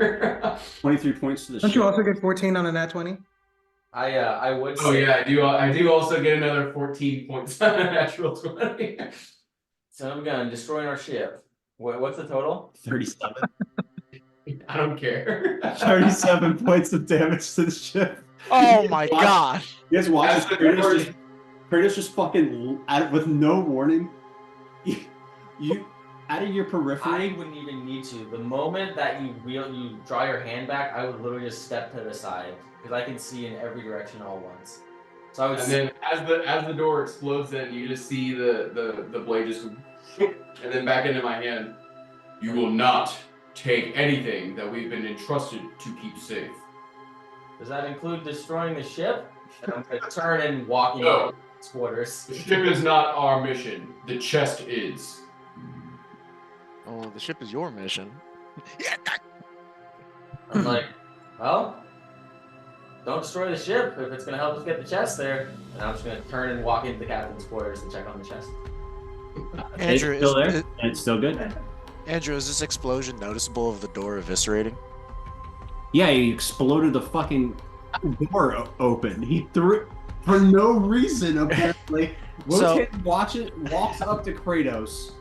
23 points to the Don't ship. you also get 14 on a nat 20? I would. Oh say, yeah, I do also get another 14 points on a natural 20. Son of a gun, destroying our ship. What's the total? 37. I don't care. 37 points of damage to the ship. Oh my god. You guys watch That's this. the word. Kratos just fucking, with no warning, you out of your I periphery. wouldn't even need to. The moment that you draw your hand back, I would literally just step to the side because I can see in every direction all once. So I would. And then as the door explodes, then you just see the blade just go, and then back into my hand. You will not take anything that we've been entrusted to keep safe. Does that include destroying the ship? And I'm gonna turn and walk into No. its quarters. The ship is not our mission. The chest is. Oh, the ship is your mission. I'm like, well, don't destroy the ship if it's gonna help us get the chest there. And I'm just gonna turn and walk into the captain's quarters and check on the chest. Andrew, It's still there, is, and it's still good. Andrew, is this explosion noticeable of the door eviscerating? Yeah, he exploded the fucking door open. He threw for no reason, apparently. So- Wotan walks up to Kratos,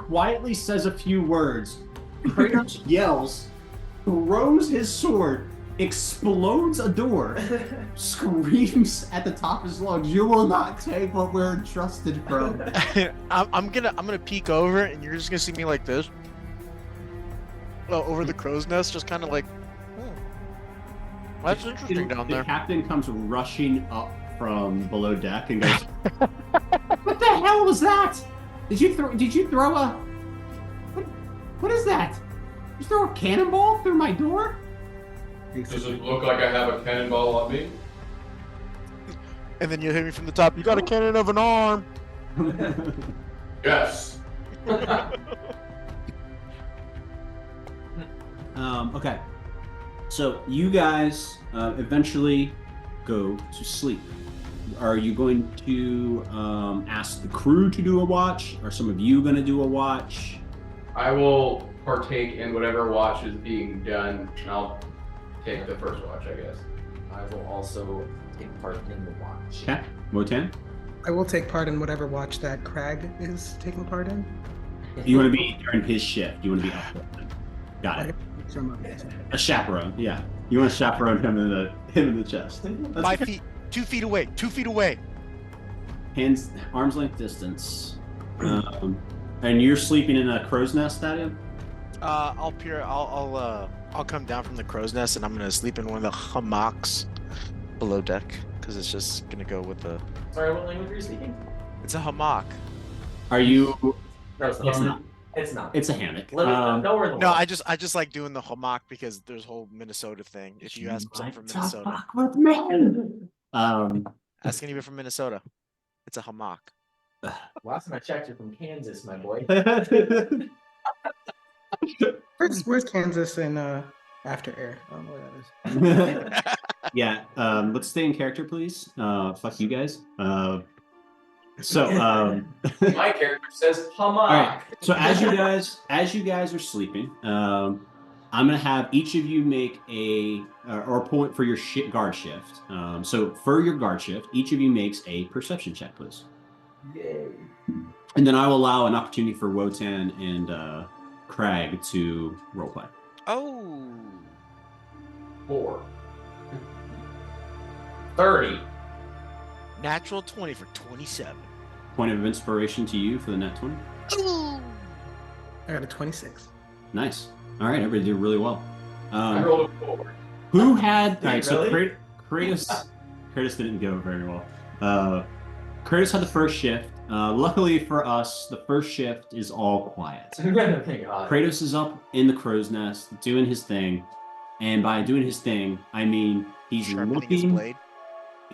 quietly says a few words. Kratos yells, throws his sword, explodes a door, screams at the top of his lungs, "You will not take what we're entrusted from." I'm gonna peek over, and you're just gonna see me like this. Well, over the crow's nest, just kind of like, that's interesting down The there. captain comes rushing up from below deck and goes, "What the hell was that? Did you throw a what is that? Did you throw a cannonball through my door?" Does it look like I have a cannonball on me? And then you hit me from the top. You got a cannon of an arm. Yes. Okay. So you guys eventually go to sleep. Are you going to ask the crew to do a watch? Are some of you going to do a watch? I will partake in whatever watch is being done, and I'll take the first watch, I guess. I will also take part in the watch. Okay. Wotan? I will take part in whatever watch that Crag is taking part in. You want to be during his shift. You want to be up with him. Got it. A chaperone, yeah. You want to chaperone him in the chest. That's 5 feet, 2 feet away, 2 feet away. Hands, arm's length distance. And you're sleeping in a crow's nest, Thaddeus? I'll come down from the crow's nest, and I'm gonna sleep in one of the hammocks below deck, because it's just gonna go with the. Sorry, what language are you speaking? It's a hammock. Are you? No, it's It's not. not. It's not. It's a hammock. Literally, nowhere in the No, world. I just like doing the hammock because there's a whole Minnesota thing. If you ask someone from Minnesota, Fuck with me. ask anybody from Minnesota, it's a hammock. Last time I checked, you're from Kansas, my boy. Where's Kansas in After Air? I don't know where that is. Yeah. Let's stay in character, please. Fuck you guys. My character says hammock. All right. So as you guys are sleeping, I'm gonna have each of you make a or point for your guard shift. So for your guard shift, each of you makes a perception check, please. Yay. And then I will allow an opportunity for Wotan and Crag to roleplay. Oh, 4. 30. natural 20 for 27. Point of inspiration to you for the net 20. Ooh. I got a 26. Nice. All right, everybody did really well. I rolled a 4. Who had? Did All right, you so really? Kratos didn't go very well. Kratos had the first shift. Luckily for us, the first shift is all quiet. Thank God. Kratos is up in the crow's nest doing his thing. And by doing his thing, I mean Sharpening his blade.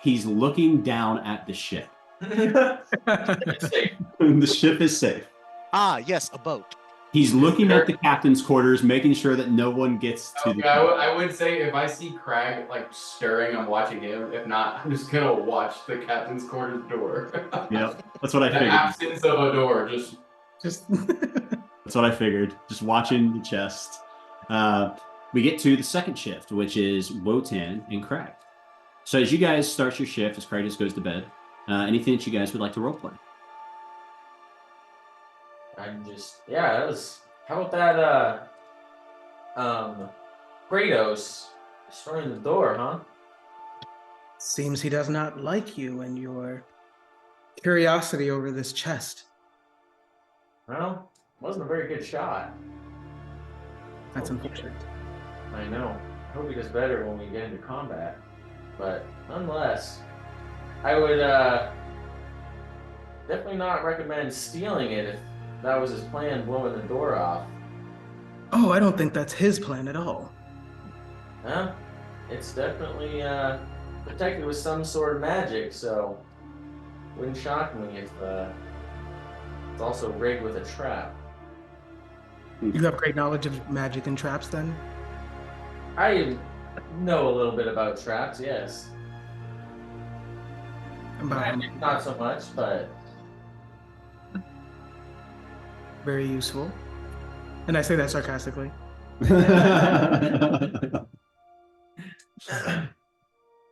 he's looking down at the ship. It's safe. The ship is safe. Ah, yes, a boat. He's looking at the captain's quarters, making sure that no one gets to Okay, the. I would say if I see Crag like stirring, I'm watching him. If not, I'm just gonna watch the captain's quarters door. Yep, that's what I The figured. absence of a door, just That's what I figured. Just watching the chest. We get to the second shift, which is Wotan and Crag. So as you guys start your shift, as Crag just goes to bed, anything that you guys would like to roleplay? That was. How about that? Kratos destroying the door, huh? Seems he does not like you and your curiosity over this chest. Well, wasn't a very good shot. That's unfortunate. I know. I hope he does better when we get into combat. But nonetheless, I would definitely not recommend stealing it if that was his plan, blowing the door off. Oh, I don't think that's his plan at all. Huh? It's definitely protected with some sort of magic, so wouldn't shock me if it's also rigged with a trap. You have great knowledge of magic and traps, then? I know a little bit about traps, yes. Magic, not so much, but very useful. And I say that sarcastically.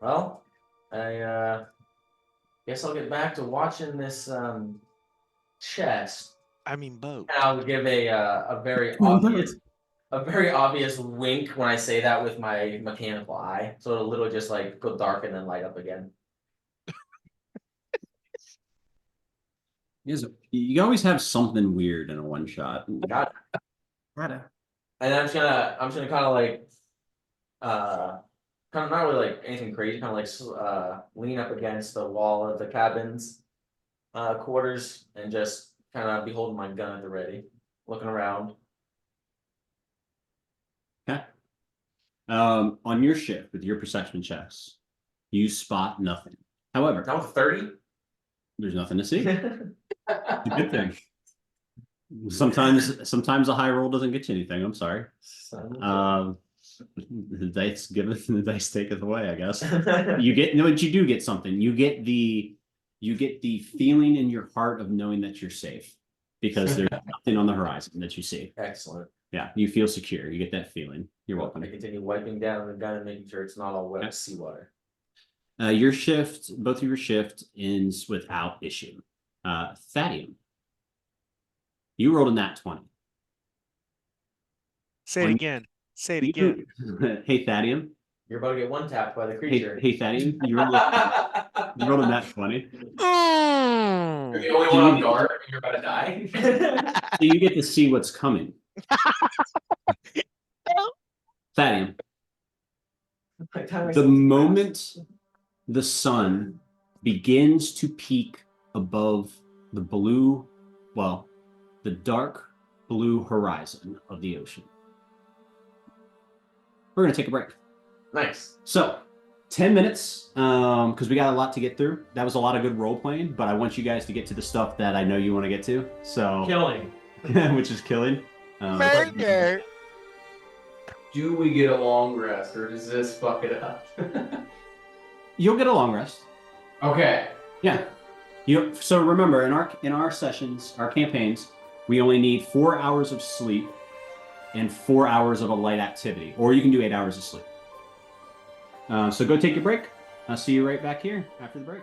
well, I guess I'll get back to watching this chest. I mean, boat. And I'll give a very obvious wink when I say that with my mechanical eye, so it'll literally just like go dark and then light up again. You always have something weird in a one shot. Got it. And I'm just gonna kind of like, kind of not really like anything crazy, kind of like lean up against the wall of the cabin's quarters and just kind of be holding my gun at the ready, looking around. Okay. On your shift with your perception checks, you spot nothing. However, Now with 30. there's nothing to see. It's a good thing. Sometimes a high roll doesn't get you anything. I'm sorry. The dice giveth and the dice taketh away, I guess. You do get something. You get the feeling in your heart of knowing that you're safe because there's nothing on the horizon that you see. Excellent. Yeah, you feel secure. You get that feeling. You're welcome. I continue wiping down the gun and making sure it's not all wet with seawater. Your shift, both of your shift ends without issue. Thadium, you rolled a nat 20. Say it again. Say it again. Hey, Thadium. You're about to get one tapped by the creature. Hey, Thadium. You rolled a nat 20. You're the only one on guard and you're about to die. So you get to see what's coming. Thadium. The moment the sun begins to peak above the dark blue horizon of the ocean, we're going to take a break. Nice. So, 10 minutes, because we got a lot to get through. That was a lot of good role playing, but I want you guys to get to the stuff that I know you want to get to. So, Killing. which is killing. Murder. do we get a long rest or does this fuck it up? You'll get a long rest. Okay. Yeah. So remember, in our sessions, our campaigns, we only need 4 hours of sleep and 4 hours of a light activity, or you can do 8 hours of sleep. So go take your break. I'll see you right back here after the break.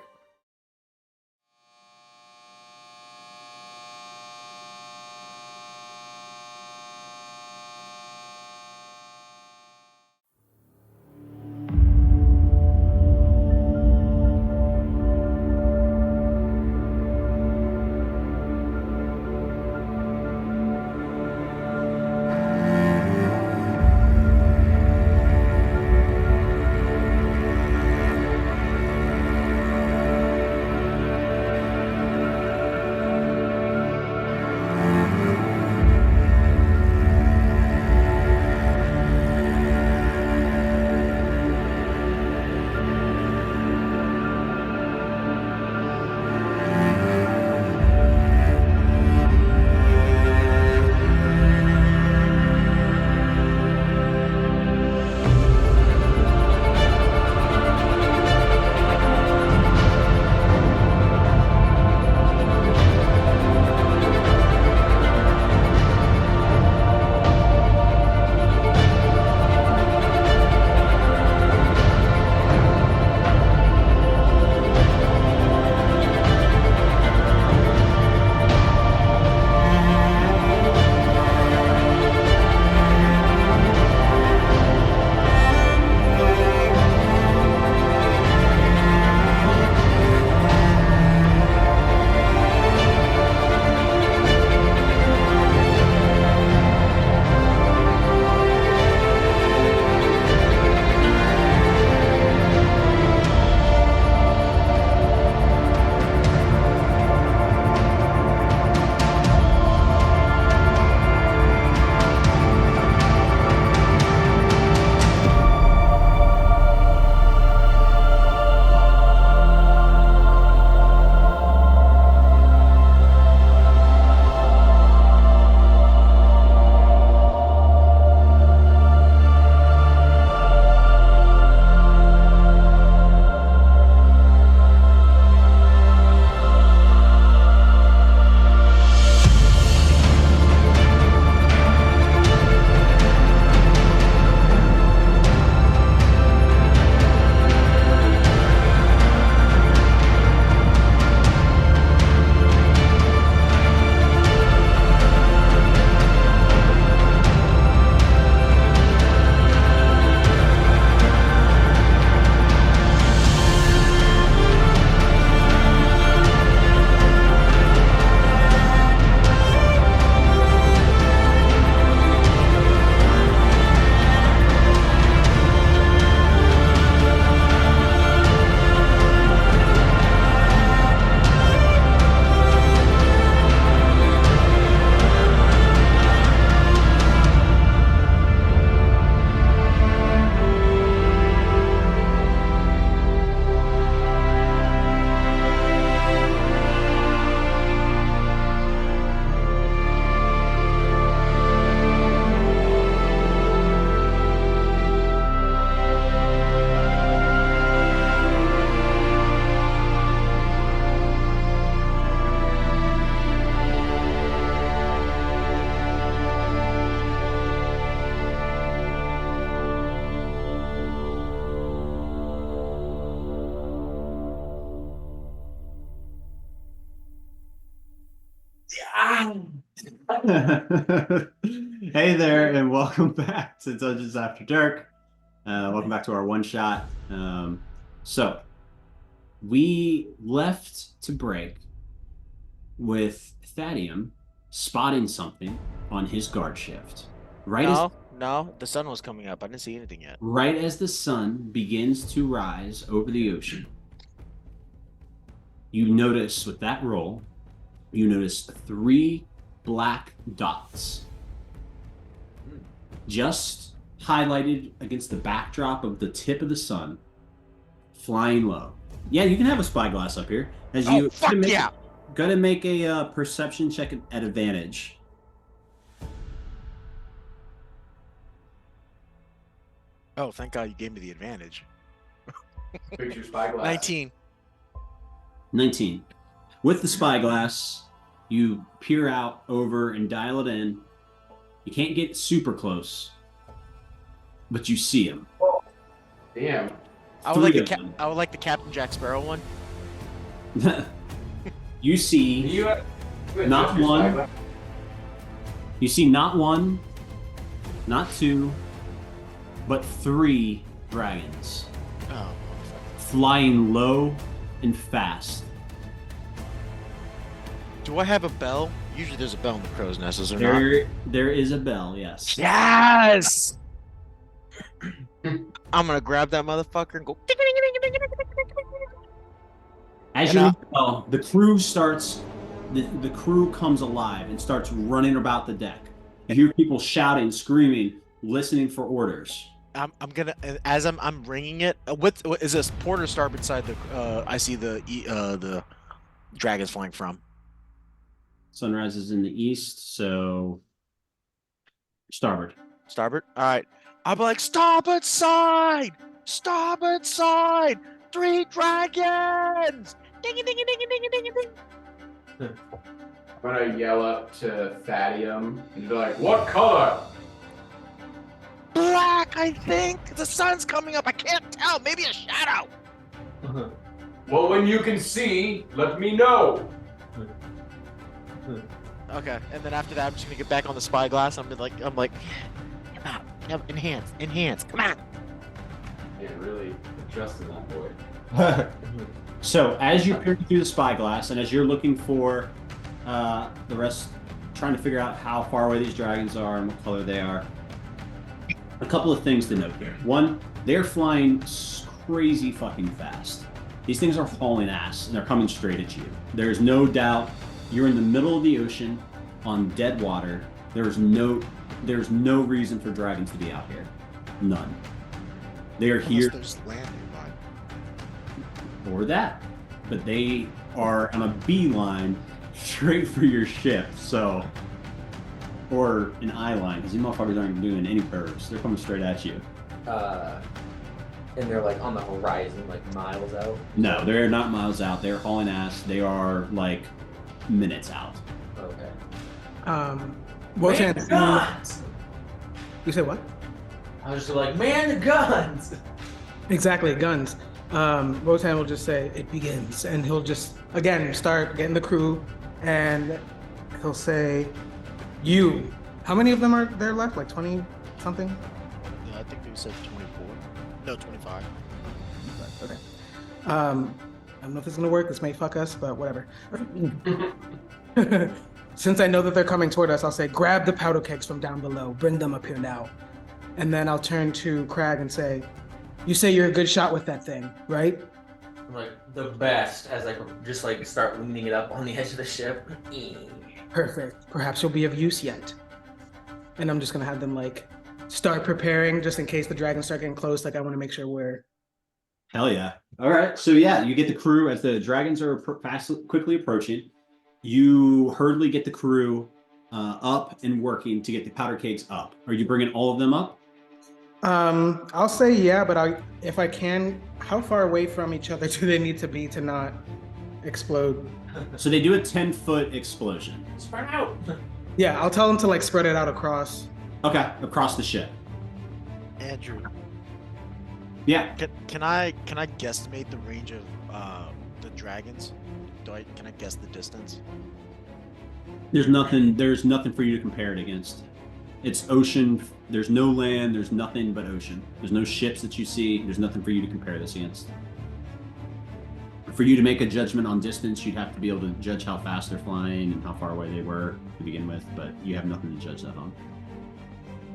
Hey there, and welcome back to Dungeons After Dark. Welcome back to our one shot. So we left to break with Thadium spotting something on his guard shift. No, the sun was coming up. I didn't see anything yet. Right as the sun begins to rise over the ocean, you notice with that roll, you notice 3 black dots just highlighted against the backdrop of the tip of the sun, flying low. Yeah, you can have a spyglass up here. As you gotta make a perception check at advantage. Oh, thank God you gave me the advantage. Fix your spyglass. 19. With the spyglass, you peer out over and dial it in. You can't get super close, but you see him. Damn. I would like the Captain Jack Sparrow one. You see You not your one, spyglass. you see not one, not 2, but 3 dragons Oh, flying low and fast. do I have a bell? Usually there's a bell in the crow's nest, is there not? There is a bell, yes. Yes! I'm gonna grab that motherfucker and go. As you tell, the crew starts, the crew comes alive and starts running about the deck. You hear people shouting, screaming, listening for orders. I'm gonna as I'm ringing it. What is this port or starboard side? I see the dragons flying from. Sunrise is in the east, so starboard. Starboard. All right. I'll be like starboard side, 3 dragons. Ding ding ding ding ding ding ding. I'm gonna yell up to Thadium and be like, "What color?" Black, I think. The sun's coming up. I can't tell. Maybe a shadow. Well, when you can see, let me know. Okay, and then after that, I'm just gonna get back on the spyglass. I'm like, come on, enhance, come on. Yeah, really adjusting that boy. So as you peer through the spyglass, and as you're looking for the rest, trying to figure out how far away these dragons are and what color they are, a couple of things to note here. One, they're flying crazy fucking fast. These things are hauling ass, and they're coming straight at you. There's no doubt you're in the middle of the ocean on dead water. There's no reason for dragons to be out here. None. They are here. There's land nearby. Or that. But they are on a beeline straight for your ship, so. Or an eye line, because these motherfuckers aren't doing any curves. They're coming straight at you. And they're like on the horizon, like miles out. No, they're not miles out. They're hauling ass. They are like minutes out. Okay. Wotan, Guns! you said what? I was just like, man, the guns! Exactly, guns. Wotan will just say, "It begins," and he'll just again start getting the crew, and he'll say, "You." How many of them are there left? Like 20 something? Yeah, I think we said 24. No, 25. Okay. I don't know if this is gonna work. This may fuck us, but whatever. Since I know that they're coming toward us, I'll say, "Grab the powder kegs from down below. Bring them up here now." And then I'll turn to Crag and say, "You say you're a good shot with that thing, right?" I'm like, the best, as I just like start leaning it up on the edge of the ship. Perfect. Perhaps you'll be of use yet. And I'm just gonna have them like start preparing just in case the dragons start getting close. Like I want to make sure we're. Hell yeah. All right. So yeah, you get the crew as the dragons are quickly approaching. You hurriedly get the crew up and working to get the powder kegs up. Are you bringing all of them up? I'll say yeah, but if I can, how far away from each other do they need to be to not explode? So they do a 10-foot explosion. Spread out. Yeah, I'll tell them to like spread it out across. Okay, across the ship. Andrew, Yeah. can I guesstimate the range of the dragons? Can I guess the distance? There's nothing. There's nothing for you to compare it against. It's ocean. There's no land. There's nothing but ocean. There's no ships that you see. There's nothing for you to compare this against. For you to make a judgment on distance, you'd have to be able to judge how fast they're flying and how far away they were to begin with, but you have nothing to judge that on.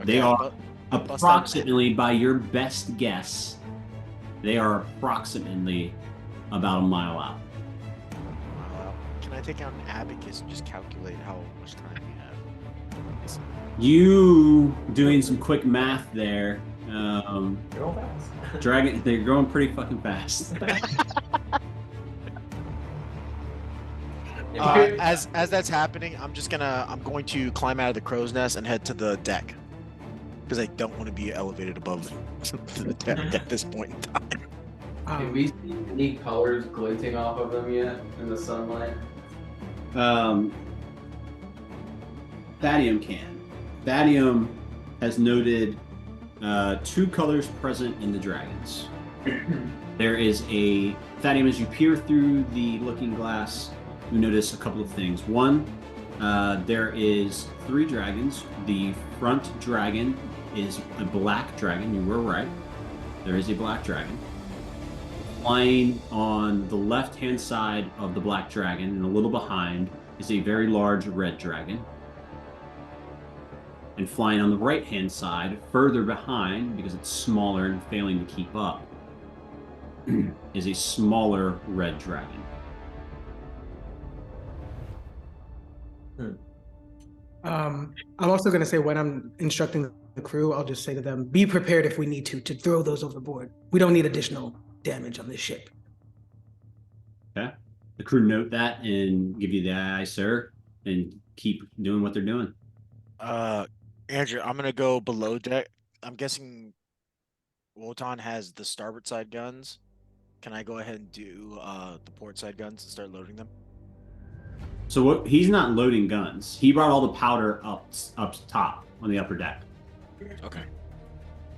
They are approximately, by your best guess, they are approximately about a mile out. Can I take out an abacus and just calculate how much time we have? You doing some quick math there. You're all fast. They're growing pretty fucking fast. As that's happening, I'm going to climb out of the crow's nest and head to the deck because I don't want to be elevated above the deck at this point in time. Can we see any colors glinting off of them yet in the sunlight? Thadium can. Thadium has noted 2 colors present in the dragons. There is Thadium, as you peer through the looking glass, you notice a couple of things. One, there is 3 dragons. The front dragon is a black dragon. You were right. There is a black dragon. Flying on the left-hand side of the black dragon and a little behind is a very large red dragon. And flying on the right-hand side, further behind, because it's smaller and failing to keep up, is a smaller red dragon. I'm also going to say when I'm instructing the crew, I'll just say to them, be prepared if we need to throw those overboard. We don't need additional damage on this ship. Okay. The crew note that and give you the aye, sir, and keep doing what they're doing. Andrew, I'm going to go below deck. I'm guessing Wotan has the starboard side guns. Can I go ahead and do the port side guns and start loading them? So he's not loading guns. He brought all the powder up top on the upper deck. Okay.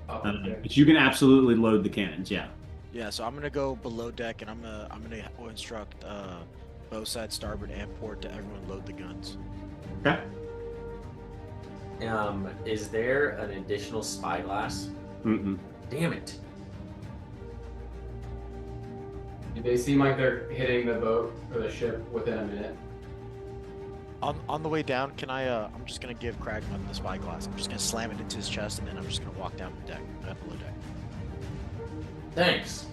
But you can absolutely load the cannons, yeah. Yeah, so I'm gonna go below deck and I'm gonna instruct both sides, starboard and port, to everyone load the guns. Okay. Is there an additional spyglass? Mm-mm. Damn it. Do they seem like they're hitting the boat or the ship within a minute? On the way down, can I? I'm just gonna give Kragman the spyglass. I'm just gonna slam it into his chest, and then I'm just gonna walk down the deck, below deck. Thanks.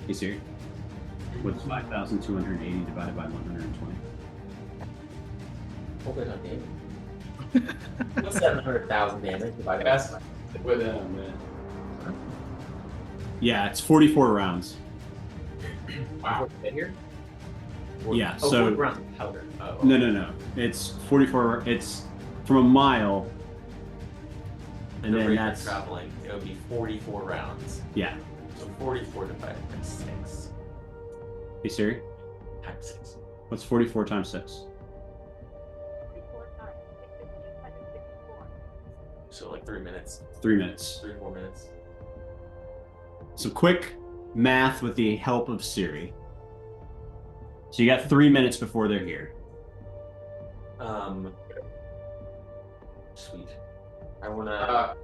You serious? What's 5,280 divided by 120? Hold it on damage. What's 700,000 damage divided by That's within a minute. Yeah, it's 44 rounds. Wow. Here? Yeah, Oh, so 40 rounds of powder. Oh. no. It's 44. It's from a mile, and The then rate that's of traveling. It would be 44 rounds. yeah. So 44 divided by 6 Hey Siri, times 6. what's 44 times 6? So like 3 minutes. 3 minutes. 3-4 minutes. Some quick math with the help of Siri. So you got 3 minutes before they're here. Sweet. I wanna.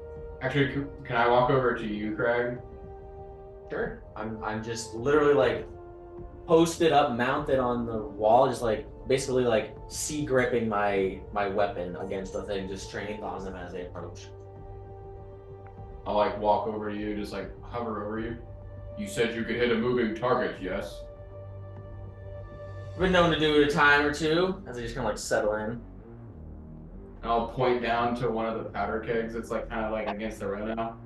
Actually, can I walk over to you, Craig? Sure. I'm just literally like posted up, mounted on the wall, just like basically like sea gripping my weapon against the thing, just training on them as they approach. I'll like walk over to you, just like hover over you. You said you could hit a moving target, yes? Been known to do it a time or two, as they just kind of like settle in. And I'll point down to one of the powder kegs that's like kind of like against the rail now.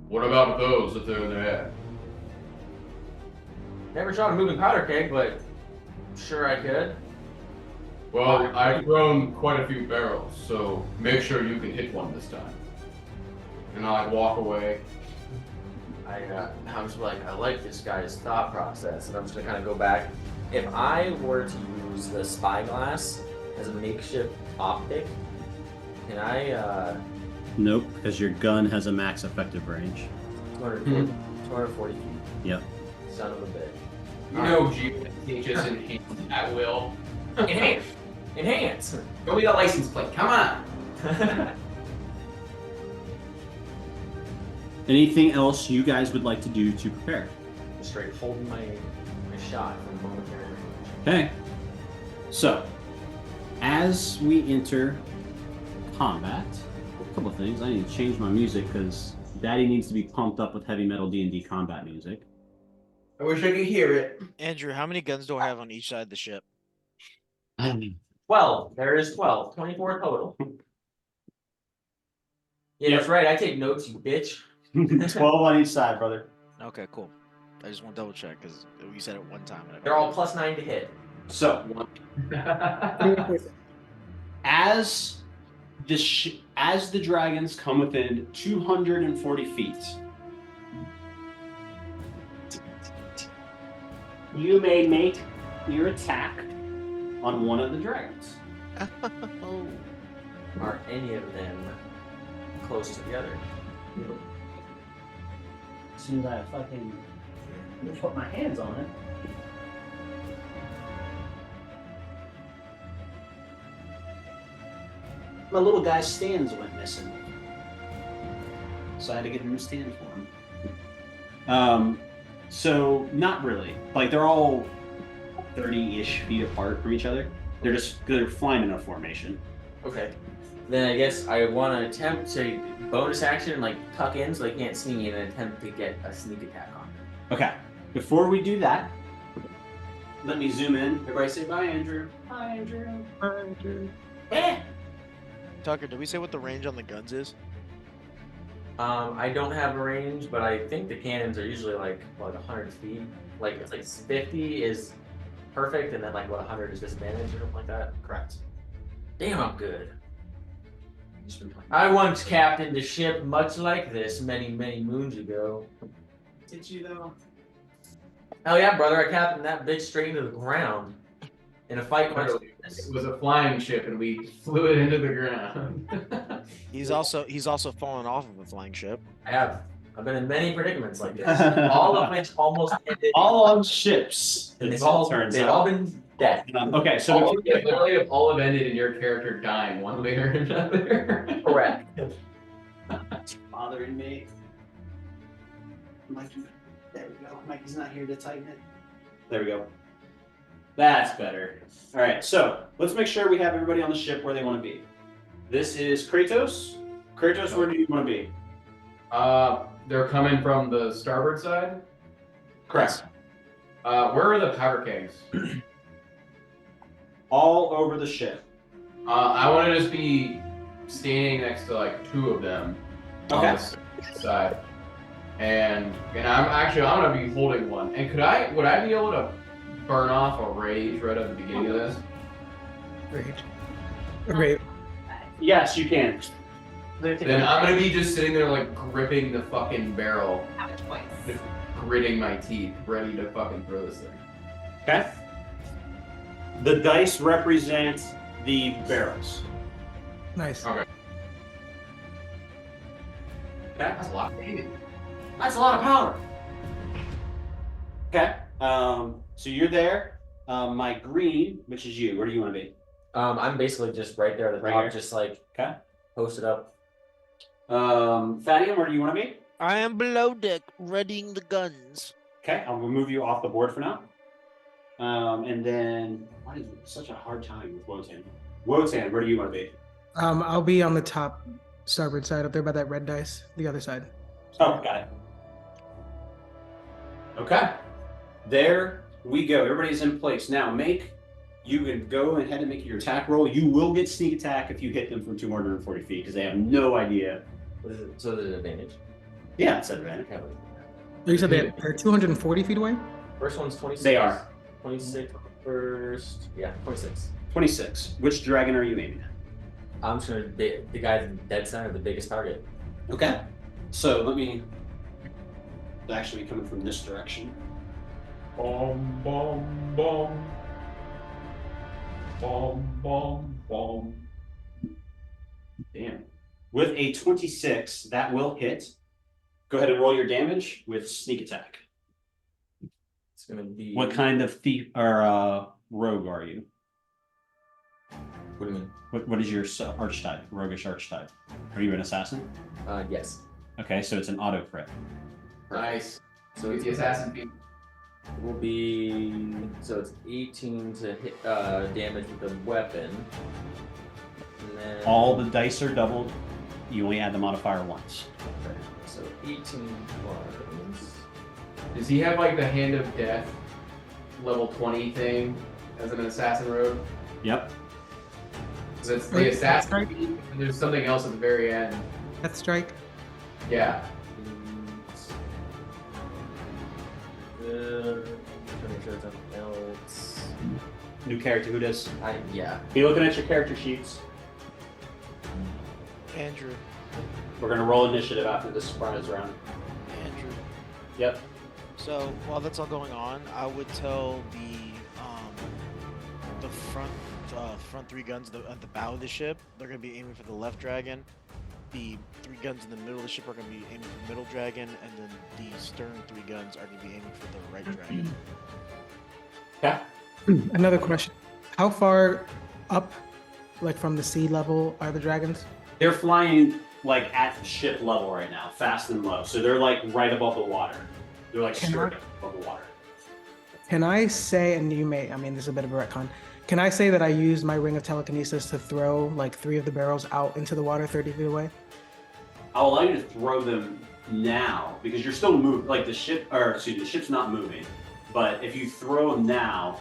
What about those if they're in the head? Never shot a moving powder keg, but sure I could. Well, I've thrown quite a few barrels, so make sure you can hit one this time. And I like walk away. I'm just like, I like this guy's thought process, and I'm just gonna kind of go back. If I were to use the spyglass as a makeshift optic, can I, Nope, because your gun has a max effective range. 240 feet? Yep. Son of a bitch. You know, G teaches enhance at will. Enhance. Enhance. Go me the license plate. Come on. Anything else you guys would like to do to prepare? Just straight holding my shot for momentary range. Okay. So, as we enter combat, a couple of things. I need to change my music because Daddy needs to be pumped up with heavy metal D&D combat music. I wish I could hear it. Andrew, how many guns do I have on each side of the ship? 12. There is 12. 24 total. Yeah, that's right. I take notes, you bitch. 12 on each side, brother. Okay, cool. I just want to double check because you said it one time. They're all +9 to hit. So, as the dragons come within 240 feet, you may make your attack on one of the dragons. Oh. Are any of them close to the other? As soon as I fucking put my hands on it. My little guy's stands went missing. So I had to get a new stand for him. So not really. Like they're all 30-ish feet apart from each other. They're flying in a formation. Okay. Then I guess I want to attempt to bonus action and like tuck in so they can't see me and attempt to get a sneak attack on them. Okay. Before we do that, let me zoom in. Everybody say bye, Andrew. Bye, Andrew. Bye, Andrew. Tucker, did we say what the range on the guns is? I don't have a range, but I think the cannons are usually like 100 feet. Like it's like 50 is perfect, and then like 100 is disadvantage or something like that. Correct. Damn, I'm good. I once captained a ship much like this many moons ago. Did you though? Hell yeah, brother! I captained that bitch straight into the ground in a fight much like this. It was a flying ship, and we flew it into the ground. He's also fallen off of a flying ship. I've been in many predicaments like this, all of which almost ended. All on ships. They've all been dead. Okay, so Literally, have all have ended in your character dying one way or another. Correct. it's bothering me. Mikey, there we go. Mikey's not here to tighten it. There we go. That's better. All right, so let's make sure we have everybody on the ship where they want to be. This is Kratos. Kratos, where do you want to be? They're coming from the starboard side. Correct. Where are the powder kegs? All over the ship. I want to just be standing next to like two of them on Okay. this side, and I'm gonna be holding one. And would I be able to burn off a rage right at the beginning of this? Rage. Great. Yes, you can. Then I'm gonna be just sitting there like gripping the fucking barrel, Have a choice. just gritting my teeth, ready to fucking throw this thing. Okay. The dice represent the barrels. Nice. Okay. Okay. That's a lot of damage. That's a lot of powder. Okay. So you're there. My green, which is you. Where do you want to be? I'm basically just right there at the Right top, here? just like Okay. posted up. Fadium, where do you want to be? I am below deck, readying the guns. Okay, I'll remove you off the board for now. And then, why is it such a hard time with Wotan? Wotan, where do you want to be? I'll be on the top starboard side up there by that red dice, the other side. Oh, got it. Okay. There we go. Everybody's in place. Now you can go ahead and make your attack roll. You will get sneak attack if you hit them from 240 feet because they have no idea. So there's an advantage. Yeah, it's an advantage. You said they're 240 feet away? First one's 26. They are. 26 first. Yeah, 26. 26. Which dragon are you aiming at? I'm just gonna the guy dead center, the biggest target. Okay. So let me actually be coming from this direction. Boom, boom, boom. Boom, boom, boom. Damn. With a 26, that will hit. Go ahead and roll your damage with sneak attack. It's gonna be What kind of thief or rogue are you? What do you mean? What is your archetype? Roguish archetype? Are you an assassin? Yes. Okay, so it's an auto crit. Nice. So Get it's the assassin feat. will be so it's 18 to hit damage with the weapon. And then All the dice are doubled. You only add the modifier once. Okay, so 18 plus. Does he have like the Hand of Death level 20 thing as an assassin rogue? Yep. Because it's the Wait, assassin sorry? feat, and there's something else at the very end. Death strike. Yeah. Trying to show something else. New character, who does? Yeah. Be looking at your character sheets. Andrew. We're gonna roll initiative after this surprise round. Andrew. Yep. So while that's all going on, I would tell the front three guns at the bow of the ship, they're gonna be aiming for the left dragon. The three guns in the middle of the ship are gonna be aiming for the middle dragon, and then the stern three guns are gonna be aiming for the right dragon. Yeah. Another question: how far up, like from the sea level, are the dragons? They're flying like at ship level right now, fast and low. So they're like right above the water. They're like Can straight above the water. Can I say, and you may, I mean, this is a bit of a retcon. Can I say that I used my ring of telekinesis to throw like 3 of the barrels out into the water 30 feet away? I'll allow you to throw them now because you're still moving. Like the ship's not moving. But if you throw them now,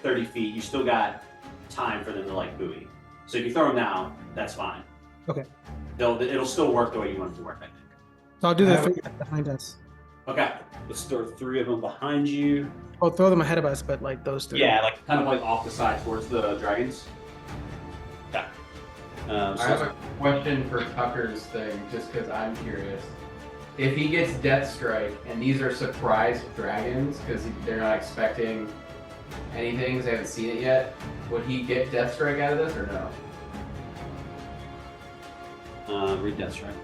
30 feet, you still got time for them to like buoy. So if you throw them now, that's fine. Okay. It'll still work the way you want it to work, I think. So I'll do the 3 behind us. Okay. Let's throw 3 of them behind you. I'll throw them ahead of us, but like those 3. Yeah, like kind of like off the side towards the dragons. Yeah. I have a question for Tucker's thing, just because I'm curious. If he gets Death Strike, and these are surprise dragons, because they're not expecting anything, because they haven't seen it yet, would he get Death Strike out of this, or no? Read Death Strike.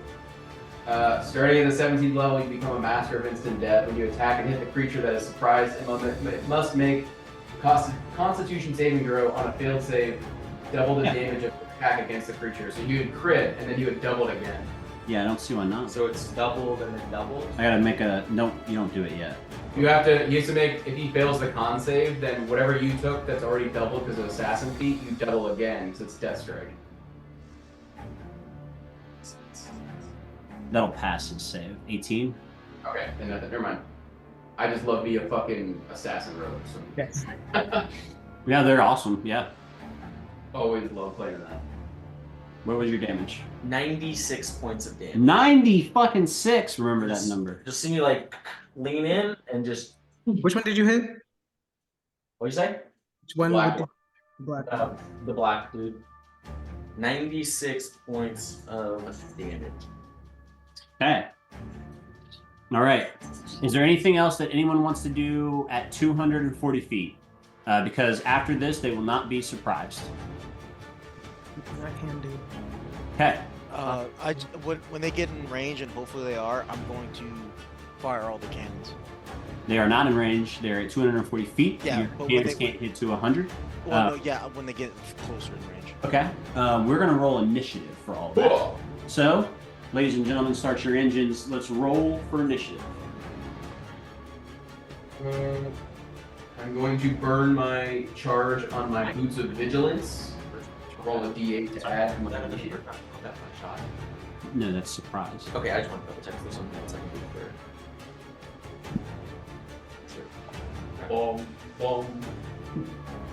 Starting at the 17th level, you become a master of instant death. When you attack and hit the creature that is surprised, it must make a Constitution saving throw on a failed save, double the damage of the attack against the creature. So you would crit, and then you would double it again. Yeah, I don't see why not. So it's doubled and then doubled. I gotta make a no. You don't do it yet. You have to. He has to make. If he fails the con save, then whatever you took that's already doubled because of assassin feat, you double again because it's Death Strike. That'll pass his save. 18. Okay, then never mind. I just love being a fucking assassin rogue. So. Yes. Yeah, they're awesome. Yeah. Always love playing that. What was your damage? 96 points of damage. 90 fucking 6. Remember that number. Just see me like lean in and just. Which one did you hit? What'd you say? Which one? Black with Black. The black dude. 96 points of damage. Okay. All right. Is there anything else that anyone wants to do at 240 feet? Because after this, they will not be surprised. I can do. Okay. When they get in range, and hopefully they are, I'm going to fire all the cannons. They are not in range. They're at 240 feet. Yeah, Your but cannons can't hit to 100. Well, no, yeah, when they get closer in range. Okay. We're going to roll initiative for all that. Cool. So, ladies and gentlemen, start your engines. Let's roll for initiative. I'm going to burn my charge on my boots of vigilance. Roll a d8 to add to my initiative. That's my shot. No, that's surprise. Okay, I just want to double check if there's something else I can do for. Boom, boom,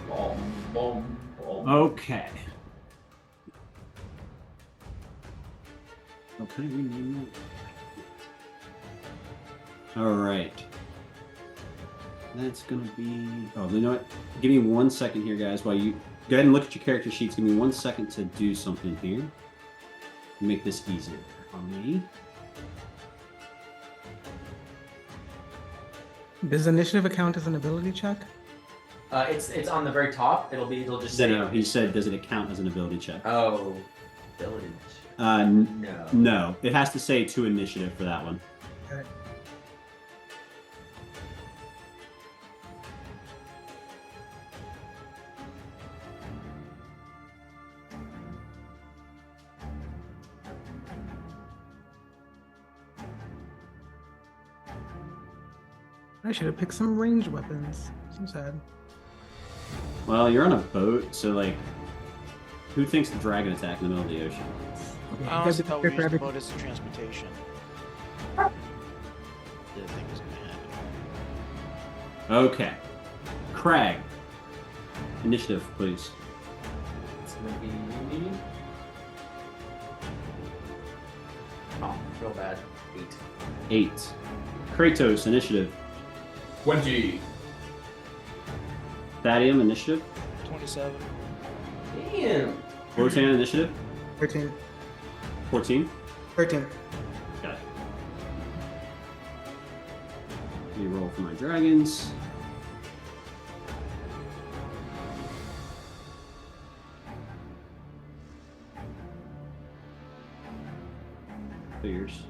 boom, boom, boom. Okay. Okay, we need that. All right. That's gonna be. Oh, you know what? Give me 1 second here, guys. While you go ahead and look at your character sheets, give me 1 second to do something here. Make this easier on me. Does initiative count as an ability check? It's on the very top. It'll just say. No, he said, does it count as an ability check? Oh, ability. No. No. No, it has to say to initiative for that one. Okay. I should have picked some ranged weapons. So sad. Well, you're on a boat, so like, who thinks the dragon attack in the middle of the ocean? I honestly thought we Prepare used the for boat as a transportation. Didn't think it was gonna happen. Okay. Crag. Initiative, please. It's gonna be. Oh, real bad. 8. 8. Kratos, initiative. 20. Thadium, initiative. 27. Damn. Wotan, initiative. 13. 14. 13. Got it. Let me roll for my dragons. Figures.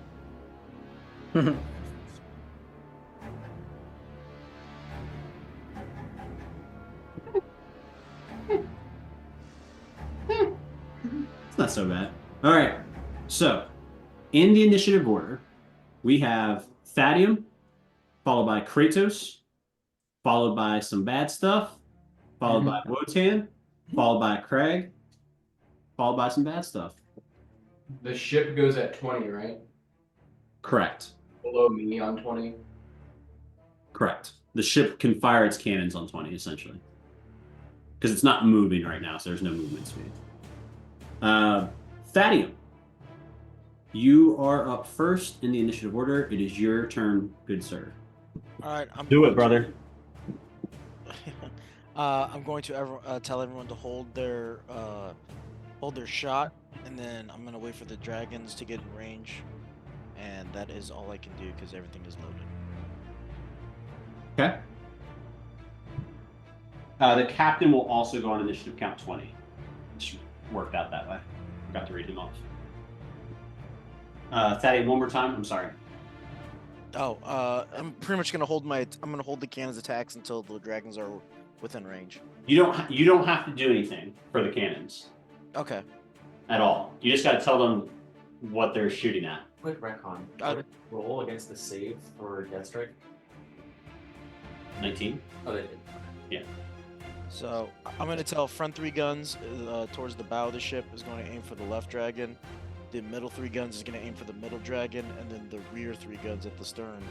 It's not so bad. All right. So, in the initiative order, we have Thadium, followed by Kratos, followed by some bad stuff, followed by Wotan, followed by Craig, followed by some bad stuff. The ship goes at 20, right? Correct. Below me on 20. Correct. The ship can fire its cannons on 20, essentially. Because it's not moving right now, so there's no movement speed. Thadium, you are up first in the initiative order. It is your turn, good sir. All right, Do it, brother. I'm going to tell everyone to hold their shot, and then I'm gonna wait for the dragons to get in range, and that is all I can do because everything is loaded. Okay. The captain will also go on initiative count 20. Just worked out that way. Forgot to read him off. Thaddeus, one more time. I'm sorry. Oh, I'm pretty much gonna hold the cannons attacks until the dragons are within range. You don't have to do anything for the cannons Okay. at all. You just got to tell them what they're shooting at. Quick retcon. Roll against the save for Death Strike. 19. Oh, they did. So I'm gonna tell front 3 guns towards the bow of the ship is going to aim for the left dragon. The middle 3 guns is going to aim for the middle dragon, and then the rear 3 guns at the stern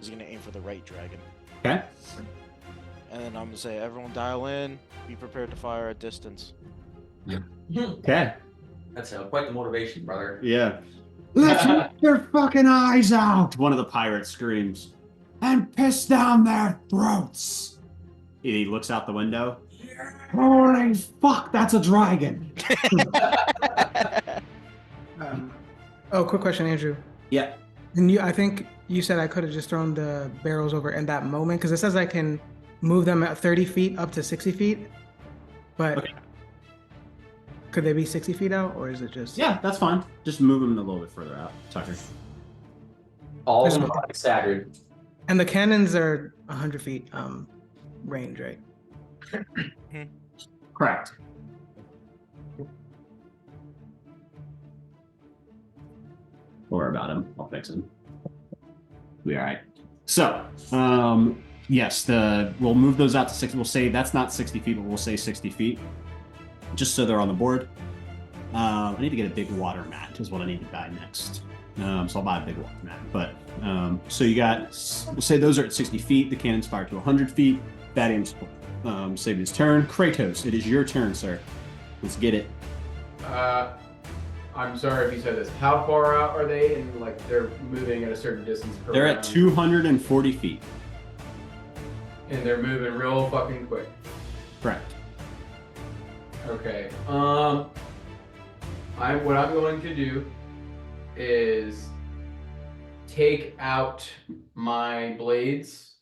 is going to aim for the right dragon. Okay. And then I'm gonna say, everyone dial in, be prepared to fire at distance. Okay. That's quite the motivation, brother. Yeah. Let's rip their fucking eyes out! One of the pirates screams. And piss down their throats! He looks out the window. Holy fuck, that's a dragon! Quick question, Andrew. Yeah. And I think you said I could have just thrown the barrels over in that moment, because it says I can move them at 30 feet up to 60 feet. But Okay. Could they be 60 feet out, or is it just... Yeah, that's fine. Just move them a little bit further out, Tucker. All of them are staggered. And the cannons are 100 feet range, right? Correct. Or about him. I'll fix him. Be all right. So, yes, we'll move those out to 60. We'll say that's not 60 feet, but we'll say 60 feet, just so they're on the board. I need to get a big water mat is what I need to buy next. So I'll buy a big water mat. But so you got, we'll say those are at 60 feet. The cannons fire to 100 feet. Thaddeus saved his turn. Kratos, it is your turn, sir. Let's get it. I'm sorry if you said this. How far out are they? And like they're moving at a certain distance per They're at round? 240 feet. And they're moving real fucking quick. Correct. Okay. What I'm going to do is take out my blades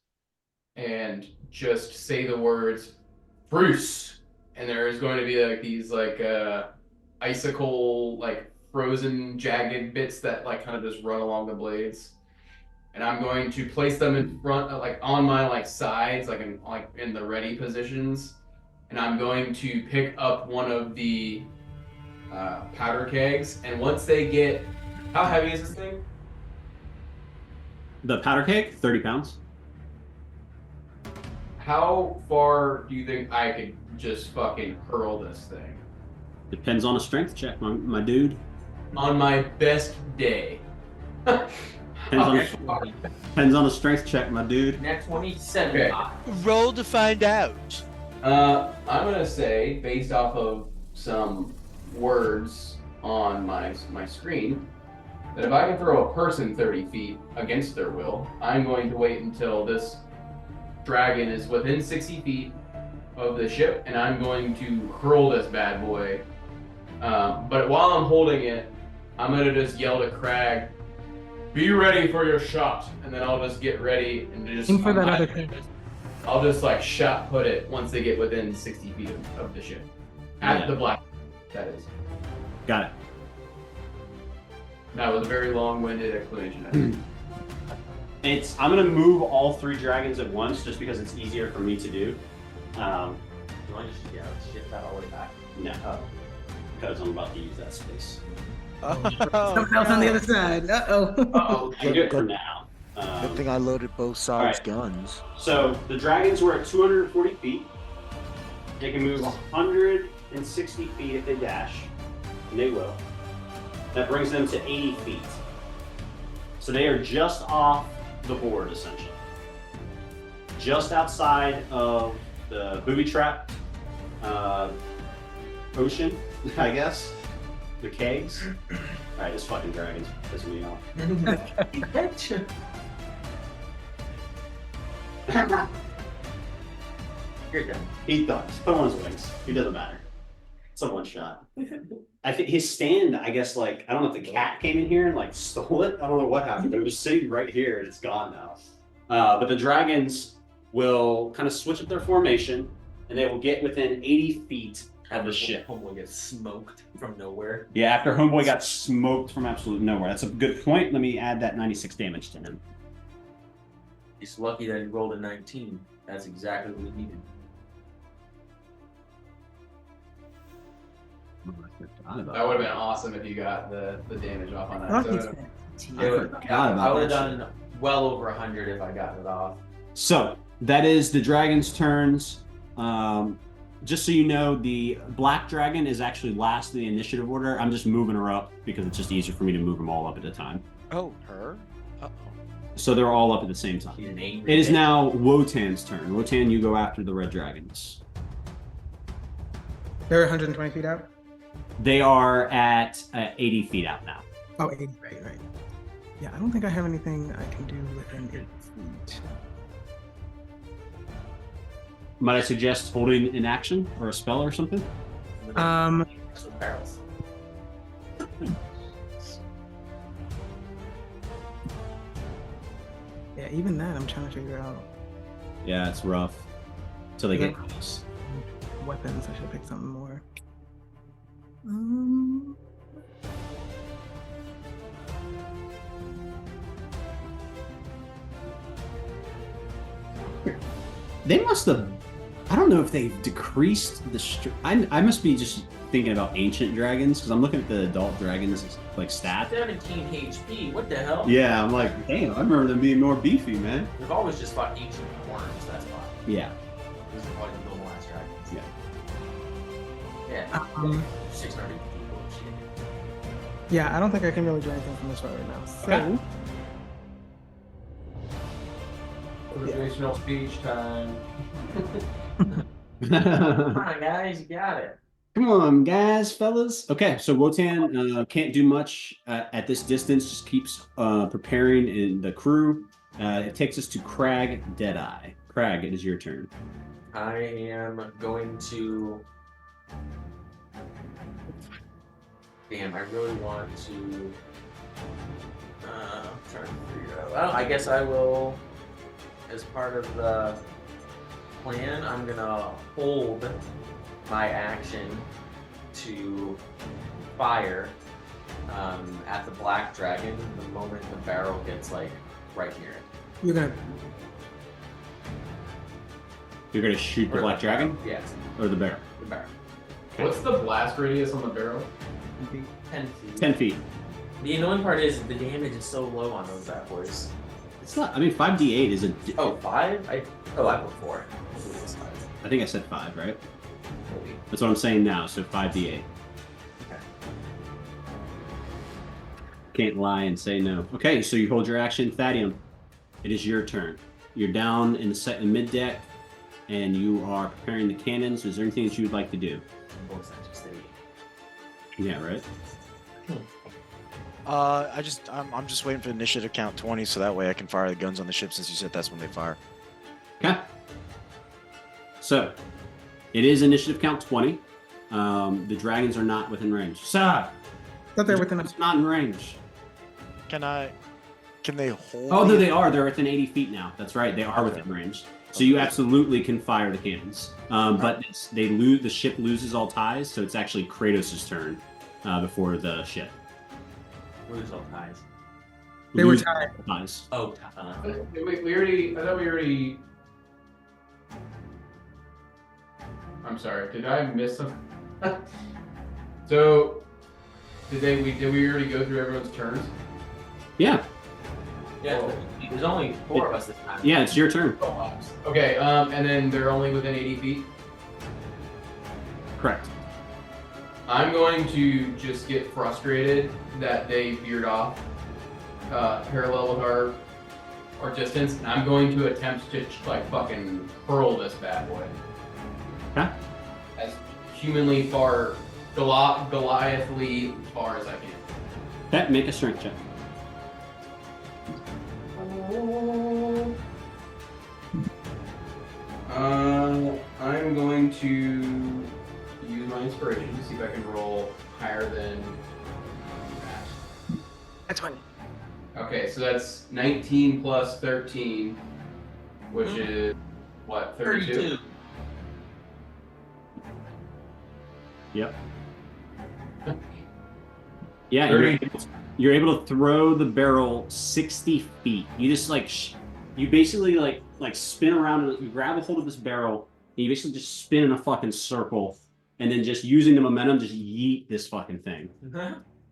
and just say the words Bruce. And there is going to be like these like icicle like frozen jagged bits that like kind of just run along the blades. And I'm going to place them in front like on my like sides like in the ready positions. And I'm going to pick up one of the powder kegs, and once they get, how heavy is this thing? The powder keg, 30 pounds. how far do you think I could just fucking hurl this thing? Depends on a strength check, my dude. On my best day. Depends on a strength check, my dude. Net 27. Okay. Roll to find out. I'm gonna say, based off of some words on my screen, that if I can throw a person 30 feet against their will, I'm going to wait until this dragon is within 60 feet of the ship, and I'm going to hurl this bad boy. But while I'm holding it, I'm gonna just yell to Crag, "Be ready for your shot," and then I'll just get ready and just. Aim for that other thing. I'll just like shot put it once they get within 60 feet of the ship. At the black, that is. Got it. That was a very long-winded explanation. I'm gonna move all 3 dragons at once, just because it's easier for me to do. You want to shift that all the way back? No, because I'm about to use that space. Something else on the other side. Uh-oh. Uh-oh. I'm good for now. Good thing I loaded both sides' Alright. guns. So the dragons were at 240 feet. They can move 160 feet if they dash, and they will. That brings them to 80 feet. So they are just off the board, essentially. Just outside of the booby trap ocean, I guess. The kegs. Alright, this fucking dragon's pissing me off. You're done. He thought. Put him on his wings. He doesn't matter. It's a one shot. I think his stand, I guess, like, I don't know if the cat came in here and, like, stole it. I don't know what happened. It was sitting right here and it's gone now. But the dragons will kind of switch up their formation and they will get within 80 feet of the ship. Homeboy gets smoked from nowhere. Yeah, after Homeboy got smoked from absolute nowhere. That's a good point. Let me add that 96 damage to him. He's lucky that he rolled a 19. That's exactly what we needed. That would have been awesome if you got the damage off on that. Lucky So, I would have done well over 100 if I got it off. So that is the dragon's turns. Just so you know, the black dragon is actually last in the initiative order. I'm just moving her up because it's just easier for me to move them all up at a time. Oh, her? Uh-oh. So they're all up at the same time. He's an angry It is bitch. now Wotan's turn. Wotan, you go after the red dragons. They're 120 feet out. They are at 80 feet out now. Oh, 80, right. Yeah, I don't think I have anything I can do within 8 feet. Might I suggest holding an action or a spell or something? That's with barrels. Yeah, even that I'm trying to figure out. Yeah, it's rough. Till they get Yeah. close. Weapons, I should pick something more. They must have. I don't know if they've decreased the. I must be just thinking about ancient dragons because I'm looking at the adult dragons like stat. 17 HP. What the hell? Yeah, I'm like, damn, I remember them being more beefy, man. We've always just fought ancient worms. That's why. Yeah. This is why the normal ass dragons. Yeah. Yeah. 600 people. Shit. Yeah, I don't think I can really do anything from this right now. So, Okay. motivational speech time. Come on, guys. You got it. Come on, guys, fellas. Okay, so Wotan can't do much at this distance. Just keeps preparing in the crew. It takes us to Crag Deadeye. Crag, it is your turn. I am going to. Damn, I really want to. I'm trying to figure it out. Well, I guess I will. As part of the plan, I'm gonna hold my action to fire at the black dragon the moment the barrel gets like right near it. you're gonna. You're gonna shoot the Or black dragon Yes, or the bear? the barrel. What's the blast radius on the barrel? 10 feet. 10 feet. The annoying part is the damage is so low on those bad boys. It's not. I mean, 5d8 is a. Oh, 5? I put 4. I think I said 5, right? Maybe. That's what I'm saying now. So 5d8. Okay. Can't lie and say no. Okay, so you hold your action, Thadium. It is your turn. You're down in the mid deck, and you are preparing the cannons. Is there anything that you would like to do? Yeah, right. I'm just waiting for initiative count 20, so that way I can fire the guns on the ship since you said that's when they fire. Okay. So, it is initiative count 20. The dragons are not within range. Sir! Thought they're within It's not in range. Can they hold? Oh, no, they are. They're within 80 feet now. That's right. They are within range. So you absolutely can fire the cannons. But the ship loses all ties, so it's actually Kratos' turn before the ship. Lose all ties. They were Lose tied. all ties. Oh, I thought we already. I'm sorry. Did I miss some? So, did we already go through everyone's turns? Yeah. yeah. There's only 4 of us this time. Yeah, it's your turn. Okay. And then they're only within 80 feet. Correct. I'm going to just get frustrated that they veered off parallel with our distance, and I'm going to attempt to like fucking hurl this bad boy Okay. as humanly far, Goliathly far as I can. Okay, make a strength check. I'm going to use my inspiration to see if I can roll higher than that. That's fine. Okay, so that's 19 plus 13, which is what, 32? Yep. Yeah, 30. you're able to throw the barrel 60 feet. You just you basically like spin around and you grab a hold of this barrel and you basically just spin in a fucking circle and then just using the momentum just yeet this fucking thing.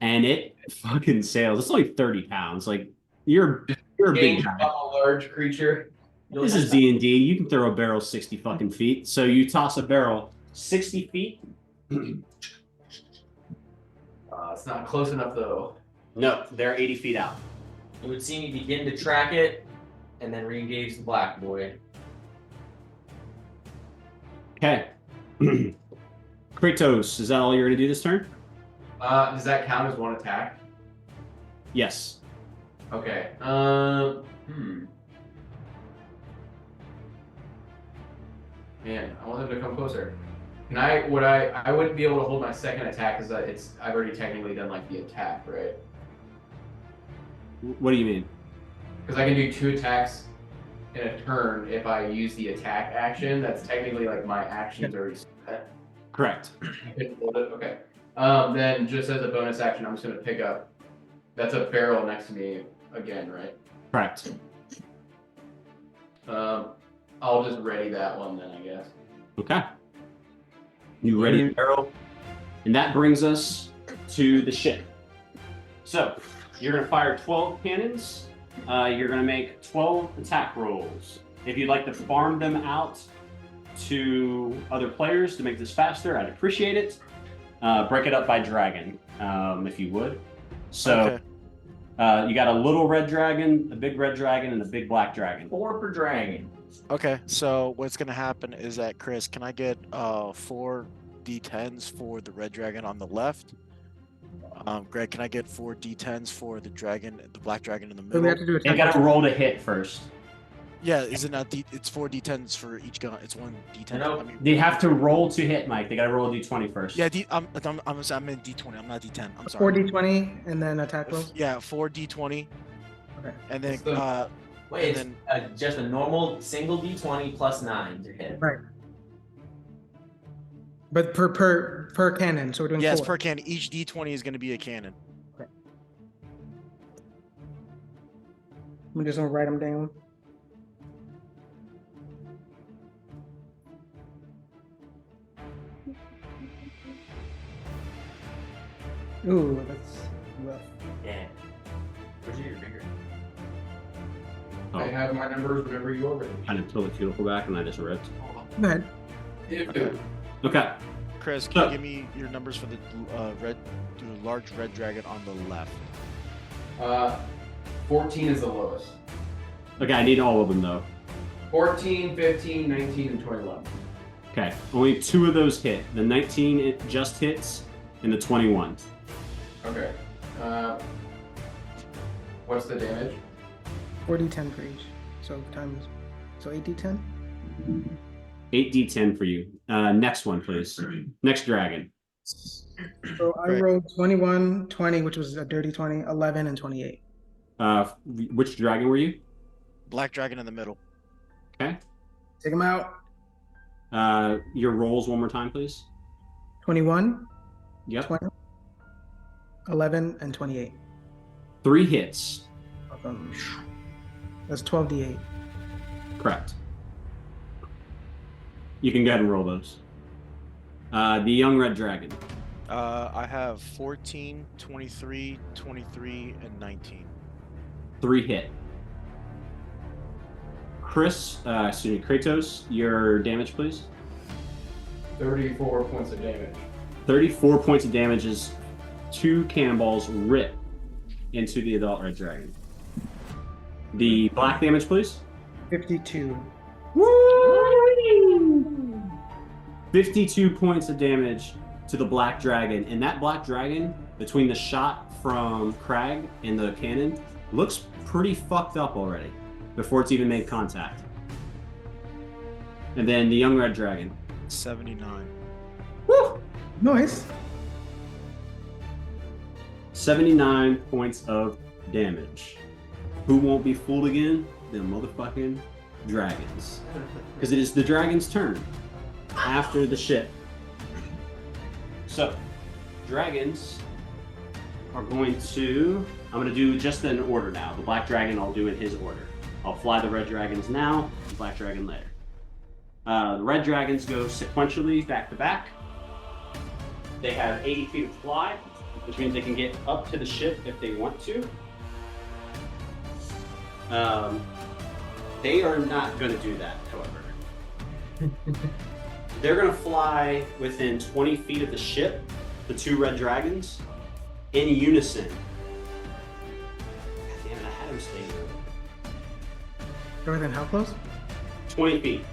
And it fucking sails. It's only 30 pounds. Like you're a big guy. I'm a large creature. This is D&D. You can throw a barrel 60 fucking feet. So you toss a barrel 60 feet. It's not close enough though. No, they're 80 feet out. You would see me begin to track it, and then re-engage the black boy. Okay. Kratos, is that all you're going to do this turn? Does that count as one attack? Yes. Okay. Man, I want them to come closer. Can I? I wouldn't be able to hold my second attack because I've already technically done like the attack, right? What do you mean? Because I can do 2 attacks in a turn if I use the attack action. That's technically like my action's already set. Correct. I couldn't hold it. Okay. Then just as a bonus action, I'm just gonna pick up. That's a barrel next to me again, right? Correct. I'll just ready that one then, I guess. Okay. You ready the barrel? And that brings us to the ship. So, you're going to fire 12 cannons. You're going to make 12 attack rolls. If you'd like to farm them out to other players to make this faster, I'd appreciate it. Break it up by dragon, if you would. So, you got a little red dragon, a big red dragon, and a big black dragon. 4 per dragon. Okay, so what's gonna happen is that Chris, can I get 4 d10s for the red dragon on the left? Greg, can I get 4 d10s for the black dragon in the So we have middle? to do They attack. got to roll to hit first. Yeah, is it not it's 4 d10s for each gun? It's 1 d10. No. I mean, They have to roll to hit, Mike. They got to roll a d20 first. yeah, I'm in d20. I'm not d10. I'm 4 sorry. d20 and then attack roll. Yeah, 4 d20. Okay. And then Wait, and it's just a normal single d20 plus 9 to hit. Right. But per cannon, so we're doing yes, 4. per cannon. Each d20 is going to be a cannon. I'm just gonna write them down. Ooh, that's rough. Yeah. Where's your bigger? I have my numbers whenever you're ready. Kind of pull the cuticle back and I just ripped. Go ahead. Okay. Okay. Chris, can you give me your numbers for the large red dragon on the left? 14 is the lowest. Okay, I need all of them though. 14, 15, 19, and 21. Okay, only 2 of those hit. The 19 it just hits, and the 21. Okay. What's the damage? 4d10 for each. So 8d10. 8d10 for you. Next one, please. Next dragon. So I Great. rolled 21, 20, which was a dirty 20, 11, and 28. Which dragon were you? Black dragon in the middle. Okay. Take them out. Your rolls one more time, please. 21, Yep. 20, 11, and 28. 3 hits. That's 12d8. Correct. You can go ahead and roll those. The young red dragon. I have 14, 23, 23, and 19. 3 hit. Kratos, your damage, please. 34 points of damage. 34 points of damage as 2 cannonballs rip into the adult red dragon. The black damage, please. 52. Woo! 52 points of damage to the black dragon. And that black dragon, between the shot from Crag and the cannon, looks pretty fucked up already before it's even made contact. And then the young red dragon. 79. Woo! Nice. 79 points of damage. Who won't be fooled again? The motherfucking dragons. Because it is the dragon's turn after the ship. So, dragons are going to... I'm going to do just in order now. The black dragon I'll do in his order. I'll fly the red dragons now, the black dragon later. The red dragons go sequentially back to back. They have 80 feet of fly, which means they can get up to the ship if they want to. They are not going to do that, however. They're going to fly within 20 feet of the ship, the 2 red dragons, in unison. God damn it, I had him stay here. More than how close? 20 feet.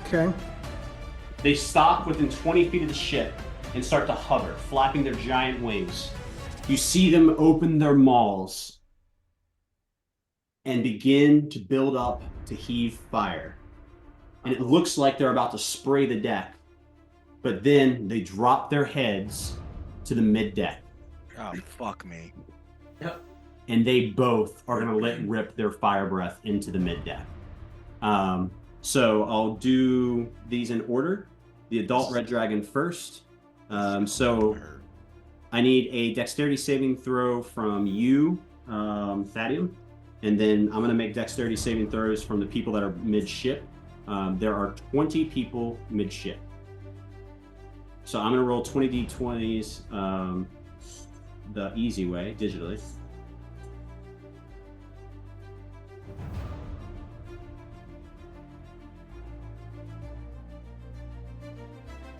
Okay. They stop within 20 feet of the ship and start to hover, flapping their giant wings. You see them open their maws and begin to build up to heave fire. And it looks like they're about to spray the deck, but then they drop their heads to the mid-deck. Oh, fuck me. And they both are going to let rip their fire breath into the mid-deck. So I'll do these in order. The adult red dragon first. So I need a dexterity saving throw from you, Thadium. And then I'm going to make dexterity saving throws from the people that are mid-ship. There are 20 people mid-ship. So I'm going to roll 20 d20s the easy way, digitally.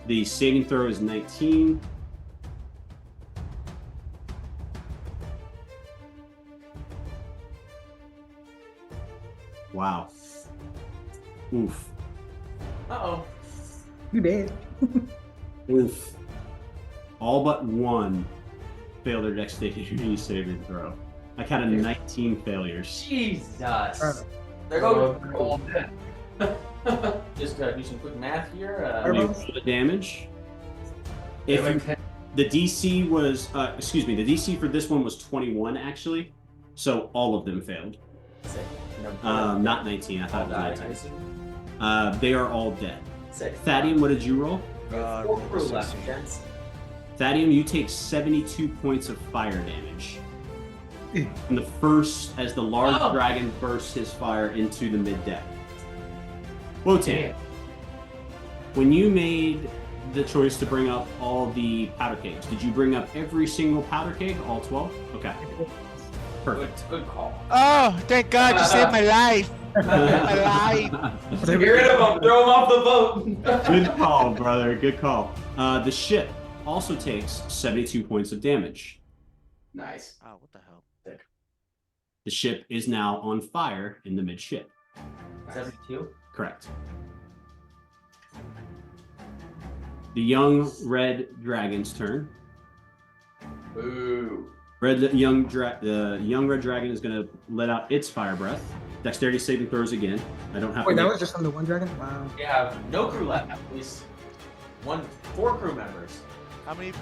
The saving throw is 19. Wow. Oof. Uh-oh. You did. Oof. All but one failed their dexterity saving throw. I counted 19 failures. Jesus. They're going just do some quick math here. Let me roll the damage. If you, the DC was, the DC for this one was 21 actually, so all of them failed. Sick. Not 19. I thought it was 19. They are all dead. Sick. Thadium, what did you roll? 4 crew left, gents. Thadium, you take 72 points of fire damage. And the first, as the large dragon bursts his fire into the mid-deck. Wotan, when you made the choice to bring up all the powder kegs, did you bring up every single powder keg, all 12? Okay. Perfect. Good call. Oh, thank God you saved my life. My life. Get rid of him. Throw him off the boat. Good call, brother. Good call. The ship also takes 72 points of damage. Nice. Oh, what the hell? The ship is now on fire in the midship. 72. Correct. The young red dragon's turn. Ooh. The young red dragon is going to let out its fire breath. Dexterity saving throws again. I don't have. Wait, to that make- was just on the one dragon? Wow. We have no crew left. At least 4 crew members. How many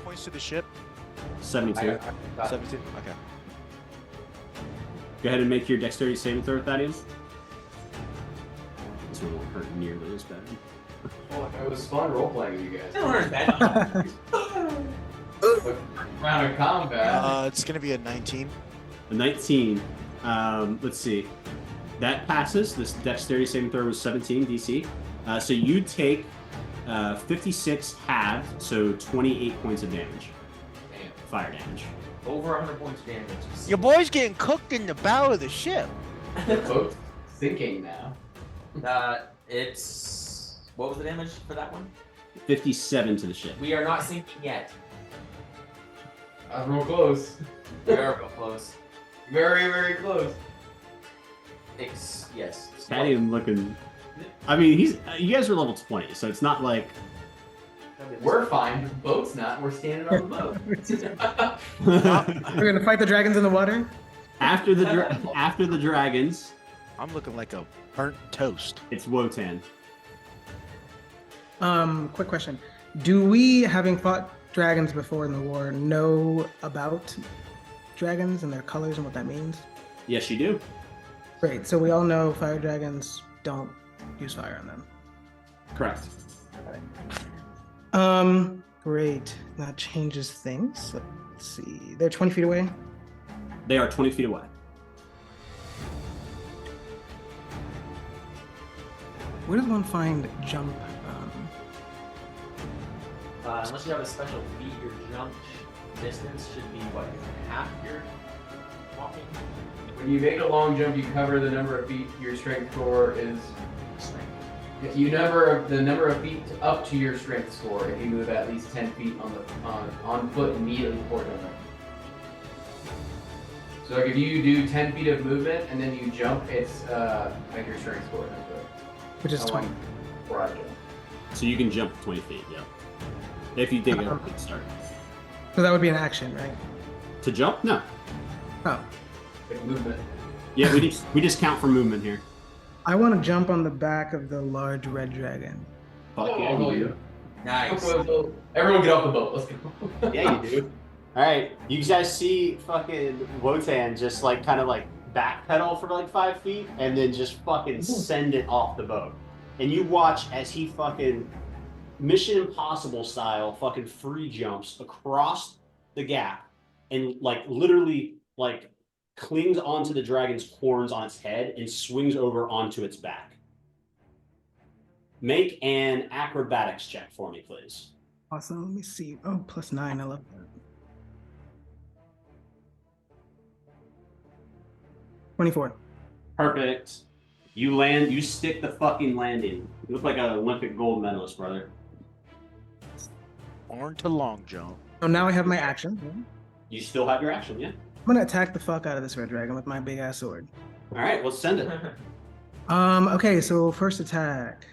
points to the ship? 72. 17. Okay. Go ahead and make your dexterity saving throw, Thaddeus. This one won't hurt nearly as bad. Well, it was fun role playing with you guys. Still earned that. Round of combat. It's gonna be a 19. A 19. Let's see. That passes. This dexterity saving throw was 17 DC. So you take 56 halved, so 28 points of damage. Damn. Fire damage. Over 100 points of damage. Your boy's getting cooked in the bow of the ship. The boat's sinking now. It's what was the damage for that one? 57 to the ship. We are not sinking yet. I was real close. We are real close. Very, very close. Yes. Thaddeus looking. I mean, you guys are level 20, so it's not like. We're fine. The boat's not. We're standing on the boat. We're gonna fight the dragons in the water? after the dragons, I'm looking like a burnt toast. it's Wotan. Quick question. Do we, having fought dragons before in the war, know about dragons and their colors and what that means? Yes, you do. Great. So we all know fire dragons don't use fire on them. Correct. Great. That changes things. Let's see. They're 20 feet away. They are 20 feet away. Where does one find jump? Unless you have a special feat, your jump distance should be what, half your walking When you make a long jump, you cover the number of feet your strength score is. strength. If you the number of feet up to your strength score, if you move at least 10 feet on foot immediately before jumping. So like if you do 10 feet of movement and then you jump, it's like your strength score. Which is 20. Before I jump. So you can jump 20 feet, yeah. If you dig a good start. So that would be an action, right? To jump? No. Oh. Like movement. Yeah, we just count for movement here. I want to jump on the back of the large red dragon. Fuck Oh, yeah, I'll you you. do. Nice. Everyone get off the boat. Let's go. Yeah, you do. All right, you guys see fucking Wotan just like kind of like backpedal for like 5 feet and then just fucking send it off the boat. And you watch as he fucking Mission Impossible style fucking free jumps across the gap and like literally like clings onto the dragon's horns on its head and swings over onto its back. Make an acrobatics check for me, please. Awesome. Let me see. Oh, +9. I love that. 24. Perfect. You land, you stick the fucking landing. You look like an Olympic gold medalist, brother. Born to long jump. So now I have my action. You still have your action, yeah? I'm gonna attack the fuck out of this red dragon with my big ass sword. All right, let's send it. Okay, so first attack.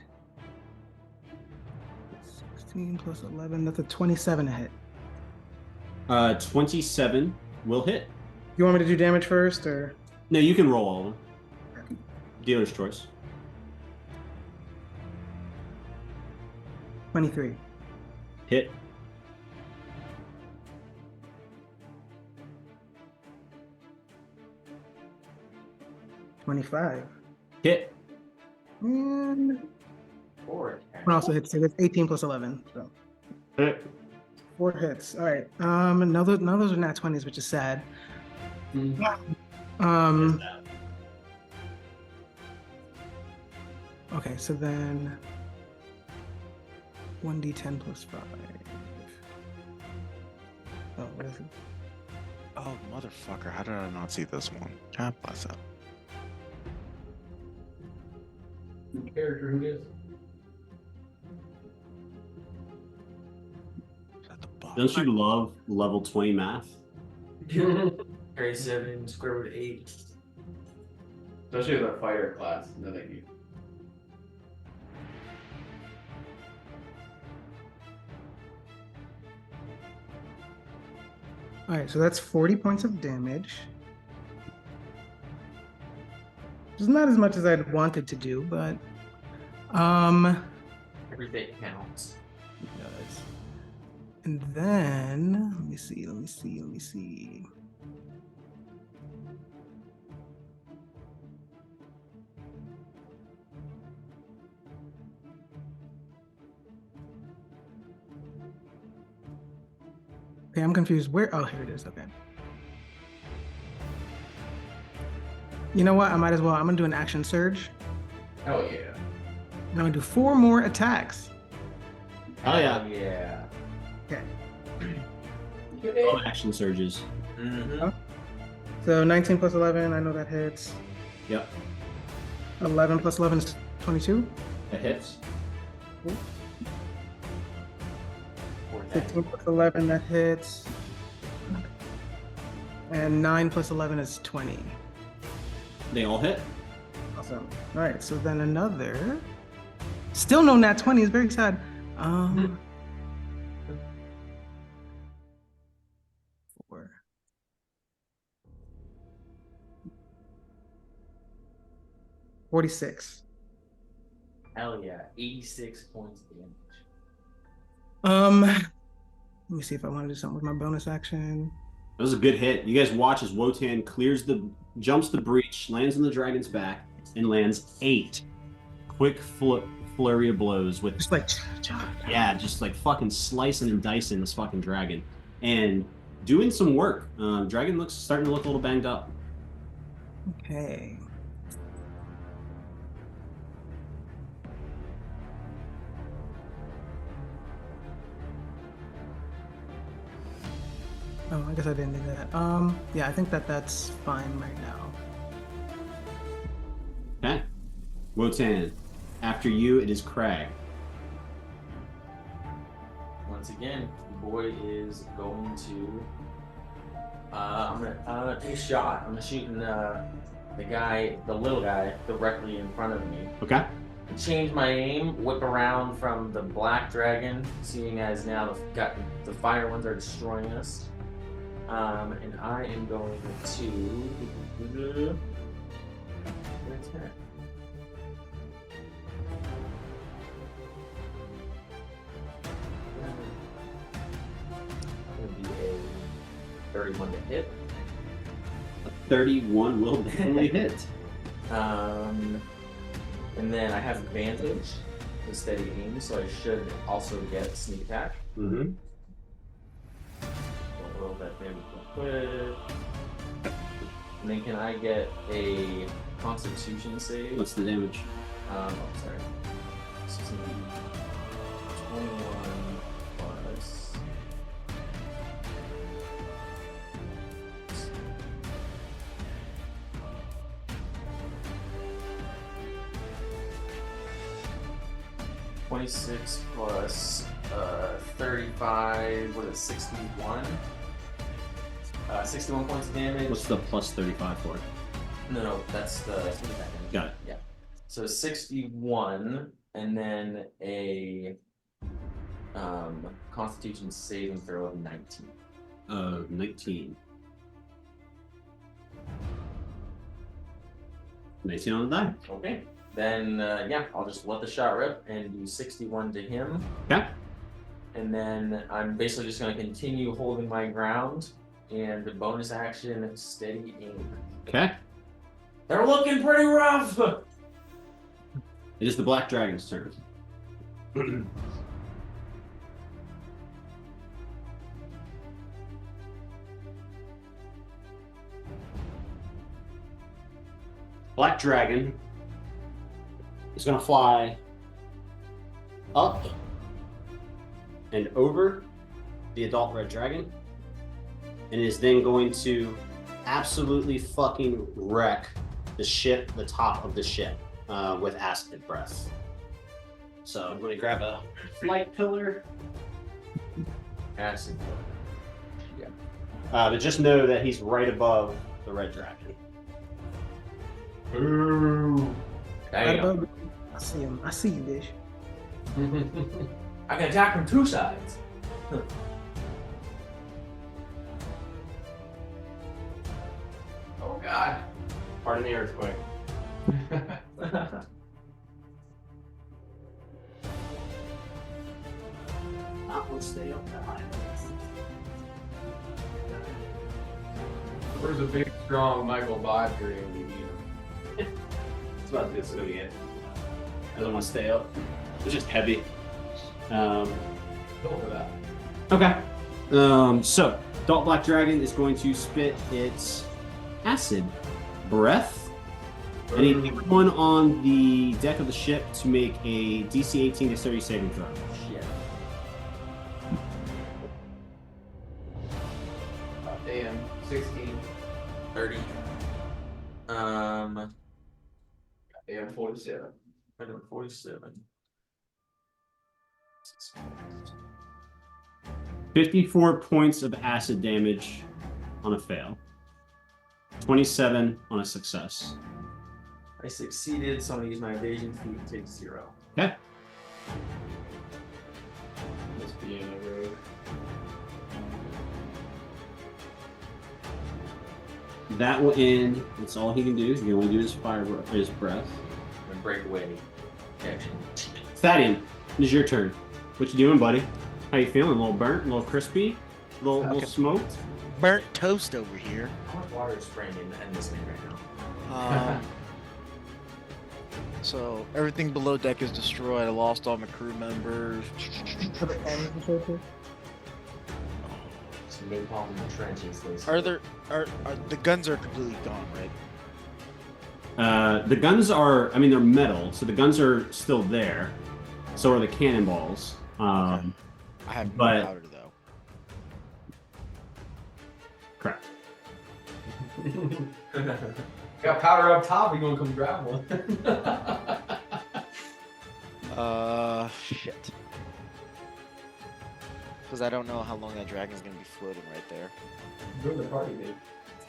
16 plus 11, that's a 27 to hit. 27 will hit. You want me to do damage first, or? No, you can roll all of them. Dealer's choice. 23. Hit. $25. Hit. And Forward. one also hits, so that's 18 plus 11. So Hit. 4 hits. All right. Now those are nat 20s, which is sad. Okay, so then 1d10 plus 5. Oh, what is it? Oh, motherfucker. How did I not see this one? God bless it. Character who is? Is that the bottom? Don't you love level 20 math? 37, square root 8. Especially with our fighter class. No, thank you. All right, so that's 40 points of damage. It's not as much as I'd wanted to do, but Every bit counts. it does. And then let me see. Okay, I'm confused. Where? Oh, here it is. Okay. You know what? I might as well. I'm gonna do an action surge. Hell yeah. I'm gonna do 4 more attacks. Oh, yeah. Yeah. Okay. Oh, action surges. Mm-hmm. So 19 plus 11, I know that hits. Yep. 11 plus 11 is 22. That hits. 15 plus 11, that hits. And 9 plus 11 is 20. They all hit. Awesome. All right, so then another. Still no nat 20 is very sad. 4. $46. Hell yeah. 86 points of damage. Let me see if I want to do something with my bonus action. That was a good hit. You guys watch as Wotan jumps the breach, lands on the dragon's back, and lands 8 quick flurry of blows with Just like, just like fucking slicing and dicing this fucking dragon and doing some work. Dragon starting to look a little banged up. okay. Oh, I guess I didn't do that. Yeah, I think that's fine right now. Okay. Wotan, after you, it is Crag. Once again, the boy is going to. I'm gonna take a shot. I'm gonna shoot the little guy, directly in front of me. Okay. Change my aim, whip around from the black dragon, seeing as now the fire ones are destroying us. And I am going to. Where's that? Gonna be a 31 to hit. 31 will definitely hit. And then I have advantage with steady aim, so I should also get sneak attack. Mm-hmm. I'll roll that damage real quick. And then can I get a Constitution save? What's the damage? Sorry. 16, 21 plus. $26 plus 35, what is it, 61? 61 points of damage. What's the plus 35 for? No, that's the sneak attack damage. Got it. Yeah. So 61, and then a Constitution saving throw of 19. 19. 19 on the die. Okay. Then yeah, I'll just let the shot rip and do 61 to him. Okay. And then I'm basically just going to continue holding my ground and the bonus action steady aim. Okay. They're looking pretty rough. It is the Black Dragon's turn. Black Dragon is going to fly up and over the adult red dragon and is then going to absolutely fucking wreck the ship, the top of the ship, with acid breath. So I'm going to grab a flight pillar. Acid. But just know that he's right above the red dragon. Ooh. Right Damn. above. I see him. I see you, bitch. I can attack from two sides. Oh god. Pardon the earthquake. Not one stay up that high. Where's a big, strong Michael Vibe dream? It's about this going to be it. I don't want to stay up. It's just heavy. Go for that. Okay. So Adult Black Dragon is going to spit its acid breath. I need everyone on the deck of the ship to make a DC 18 to 30 saving throw. Shit. Damn. 16. 30. Damn. 47. 47. 54 points of acid damage on a fail. 27 on a success. I succeeded, so I'm gonna use my evasion feat and take 0. Okay. Must be in the road. That will end. That's all he can do. He can only do his fire, his breath. And break away. Action. Thaddeus, it is your turn. What you doing, buddy? How you feeling? A little burnt, a little crispy, a little smoked? Burnt toast over here. How much water is spraying in this thing right now? So everything below deck is destroyed. I lost all my crew members. Some napalm in the trenches. Are the guns are completely gone, right? The guns are, I mean, they're metal, so the guns are still there. So are the cannonballs. I have no but- powder though. Correct. Got powder up top. We gonna come grab one. Shit. Because I don't know how long that dragon's gonna be floating right there. Join the party, dude.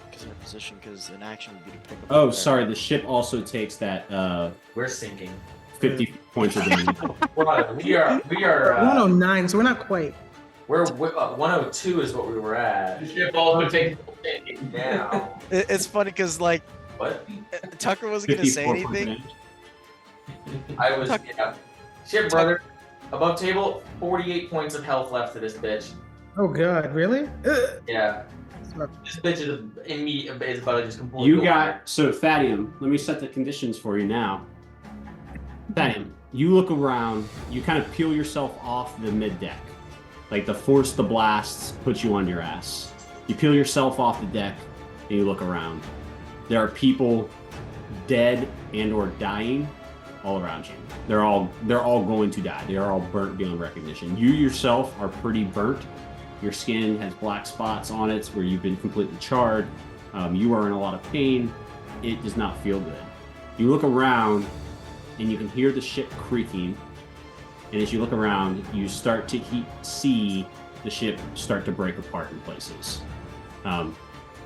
Because in a position, because an action would be to pick up. Oh, the sorry. The ship also takes that We're sinking. 50 points of damage. We are 109, so we're not quite. we're 102 is what we were at. The ship also takes. Now. It's funny because like What? Tucker wasn't gonna say 54 points of anything. damage. I was Shit, brother. Above table, 48 points of health left to this bitch. Oh god, really? Yeah. This bitch is about to just completely. You got, so Thaddeus, let me set the conditions for you now. Thaddeus, you look around, you kind of peel yourself off the mid deck. Like the force the blasts puts you on your ass. You peel yourself off the deck and you look around. There are people dead and or dying all around you. They're all going to die. They are all burnt beyond recognition. You yourself are pretty burnt. Your skin has black spots on it where you've been completely charred. You are in a lot of pain. It does not feel good. You look around and you can hear the ship creaking. And as you look around, you start to see the ship start to break apart in places.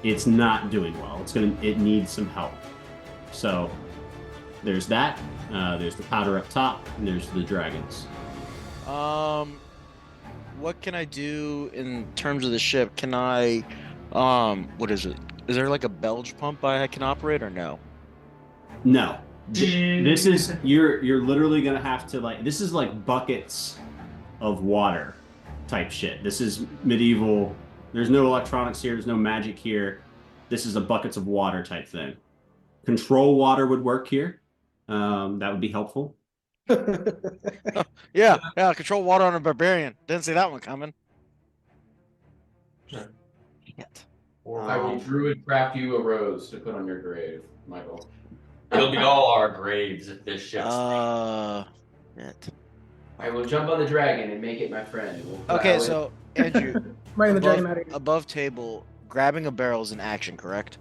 It's not doing well. It needs some help. So there's that. There's the powder up top, and there's the dragons. What can I do in terms of the ship? Can I, what is it? Is there like a bilge pump I can operate or no? No. This is you're literally gonna have to this is like buckets of water type shit. This is medieval. There's no electronics here. There's no magic here. This is a buckets of water type thing. Control water would work here. That would be helpful. Yeah, control water on a barbarian. Didn't see that one coming. Sure. Shit. I will druid craft you a rose to put on your grave, Michael. It'll be all our graves if this ship's Shit. I will jump on the dragon and make it my friend. Okay, so Andrew, Right in the dragon out of here. above table, grabbing a barrel is an action, correct?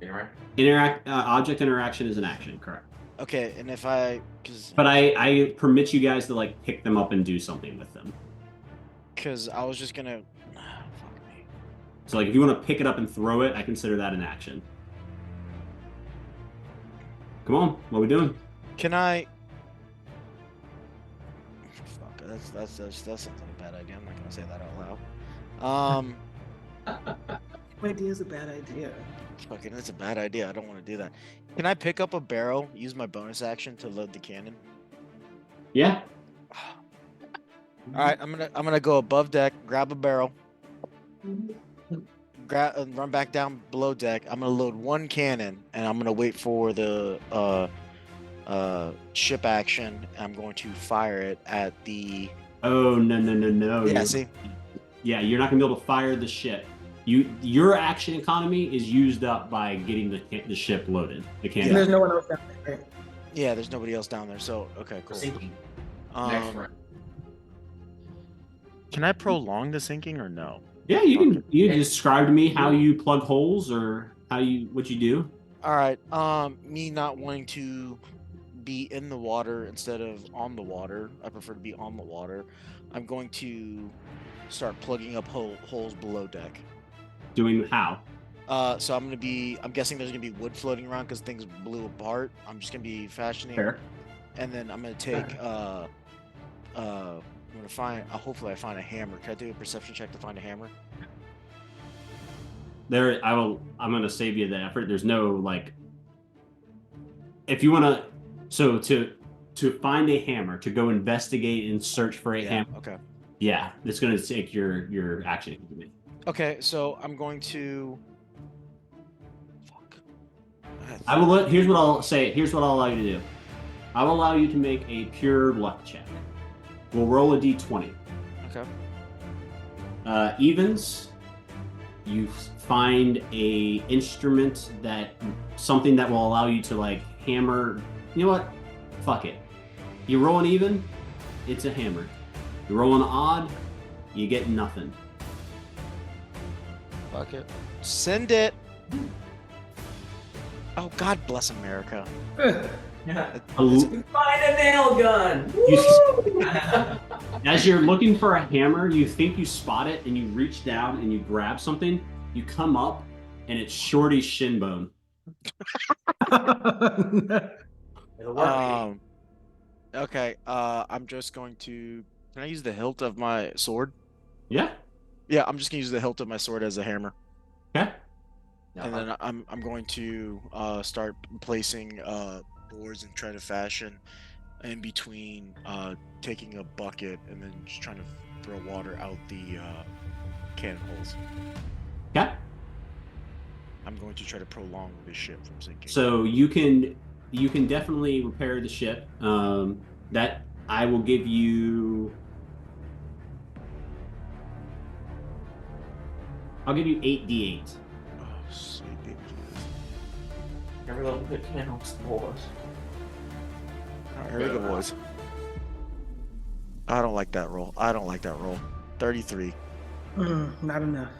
Object interaction is an action, correct? Okay, and because But I permit you guys to like pick them up and do something with them. I was just gonna. Fuck me. So like if you want to pick it up and throw it, I consider that an action. Come on, what are we doing? Can I? Fuck, that sounds like a bad idea. I'm not gonna say that out loud. Idea is a bad idea. Fucking, that's a bad idea. I don't want to do that. Can I pick up a barrel? Use my bonus action to load the cannon. Yeah. All right, I'm gonna go above deck, grab a barrel, run back down below deck. I'm gonna load one cannon, and I'm gonna wait for the ship action. I'm going to fire it at the. Oh no! Yeah, see. Yeah, you're not gonna be able to fire the ship. Your action economy is used up by getting the ship loaded. The cannon. And there's no one else down there. Right? Yeah, there's nobody else down there. So okay, cool. Next round. Can I prolong the sinking or no? Yeah, you can. You describe to me how you plug holes or what you do. All right. Me not wanting to be in the water instead of on the water. I prefer to be on the water. I'm going to start plugging up holes below deck. Doing how? So I'm guessing there's gonna be wood floating around because things blew apart. I'm just gonna be fashioning, Fair. and then I'm gonna take I'm gonna find. Hopefully I find a hammer. Can I do a perception check to find a hammer? I'm gonna save you the effort. There's no like. If you wanna, so to find a hammer, to go investigate and search for a hammer. Okay. Yeah, it's gonna take your action. Okay, so I'm going to. Fuck. I will. Here's what I'll say. Here's what I'll allow you to do. I will allow you to make a pure luck check. We'll roll a d20. Okay. Evens. You find a instrument something that will allow you to like hammer. You know what? Fuck it. You roll an even, it's a hammer. You roll an odd, you get nothing. Fuck it. Send it. Oh, God bless America. Find a nail gun. As you're looking for a hammer, you think you spot it, and you reach down and you grab something. You come up, and it's Shorty's shin bone. It'll work. Okay. I'm just going to. Can I use the hilt of my sword? Yeah. Yeah, I'm just gonna use the hilt of my sword as a hammer. Okay. And then I'm going to start placing boards and try to fashion in between taking a bucket and then just trying to throw water out the cannon holes. Okay. I'm going to try to prolong this ship from sinking. So you can definitely repair the ship. That I will give you. I'll give you 8d8. Oh, sweet baby Jesus. Every little bit counts, boys. Here we go, boys. I don't like that roll. 33. Not enough.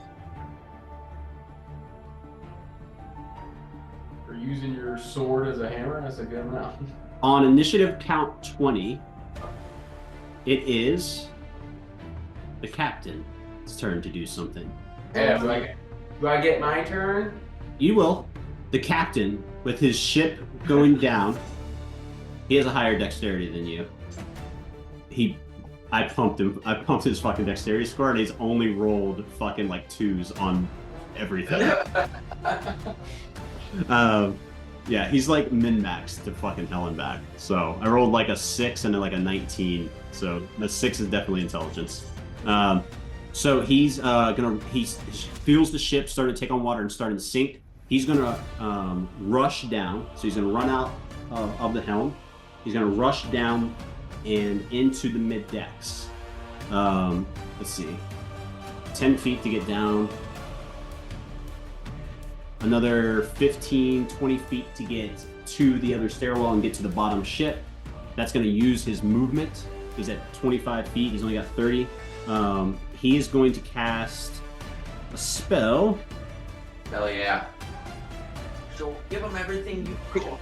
For using your sword as a hammer, that's a good amount. On initiative count 20, it is the captain's turn to do something. Yeah, do I get my turn? You will. The captain, with his ship going down, he has a higher dexterity than you. I pumped his fucking dexterity score, and he's only rolled fucking like 2s on everything. Yeah, he's like min-maxed to fucking hell and back. So I rolled like a 6 and then like a 19. So the 6 is definitely intelligence. So he's he feels the ship starting to take on water and starting to sink. He's gonna rush down. So he's gonna run out of the helm. He's gonna rush down and into the mid decks. Let's see, 10 feet to get down. Another 15, 20 feet to get to the other stairwell and get to the bottom ship. That's going to use his movement. He's at 25 feet. He's only got 30. He is going to cast a spell. Hell yeah. So give him everything you got.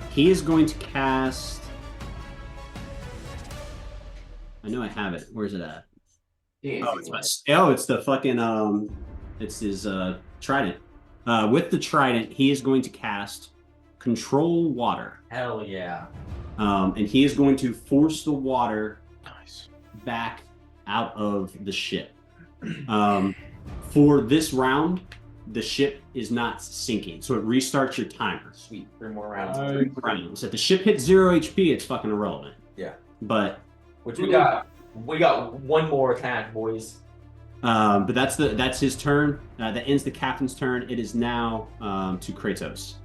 He is going to cast. I know I have it. Where's it at? It's the fucking it's his trident. With the trident, he is going to cast Control Water. Hell yeah. And he is going to force the water Nice. back out of the ship. For this round, the ship is not sinking, so it restarts your timer. Sweet. 3 more rounds. 3 rounds. If the ship hits 0 HP, it's fucking irrelevant. Yeah. But Which we got 1 more attack, boys. but that's his turn. That ends the captain's turn. It is now to Kratos.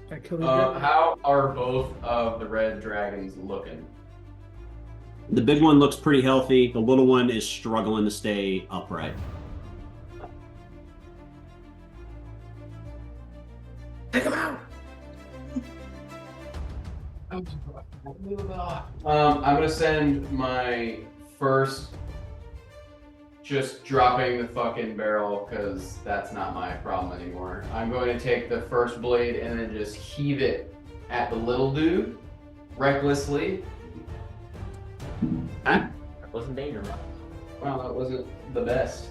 That killed his dragon. How are both of the red dragons looking? The big one looks pretty healthy. The little one is struggling to stay upright. Take him out. I'm gonna send my first just dropping the fucking barrel because that's not my problem anymore. I'm going to take the first blade and then just heave it at the little dude recklessly. That wasn't dangerous. Wow, that wasn't the best.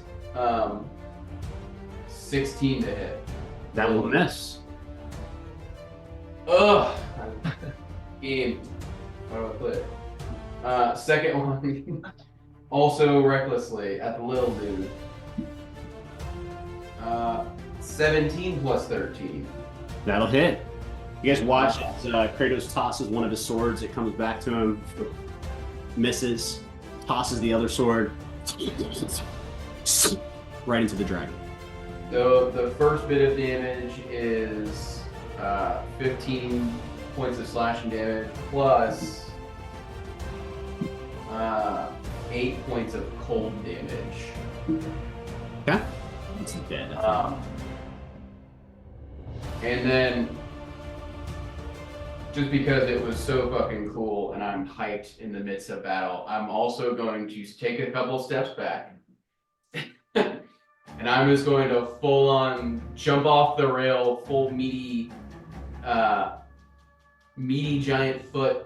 16 to hit. That will miss. Ugh. Game. Why do I put it? Second one, also recklessly at the little dude. 17 plus 13. That'll hit. You guys watch as Kratos tosses one of his swords. It comes back to him, misses, tosses the other sword, right into the dragon. So the first bit of damage is 15 points of slashing damage plus 8 points of cold damage. Okay. It's dead. And then, just because it was so fucking cool and I'm hyped in the midst of battle, I'm also going to take a couple steps back. And I'm just going to full on jump off the rail, full meaty giant foot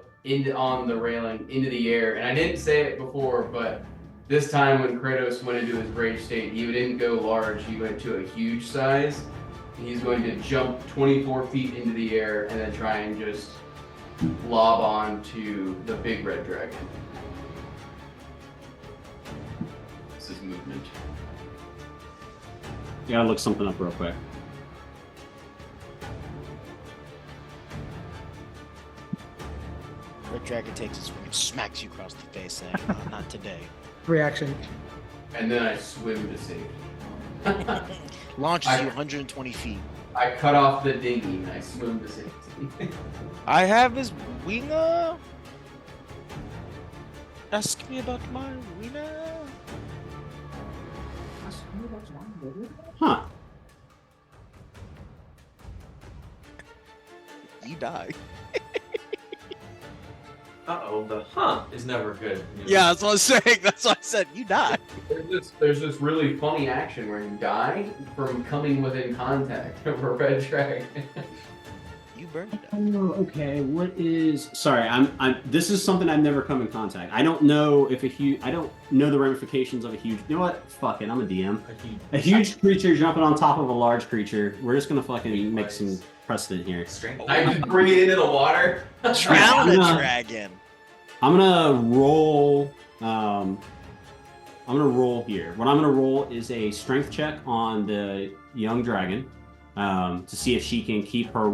on the railing into the air. And I didn't say it before, but this time when Kratos went into his rage state, he didn't go large, he went to a huge size. And he's going to jump 24 feet into the air and then try and just lob on to the big red dragon. This is movement. You gotta look something up real quick. Red Dragon takes his swing and smacks you across the face, saying, not today. Reaction. And then I swim to safety. Launches you 120 feet. I cut off the dinghy and I swim to safety. I have his winger. Ask me about my winger. Huh. You die. Uh-oh, the huh is never good. Yeah, that's what I'm saying. That's what I said. You die. There's this really funny action where you die from coming within contact of a red dragon. You burned it. Oh, okay. What is? Sorry, I'm. This is something I've never come in contact. I don't know if I don't know the ramifications of a huge. You know what? Fuck it. I'm a DM. A huge creature jumping on top of a large creature. We're just gonna fucking make some precedent here. Strength. I just bring it into the water. Drown a Yeah. dragon. I'm gonna roll. I'm gonna roll here. What I'm gonna roll is a strength check on the young dragon to see if she can keep her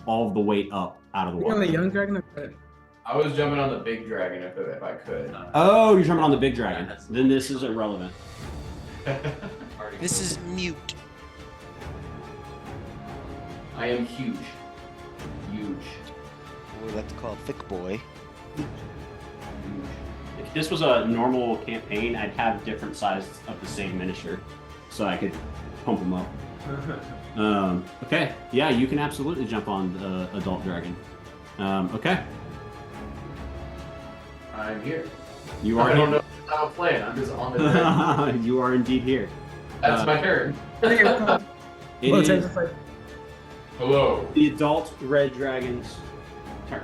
all of the weight up out of the You're on the water. young dragon. I was jumping on the big dragon if I could. Oh, you're jumping on the big dragon. Yeah, that's- Then this is irrelevant. This is mute. I am huge. Huge. What we like to call thick boy. If this was a normal campaign, I'd have different sizes of the same miniature, so I could pump them up. Okay, yeah, you can absolutely jump on the adult dragon. Okay, I'm here. you are. I don't know how to play it. I'm just on the dragon. You are indeed here. That's my turn. It Well, it's is just like, Hello. the adult red dragon's turn.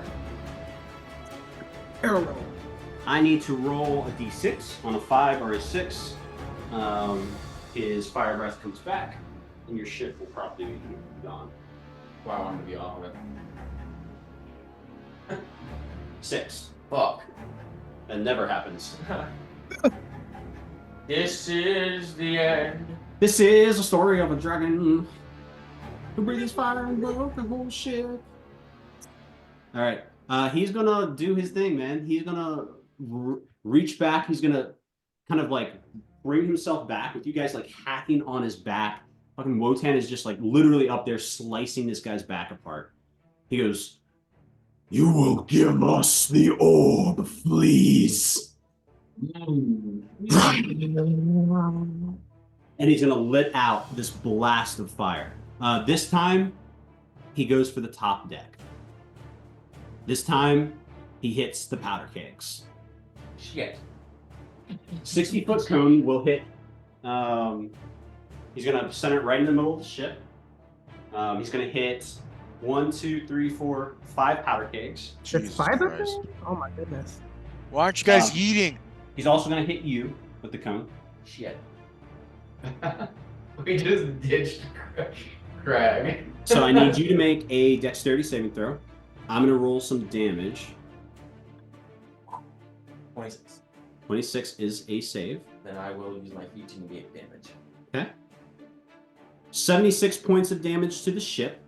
arrow. I need to roll a d6 on a 5 or a 6. His fire breath comes back, and your ship will probably be gone. Wow, I want to be off of it. 6. Fuck. That never happens. This is the end. This is a story of a dragon who breathes fire and broke the whole ship. All right. He's gonna do his thing, man. He's gonna reach back. He's gonna kind of like bring himself back with you guys like hacking on his back. Fucking Wotan is just like literally up there slicing this guy's back apart. He goes, "You will give us the orb, please." And he's gonna let out this blast of fire. This time, he goes for the top deck. This time, he hits the powder kegs. Shit. 60-foot cone will hit. He's gonna center it right in the middle of the ship. He's gonna hit 1, 2, 3, 4, 5 powder kegs. Shit, Jesus 5 of them? Christ. Oh my goodness. Why aren't you guys Um, eating? He's also gonna hit you with the cone. Shit. We just ditched Craig. So I need you to make a dexterity saving throw. I'm gonna roll some damage. 26. 26 is a save. Then I will use my feet to negate damage. Okay. 76 points of damage to the ship.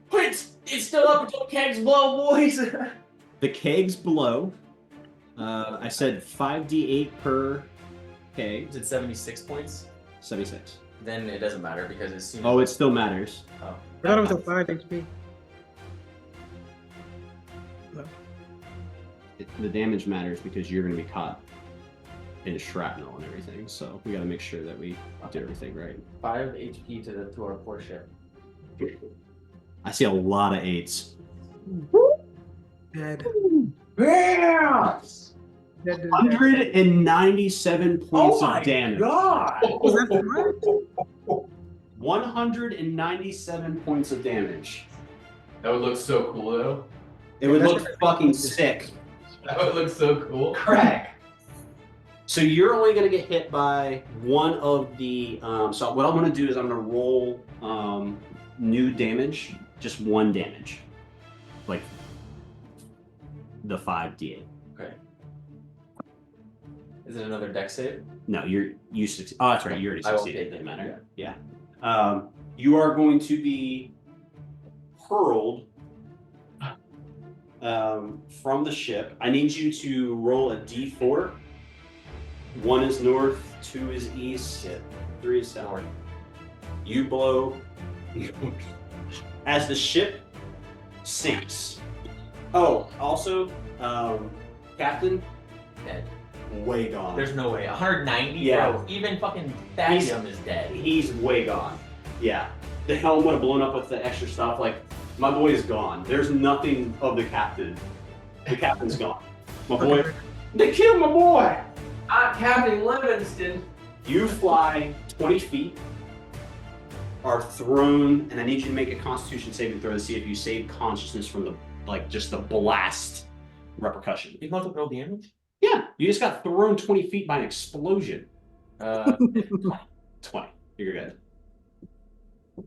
It's still up until kegs blow, boys. The kegs blow. I said 5d8 per keg. Is it 76 points? 76. Then it doesn't matter because as soon as Oh, it still matters. Oh. I thought it was a 5 HP. No. The damage matters because you're going to be caught in shrapnel and everything. So we got to make sure that we do everything right. 5 HP to our poor ship. I see a lot of 8s. Dead. Yeah! Dead, dead, dead. 197 points Oh my of damage. god! Was that what? 197 points of damage. That would look so cool, though. It would That's look what- fucking sick. That would look so cool. Crack! So you're only going to get hit by one of the. So what I'm going to do is I'm going to roll new damage, just 1 damage, like the 5d8. Okay. Is it another deck save? No, you succeed. Oh, that's right. You already I will succeeded. take Doesn't it, matter. Yeah. You are going to be hurled from the ship. I need you to roll a d4. 1 is north, 2 is east, 3 is south. You blow as the ship sinks. Oh, also, Captain, Dead. way gone. There's no way. 190? Yeah. Bro, even fucking Thadium is dead. He's way gone. Yeah. The helm would have blown up with the extra stuff. Like, my boy is gone. There's nothing of the captain. The captain's gone. My boy. They killed my boy! Captain Livingston. You fly 20 feet, are thrown, and I need you to make a constitution saving throw to see if you save consciousness from the, like, just the blast repercussion. You want to roll damage? Yeah, you just got thrown 20 feet by an explosion. 20. You're good. It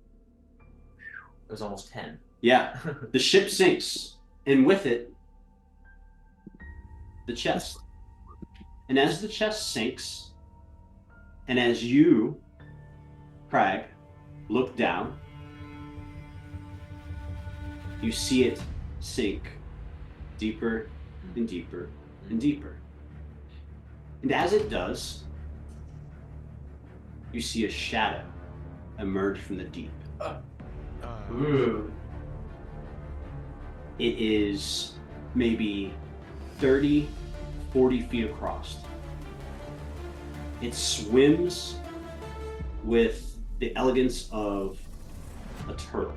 was almost 10. Yeah. The ship sinks, and with it, the chest. And as the chest sinks, and as you, Crag, look down, you see it sink deeper and deeper and deeper. And as it does, you see a shadow emerge from the deep. Ooh. It is maybe 30, 40 feet across. It swims with the elegance of a turtle.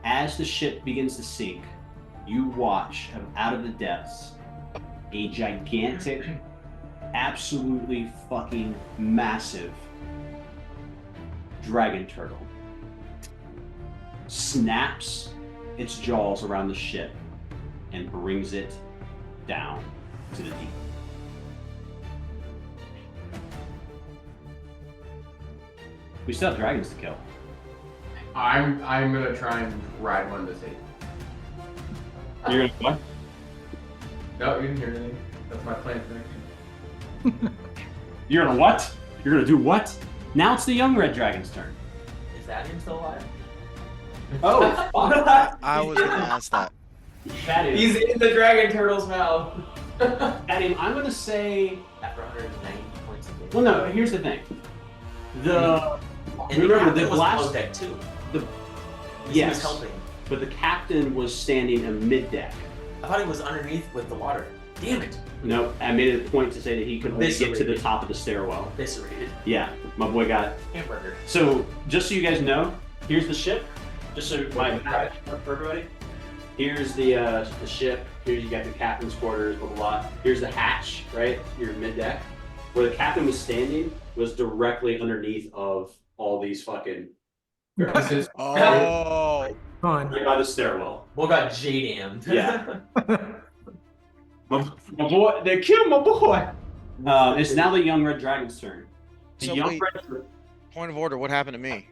As the ship begins to sink, you watch out of the depths a gigantic absolutely fucking massive dragon turtle snaps its jaws around the ship and brings it down to the deep. We still have dragons to kill. I'm gonna try and ride one to safety. You're gonna what? No, you didn't hear anything. That's my plan for next time. You're gonna what? You're gonna do what? Now it's the young red dragon's turn. Is that him still alive? Oh, I was gonna ask that. Thaddeus. He's in the dragon turtle's mouth. Thaddeus, I'm gonna say. After 190 points of damage. Well, no. Here's the thing. The And remember the the was last below deck too. the He yes, was helping. but the captain was standing in mid deck. I thought he was underneath with the water. Damn it. No, I made it a point to say that he could only get to the Eviscerated. top of the stairwell. Eviscerated. Yeah, my boy got. Hamburger. So just so you guys know, here's the ship. Just so my for everybody. Here's the ship. Here you got the captain's quarters, blah blah blah. Here's the hatch, right? Your mid deck, where the captain was standing was directly underneath of all these fucking. This is Oh, Fun. Right by the stairwell. What got J-damned? Yeah. My boy, they killed my boy. It's now the young red dragon's turn. The So young wait. red. point of order. What happened to me?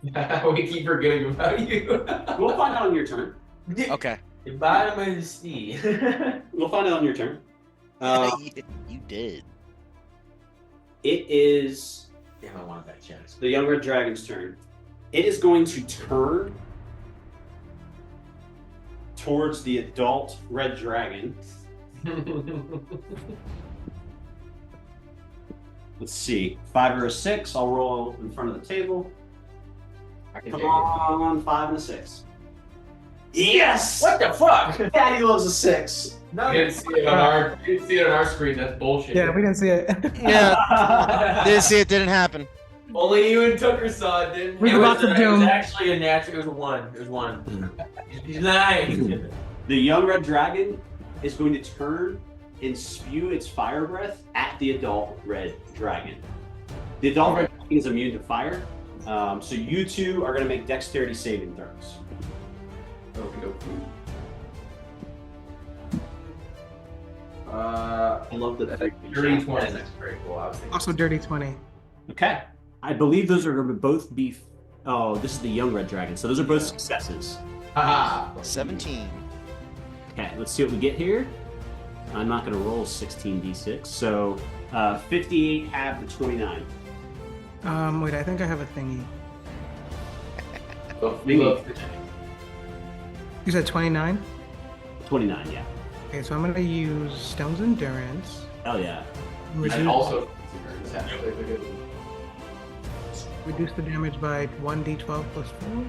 we keep forgetting about you. We'll find out on your turn. Okay. The bottom of the sea. We'll find out on your turn. You did. It is Damn, I wanted that chance. the young red dragon's turn. It is going to turn towards the adult red dragon. Let's see. 5 or a 6. I'll roll in front of the table. I can Come take it. on, 5 and a 6. Yes! What the fuck? Daddy loves a 6. No, You didn't see it on our. You didn't see it on our screen. That's bullshit. Yeah, we didn't see it. Yeah, didn't see it. Didn't happen. only you and Tucker saw it, didn't We're it? about to It doom. was actually a natural. It was one. It was one. He's 9. The young red dragon is going to turn and spew its fire breath at the adult red dragon. The adult red dragon is immune to fire, so you two are going to make dexterity saving throws. I love the Dirty 20. That's very cool. I was thinking. Also, dirty 20. Okay, I believe those are going to both be. Oh, this is the young red dragon, so those are both successes. Haha. 17. Okay, let's see what we get here. I'm not going to roll 16d6, so 58 have the 29. Wait, I think I have a thingy. You said 29? 29, yeah. Okay, so I'm gonna use Stone's Endurance. Hell yeah. And also, Reduce the damage by 1d12 plus 4.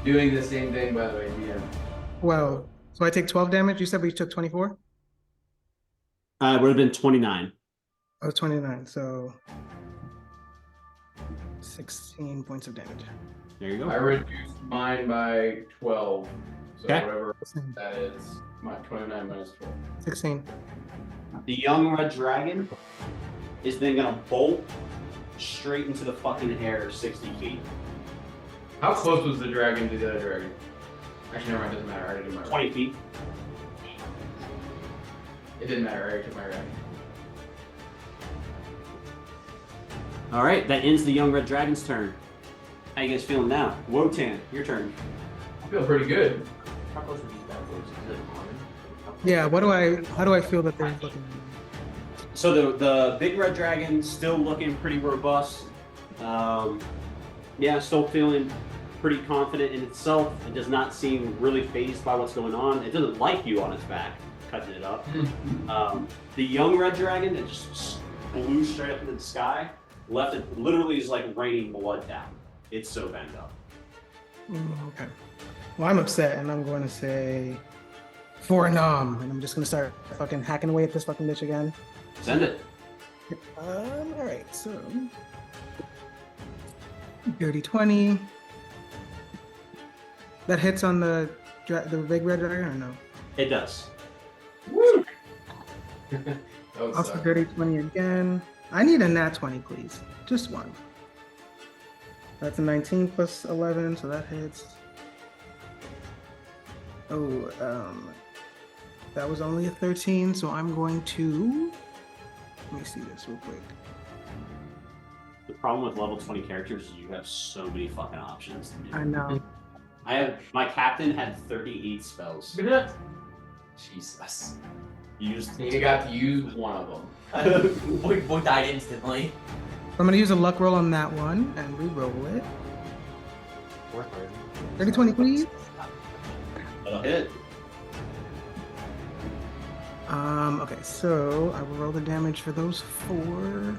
doing the same thing, by the way, DM. Well, so I take 12 damage. You said we took 24? It would have been 29. Oh, 29. So 16 points of damage. There you I go. reduced mine by 12. So Okay. whatever that is, my 29 minus 12. 16. The young red dragon is then going to bolt straight into the fucking air 60 feet. How close was the dragon to the other dragon? Actually, never mind, it doesn't matter. I already did my 20 feet. It didn't matter, I already took my dragon. All right, that ends the young red dragon's turn. How you guys feeling now? Wotan, your turn. I feel pretty good. How close are these bad boys? Is it on? Yeah, how do I feel that they're looking? So the big red dragon still looking pretty robust. Yeah, still feeling pretty confident in itself. It does not seem really fazed by what's going on. It doesn't like you on its back, cutting it up. The young red dragon that just flew straight up into the sky, left it literally is like raining blood down. It's so banged up. Okay. Well, I'm upset, and I'm going to say for Nam, and I'm just going to start fucking hacking away at this fucking bitch again. Send it. All right, so dirty 20. That hits on the the big red dragon or no? It does. Woo! That would Also suck. dirty 20 again. I need a nat 20, please. Just one. That's a 19 plus 11, so that hits. Oh, that was only a 13, so I'm going to. Let me see this real quick. The problem with level 20 characters is you have so many fucking options to do. I know. My captain had 38 spells. Jesus. Used You got to use one of them. Boy died instantly. I'm gonna use a luck roll on that one and re-roll it. 30 20, please. That'll hit. Okay, so I will roll the damage for those 4.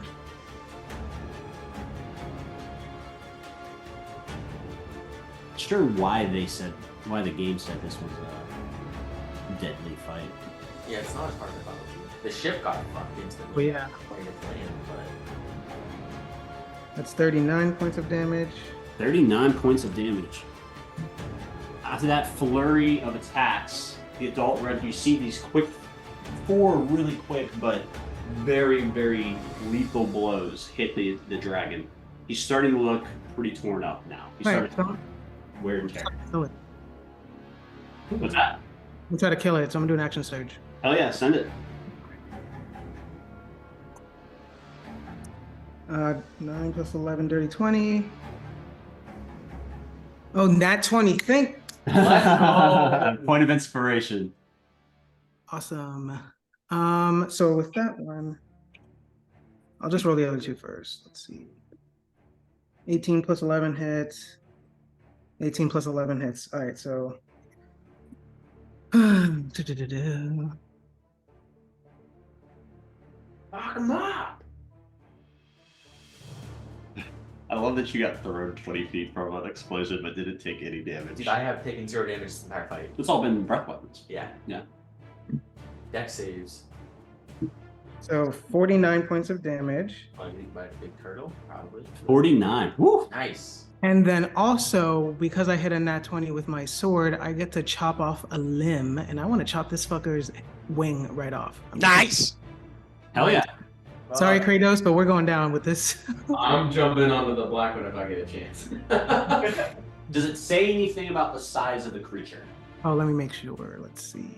Sure, why the game said this was a deadly fight. Yeah, it's not as hard as I thought it would be. The ship got fucked instantly. Well, yeah. According to plan, That's 39 points of damage. 39 points of damage. After that flurry of attacks, the adult red, you see these 4 really quick but very, very lethal blows hit the dragon. He's starting to look pretty torn up now. He's Right, starting to wear and tear. Kill it. What's that? I'm trying to kill it, so I'm gonna do an action surge. Hell yeah, send it. 9 plus 11, dirty 20. Oh, nat 20. Think. Point of inspiration. Awesome. So with that one, I'll just roll the other 2 first. Let's see. 18 plus 11 hits. 18 plus 11 hits. All right, so. Fuck him up! I love that you got thrown 20 feet from an explosion but didn't take any damage. Dude, I have taken 0 damage this entire fight. It's all been breath weapons. Yeah. Yeah. Deck saves. So 49 points of damage. By a big turtle, probably. 49. Woo! Nice. And then also, because I hit a nat 20 with my sword, I get to chop off a limb, and I want to chop this fucker's wing right off. Nice. Hell yeah. Sorry, Kratos, but we're going down with this. I'm jumping onto the black one if I get a chance. Does it say anything about the size of the creature? Oh, let me make sure. Let's see.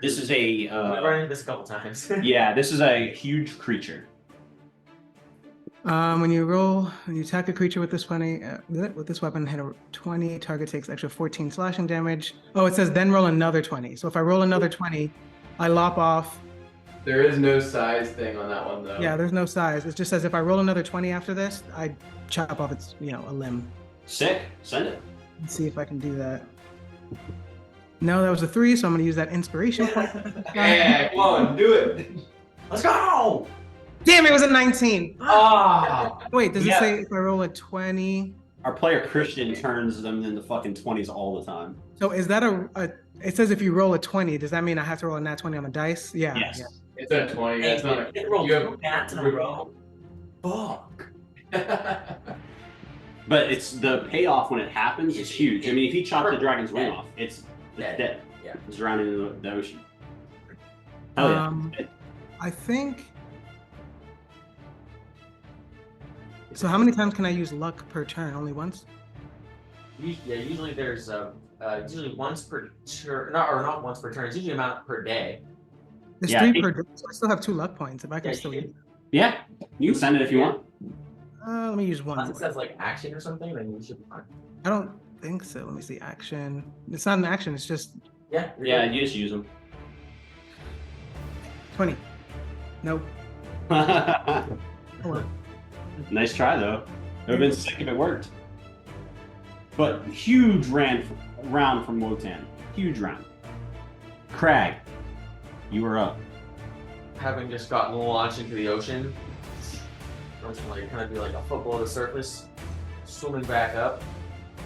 This is a We've run into this a couple times. yeah, this is a huge creature. When you attack a creature with this weapon, hit a 20, target takes extra 14 slashing damage. Oh, it says then roll another 20. So if I roll another 20, I lop off. There is no size thing on that one though. Yeah, there's no size. It just says if I roll another 20 after this, I chop off its, a limb. Sick. Send it. Let's see if I can do that. No, that was a 3, so I'm gonna use that inspiration point. Yeah, come on, do it. Let's go! Damn, it was a 19. Ah! Wait, does Yeah. it say if I roll a 20? Our player Christian turns them into fucking 20s all the time. So is that it says if you roll a 20, does that mean I have to roll a nat 20 on the dice? Yeah. Yes. Yeah. It's a 20. That's not a. It rolled You have- 2 nats in a row. Fuck. But it's the payoff when it happens is huge. I mean, if he chopped the dragon's wing off, it's dead. Yeah. It's drowning in the ocean. Hell yeah. I think. So how many times can I use luck per turn? Only once? Yeah, usually there's usually once per turn, not once per turn. It's usually amount per day. There's Yeah, 3 per day, so I still have 2 luck points if I can Yeah, still you use. Yeah, you can send it if you want. Let me use one. Unless it says like action or something, then you should be fine. I don't think so. Let me see. Action. It's not an action. It's just Yeah. you're Yeah, good. you just use them. 20. Nope. Nice Oh, well. try though. It would have been sick if it worked. But huge round from Wotan. Huge round. Crag, you are up. Having just gotten launched into the ocean, I'm just gonna kind of be like a foot below the surface, swimming back up.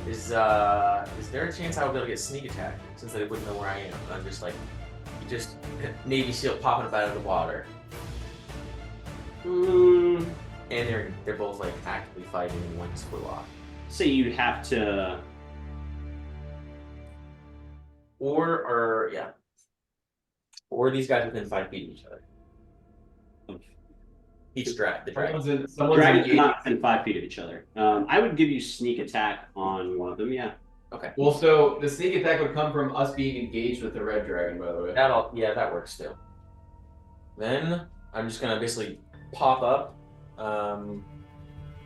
Is there a chance I will be able to get sneak attack since they wouldn't know where I am? I'm just like, just Navy SEAL popping up out of the water, and they're both like actively fighting and one just flew off. Say you'd have to. Or these guys within 5 feet of each other. Each the dragon. Someone's Dragons are engaged. not within 5 feet of each other. I would give you sneak attack on one of them. Yeah. Okay. Well, so the sneak attack would come from us being engaged with the red dragon, by the way. That works too. Then I'm just gonna basically pop up,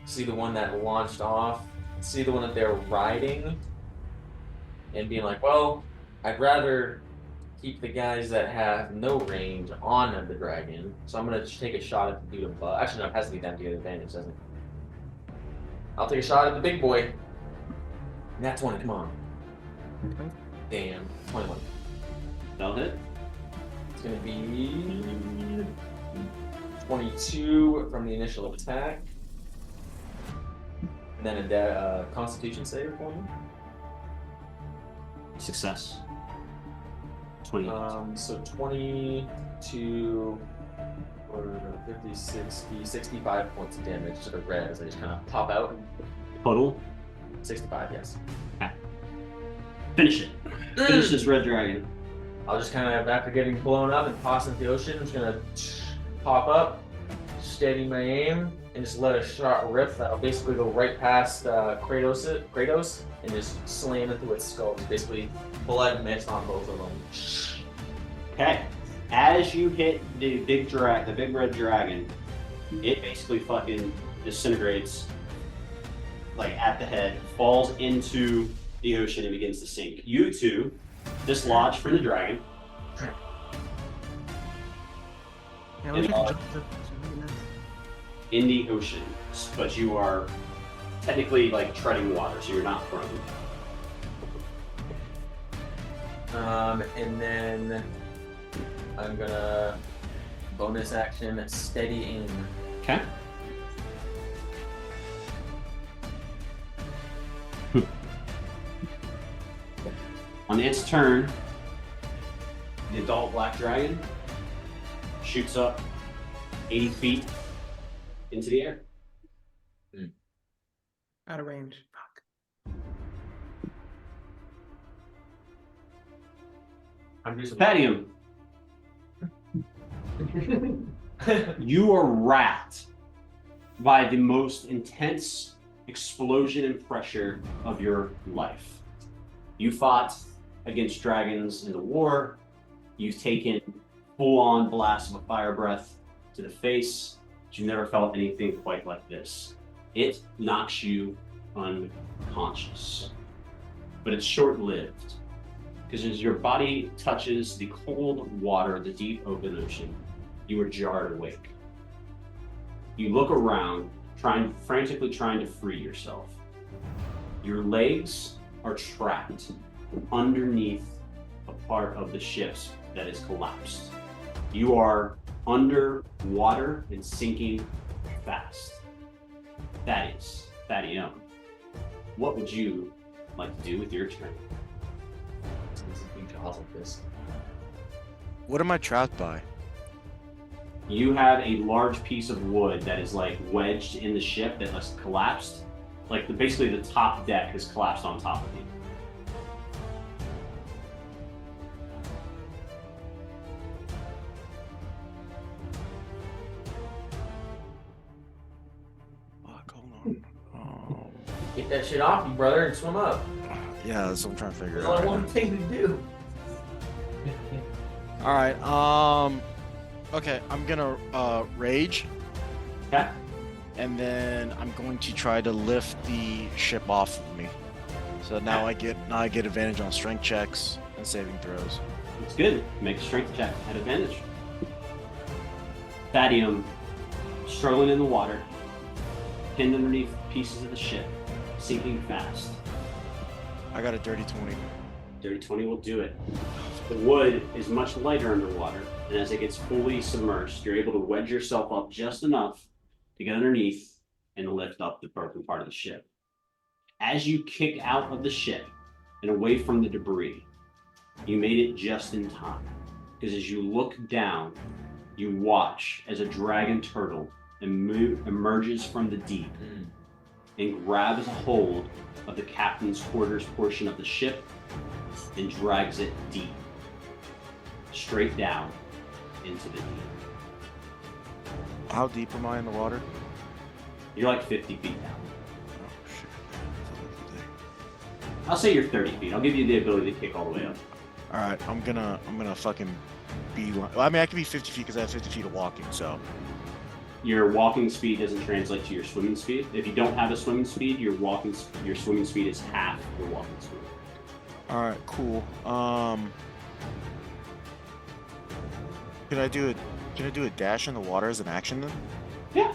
see the one that launched off, see the one that they're riding, and being like, well, I'd rather keep the guys that have no range on the dragon, so I'm gonna just take a shot at the dude above. Actually, no, it has to be them to get advantage, doesn't it? I'll take a shot at the big boy. And that's 20, come on. Damn, 21. That'll hit. It's gonna be 22 from the initial attack. And then a Constitution save for me. Success. 20. So 22 or 50, 60, 65 points of damage to the red as I just kind of pop out. Total. 65, yes. Finish it. Finish this red dragon. I'll just kind of, after getting blown up and tossed into the ocean, I'm just gonna pop up, steady my aim, and just let a shot rip that'll basically go right past Kratos and just slam into its skull. Just basically blood mist on both of them. Okay. As you hit the big red dragon, it basically fucking disintegrates, like at the head, falls into the ocean and begins to sink. You two dislodge from the dragon. Yeah, I wish I could jump to- In the ocean, but you are technically like treading water, so you're not prone. And then I'm gonna bonus action steady aim. Okay. On its turn, the adult black dragon shoots up 80 feet into the air. Out of range. Fuck. I'm doing some Padium, you are wrapped by the most intense explosion and pressure of your life. You fought against dragons in the war. You've taken full-on blasts of a fire breath to the face. But you never felt anything quite like this. It knocks you unconscious, but it's short-lived because as your body touches the cold water of the deep open ocean, you are jarred awake. You look around, frantically trying to free yourself. Your legs are trapped underneath a part of the ship's that is collapsed. You are underwater and sinking fast. That is Thaddeum. What would you like to do with your turn? What am I trapped by? You have a large piece of wood that is like wedged in the ship that has collapsed. Like basically the top deck has collapsed on top of you. Fuck, hold on. Get that shit off you, brother, and swim up. Yeah, that's what I'm trying to figure There's out. only one thing to do. All right. Okay, I'm gonna rage, Okay. and then I'm going to try to lift the ship off of me. So now I get advantage on strength checks and saving throws. It's good. Make a strength check at advantage. Thaddeum, struggling in the water, pinned underneath pieces of the ship, sinking fast. I got a dirty 20. Dirty 20 will do it. The wood is much lighter underwater, and as it gets fully submerged, you're able to wedge yourself up just enough to get underneath and lift up the broken part of the ship. As you kick out of the ship and away from the debris, you made it just in time, because as you look down, you watch as a dragon turtle emerges from the deep and grabs a hold of the captain's quarters portion of the ship and drags it deep, straight down into the deep. How deep am I in the water? You're like 50 feet down. Oh shit. I'll say you're 30 feet. I'll give you the ability to kick all the way up. All right, I'm gonna fucking be. Well, I mean, I can be 50 feet because I have 50 feet of walking. So Your walking speed doesn't translate to your swimming speed. If you don't have a swimming speed, your swimming speed is half your walking speed. all right, cool. Can I do a dash in the water as an action then? Yeah.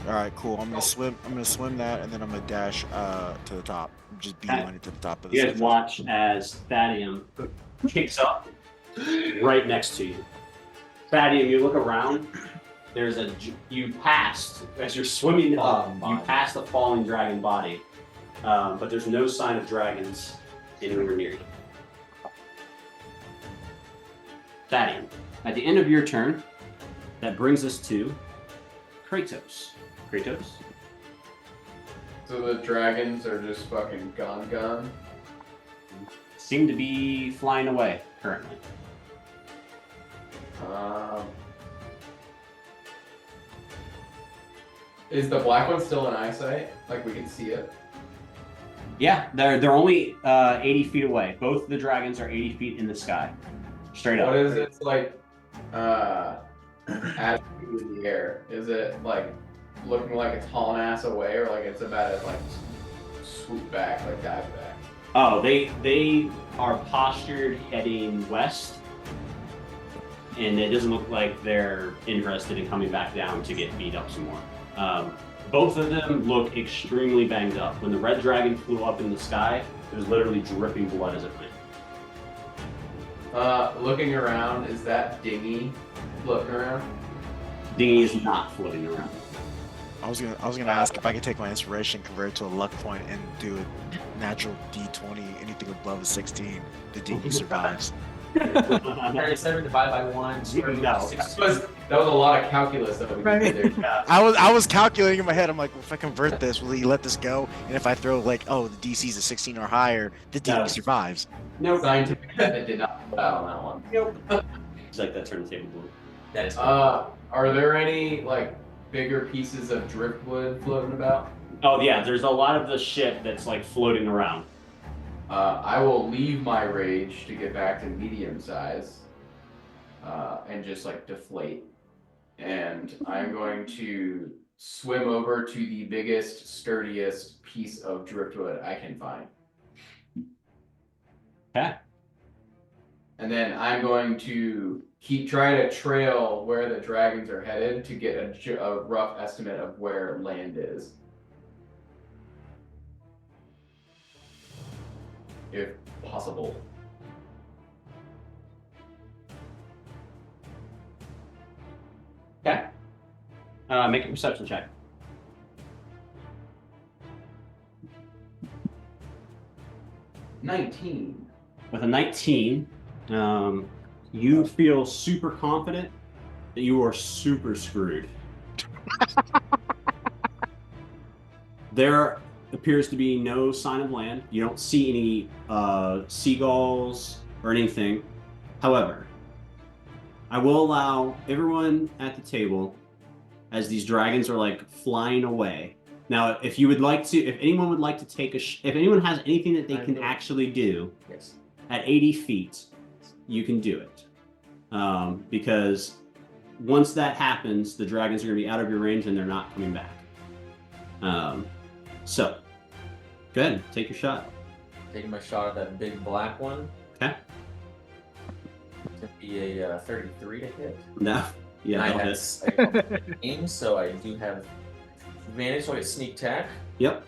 All right, cool. I'm gonna swim that, and then I'm gonna dash to the top. Just beeline it to the top of the. You guys watch as Thadium kicks up right next to you. Thadium, you look around. You passed as you're swimming up. You passed the falling dragon body, but there's no sign of dragons anywhere near you. Thadium, at the end of your turn, that brings us to Kratos. Kratos. So the dragons are just fucking gone. Seem to be flying away currently. Is the black one still in eyesight? Like we can see it? Yeah, they're only 80 feet away. Both the dragons are 80 feet in the sky, straight up. What is its like attitude in the air? Is it like looking like it's hauling ass away, or like it's about to like swoop back, like dive back? Oh, they are postured heading west, and it doesn't look like they're interested in coming back down to get beat up some more. Both of them look extremely banged up. When the red dragon flew up in the sky, it was literally dripping blood as it went. Looking around, is that dinghy floating around? Dinghy is not floating around. I was gonna ask if I could take my inspiration, convert it to a luck point, and do a natural D20. Anything above a 16, the dinghy survives. 37 divided by 1. No. That was a lot of calculus that we did there. I was calculating in my head. I'm like, well, if I convert this, will he let this go? And if I throw like, oh, the DC's a 16 or higher, the dinghy No. survives. No. Scientific method did not come out on that one. Nope. It's like that turntable blue. That is Are there any like bigger pieces of driftwood floating about? Oh yeah, there's a lot of the ship that's like floating around. I will leave my rage to get back to medium size, and just like deflate. And I'm going to swim over to the biggest, sturdiest piece of driftwood I can find. Okay. And then I'm going to try to trail where the dragons are headed to get a rough estimate of where land is. If possible. Okay. Make a perception check. $19. With a 19, you feel super confident that you are super screwed. There appears to be no sign of land. You don't see any seagulls or anything. However, I will allow everyone at the table, as these dragons are like flying away. Now, if anyone would like to take if anyone has anything that they can actually do Yes. at 80 feet, you can do it. Because once that happens, the dragons are going to be out of your range and they're not coming back. So, go ahead, take your shot. Taking my shot at that big black one. Okay. It's going to be a 33 to hit. No. Yeah, And I that'll hit. have aim, so I do have advantage, so I get sneak attack. Yep.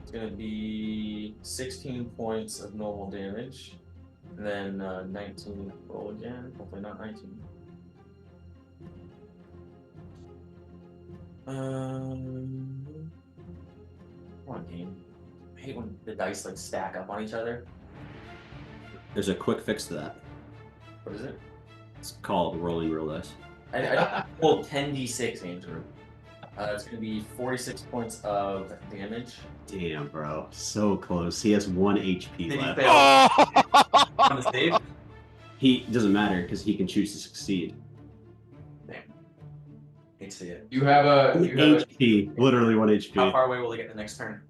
It's going to be 16 points of normal damage. And then 19 roll again. Hopefully not 19. Come on, game. I hate when the dice like stack up on each other. There's a quick fix to that. What is it? It's called rolling real dice. I rolled 10d6, Andrew. It's going to be 46 points of damage. Damn, bro. So close. He has 1 HP Did he left. fail Oh! on the save? He doesn't matter because he can choose to succeed. Damn. Hate to see it. You have a. 1 HP. Literally 1 How HP. far away will he get the next turn?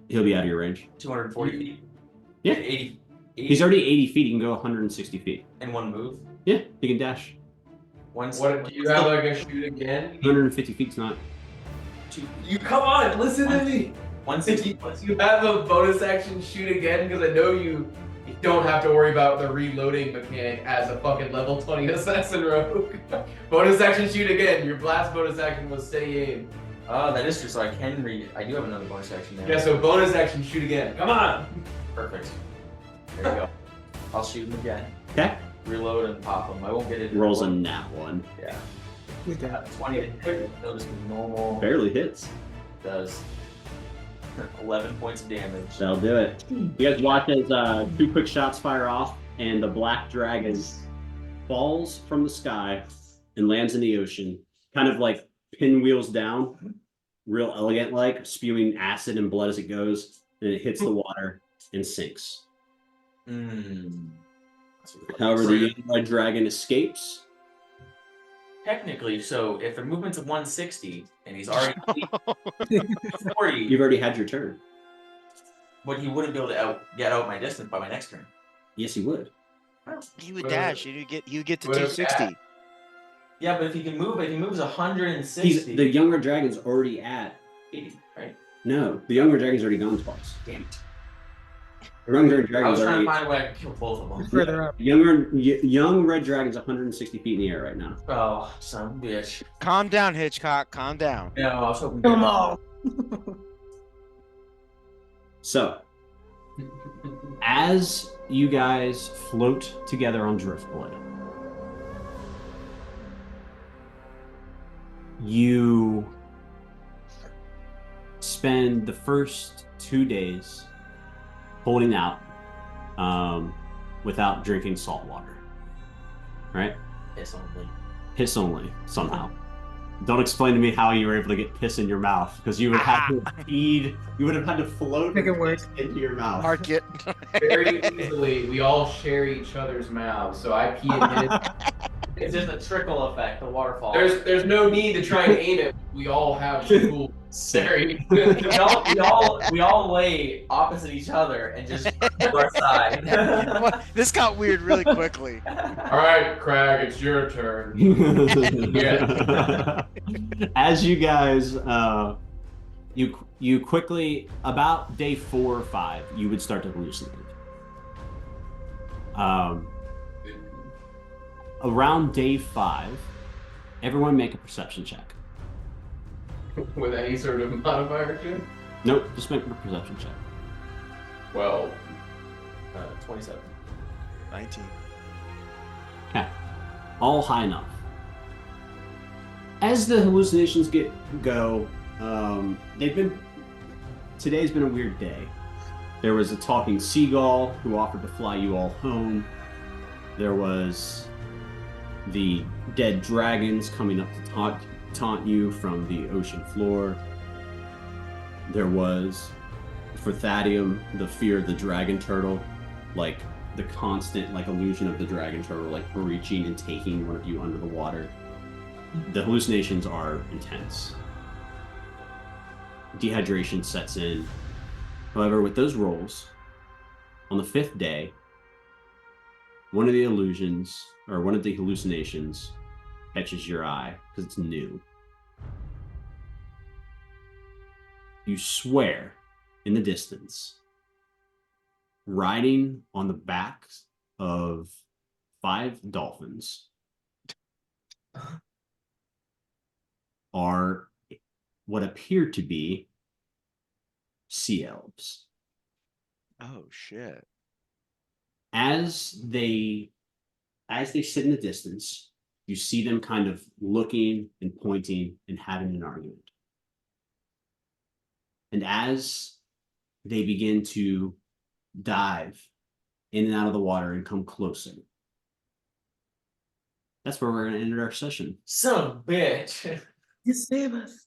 He'll be out of your range. 240 feet? Yeah. 80, He's already 80 feet. He can go 160 feet. in one move. Yeah, he can dash. What do you have like a shoot again? 150 feet's not. You come on, listen to me. 160 plus. You have a bonus action shoot again because I know you don't have to worry about the reloading mechanic as a fucking level 20 assassin rogue. Bonus action shoot again. Your last bonus action was steady aim. Oh, that is true. So I can read. I do have another bonus action there. Yeah, so bonus action shoot again. Come on. Perfect. There you go. I'll shoot him again. Okay. Reload and pop him. I won't get it. in Rolls a one. nat 1. Yeah. With that. 20 to hit. It'll just be normal. Barely hits. Does 11 points of damage. That'll do it. You guys watch as 2 quick shots fire off, and the black dragon falls from the sky and lands in the ocean, kind of like pinwheels down, real elegant like, spewing acid and blood as it goes, and it hits the water and sinks. Mm. However, the young red dragon escapes. Technically, so if the movement's of 160 and he's already 40, You've already had your turn. but he wouldn't be able to get out my distance by my next turn. Yes, he would. He would dash. You get to What if 260. Yeah, but if he can move, if he moves 160, He's the young red dragon's already at. 80, right? No, the young red dragon's already gone twice. Damn it. The young red I dragon's was trying already. to find a way I could kill both of them. Further up. Young red dragon's 160 feet in the air right now. Oh, son of a bitch. Calm down, Hitchcock. Calm down. No, I was hoping. Kill them all. So, as you guys float together on Driftwood, you spend the first 2 days holding out without drinking salt water. Right? Piss only. Piss only, somehow. Don't explain to me how you were able to get piss in your mouth, because you would have to feed, you would have had to float Make it work. piss into your mouth. Mark it. Very easily, we all share each other's mouths, so I pee in his. It's just a trickle effect, the waterfall. There's no need to try and aim it. We all have cool. Sick. we all lay opposite each other and just to our side. This got weird really quickly. All right, Crag, it's your turn. As you guys, you quickly, about day 4 or 5, you would start to hallucinate. Around day 5, everyone make a perception check. With any sort of modifier check? Nope, just make a perception check. 12. 27. 19. Okay, all high enough. As the hallucinations go, today's been a weird day. There was a talking seagull who offered to fly you all home. There was the dead dragons coming up to taunt you from the ocean floor. There was, for Thadium, the fear of the dragon turtle, like the constant illusion of the dragon turtle reaching and taking one of you under the water. The hallucinations are intense. Dehydration sets in. However, with those rolls, on the 5th day, one of the hallucinations catches your eye because it's new. You swear in the distance, riding on the backs of 5 dolphins are what appear to be sea elves. Oh shit. As they sit in the distance, you see them kind of looking and pointing and having an argument. And as they begin to dive in and out of the water and come closer, that's where we're going to end our session. Son of a bitch. You save us.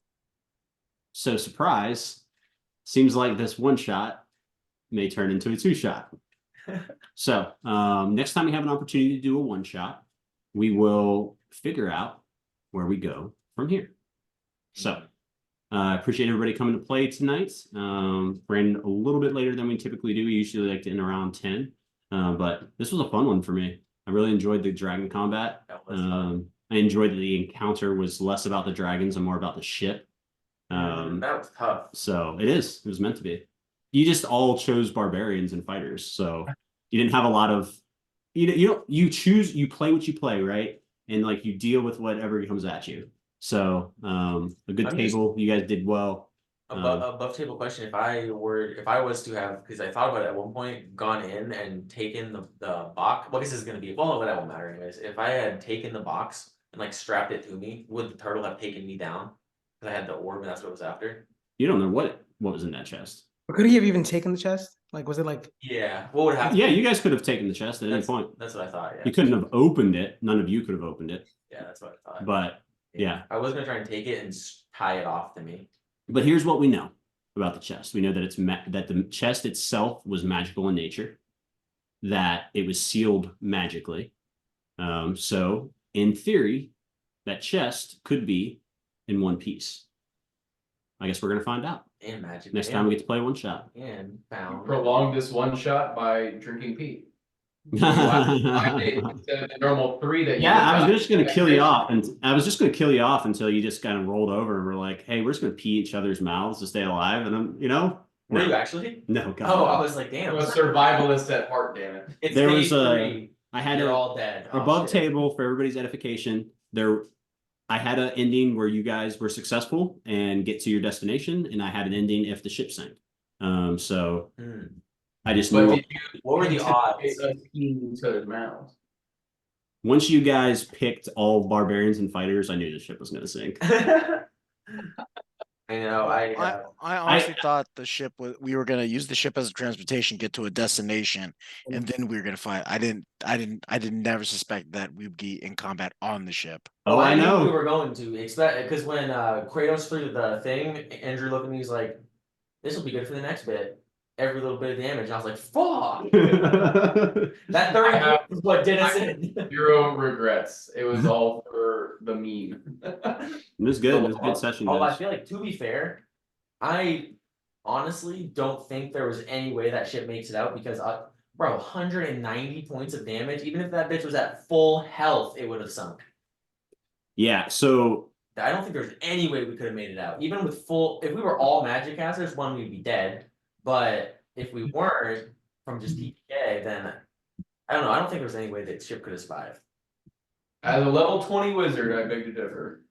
So surprise, seems like this one shot may turn into a 2-shot. So next time we have an opportunity to do a 1-shot, we will figure out where we go from here. So I appreciate everybody coming to play tonight. Ran a little bit later than we typically do. We usually like to end around 10. But this was a fun one for me. I really enjoyed the dragon combat. I enjoyed that the encounter was less about the dragons and more about the ship. That was tough. So it is. It was meant to be. You just all chose barbarians and fighters, so you didn't have a lot of. You choose. You play what you play, right? And like you deal with whatever comes at you. So a good table. You guys did well. Above table question: if I was to have, because I thought about it at one point, gone in and taken the box. Well, this is going to be well, that won't matter anyways. If I had taken the box and like strapped it to me, would the turtle have taken me down? Because I had the orb, and that's what it was after. You don't know what was in that chest. But could he have even taken the chest? Like, was it like? Yeah. What would happen? Yeah, you guys could have taken the chest at any point. That's what I thought. Yeah. You couldn't have opened it. None of you could have opened it. Yeah, that's what I thought. But yeah, I was gonna try and take it and tie it off to me. But here's what we know about the chest. We know that that the chest itself was magical in nature, that it was sealed magically. So in theory, that chest could be in one piece. I guess we're gonna find out. And magic. Next time we get to play 1-shot. And found. Prolong this 1-shot by drinking Pete. Instead of the normal 3 that you I was just gonna kill you off, and I was just gonna kill you off until you just kind of rolled over and were like, "Hey, we're just gonna pee each other's mouths to stay alive." And I'm, Were you actually? No, God. Oh, I was like, damn. I'm a survivalist at heart, damn it. It's There day was 3. I had You're a all dead. Oh, above shit. table for everybody's edification. I had an ending where you guys were successful and get to your destination, and I had an ending if the ship sank. So I just But knew did you What were the odds? us peeing each other's mouths? once you guys picked all barbarians and fighters, I knew the ship was going to sink. I know. I honestly thought we were gonna use the ship as a transportation, get to a destination, and then we were gonna fight. I didn't never suspect that we'd be in combat on the ship. Oh, I knew know. we were going to expect, because when Kratos threw the thing, Andrew looked at me, he's like, "This will be good for the next bit." Every little bit of damage. And I was like, "Fuck!" That 30 is what did us in. 0 regrets. It was all for the meme. It was good. It was a good session, I guys. feel like, to be fair, I honestly don't think there was any way that ship makes it out, because, bro, 190 points of damage. Even if that bitch was at full health, it would have sunk. Yeah, so I don't think there's any way we could have made it out. Even with full, if we were all magic casters, one, we'd be dead. But if we weren't from just TPK, then I don't know. I don't think there's any way that ship could have survived. As a level 20 wizard, I beg to differ.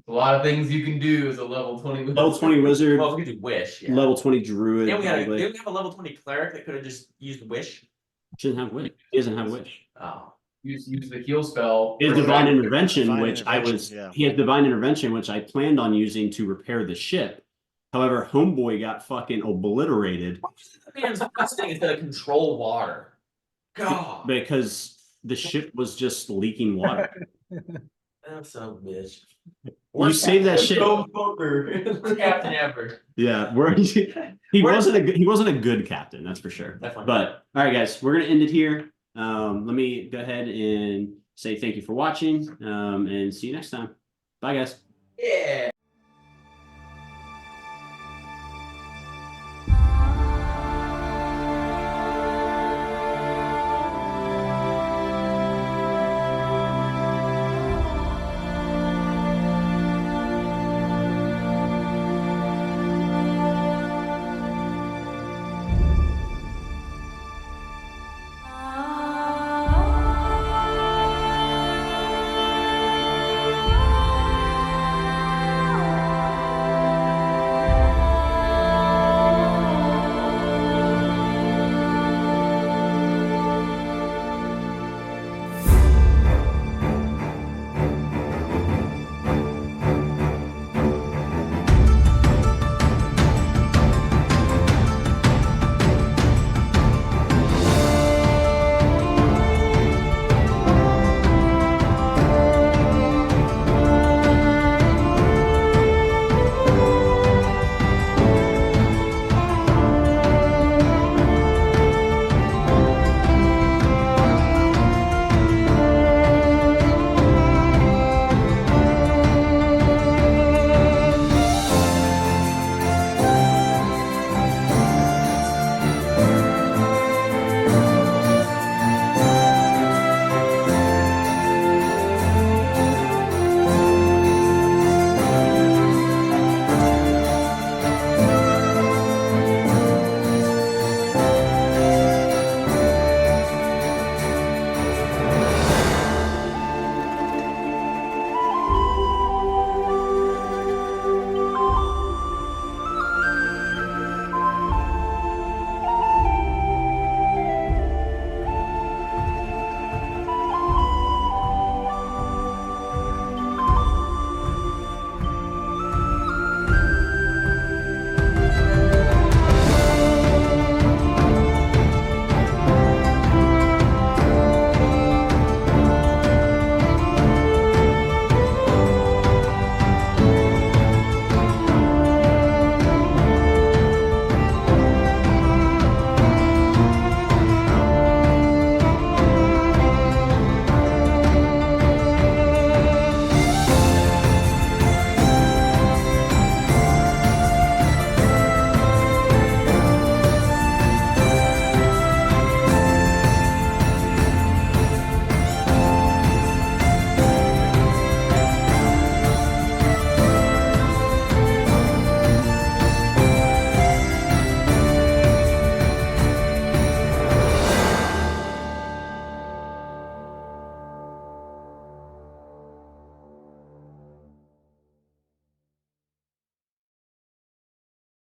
A lot of things you can do as a level 20 wizard. level 20 wizard, Well, if we could do wish, yeah. level 20 druid. And probably. didn't we have a level 20 cleric that could have just used wish? She doesn't have wish. He doesn't have wish. Oh. Use the heal spell. He has divine intervention, Divine which I intervention, was. yeah. He had divine intervention, which I planned on using to repair the ship. However, homeboy got fucking obliterated. Man's busting is to control water. God. Because the ship was just leaking water. That's so bitch. You saved that shit. Worst captain ever. Yeah, he wasn't a good captain, that's for sure. Definitely. But all right, guys, we're gonna end it here. Let me go ahead and say thank you for watching, and see you next time. Bye, guys. Yeah.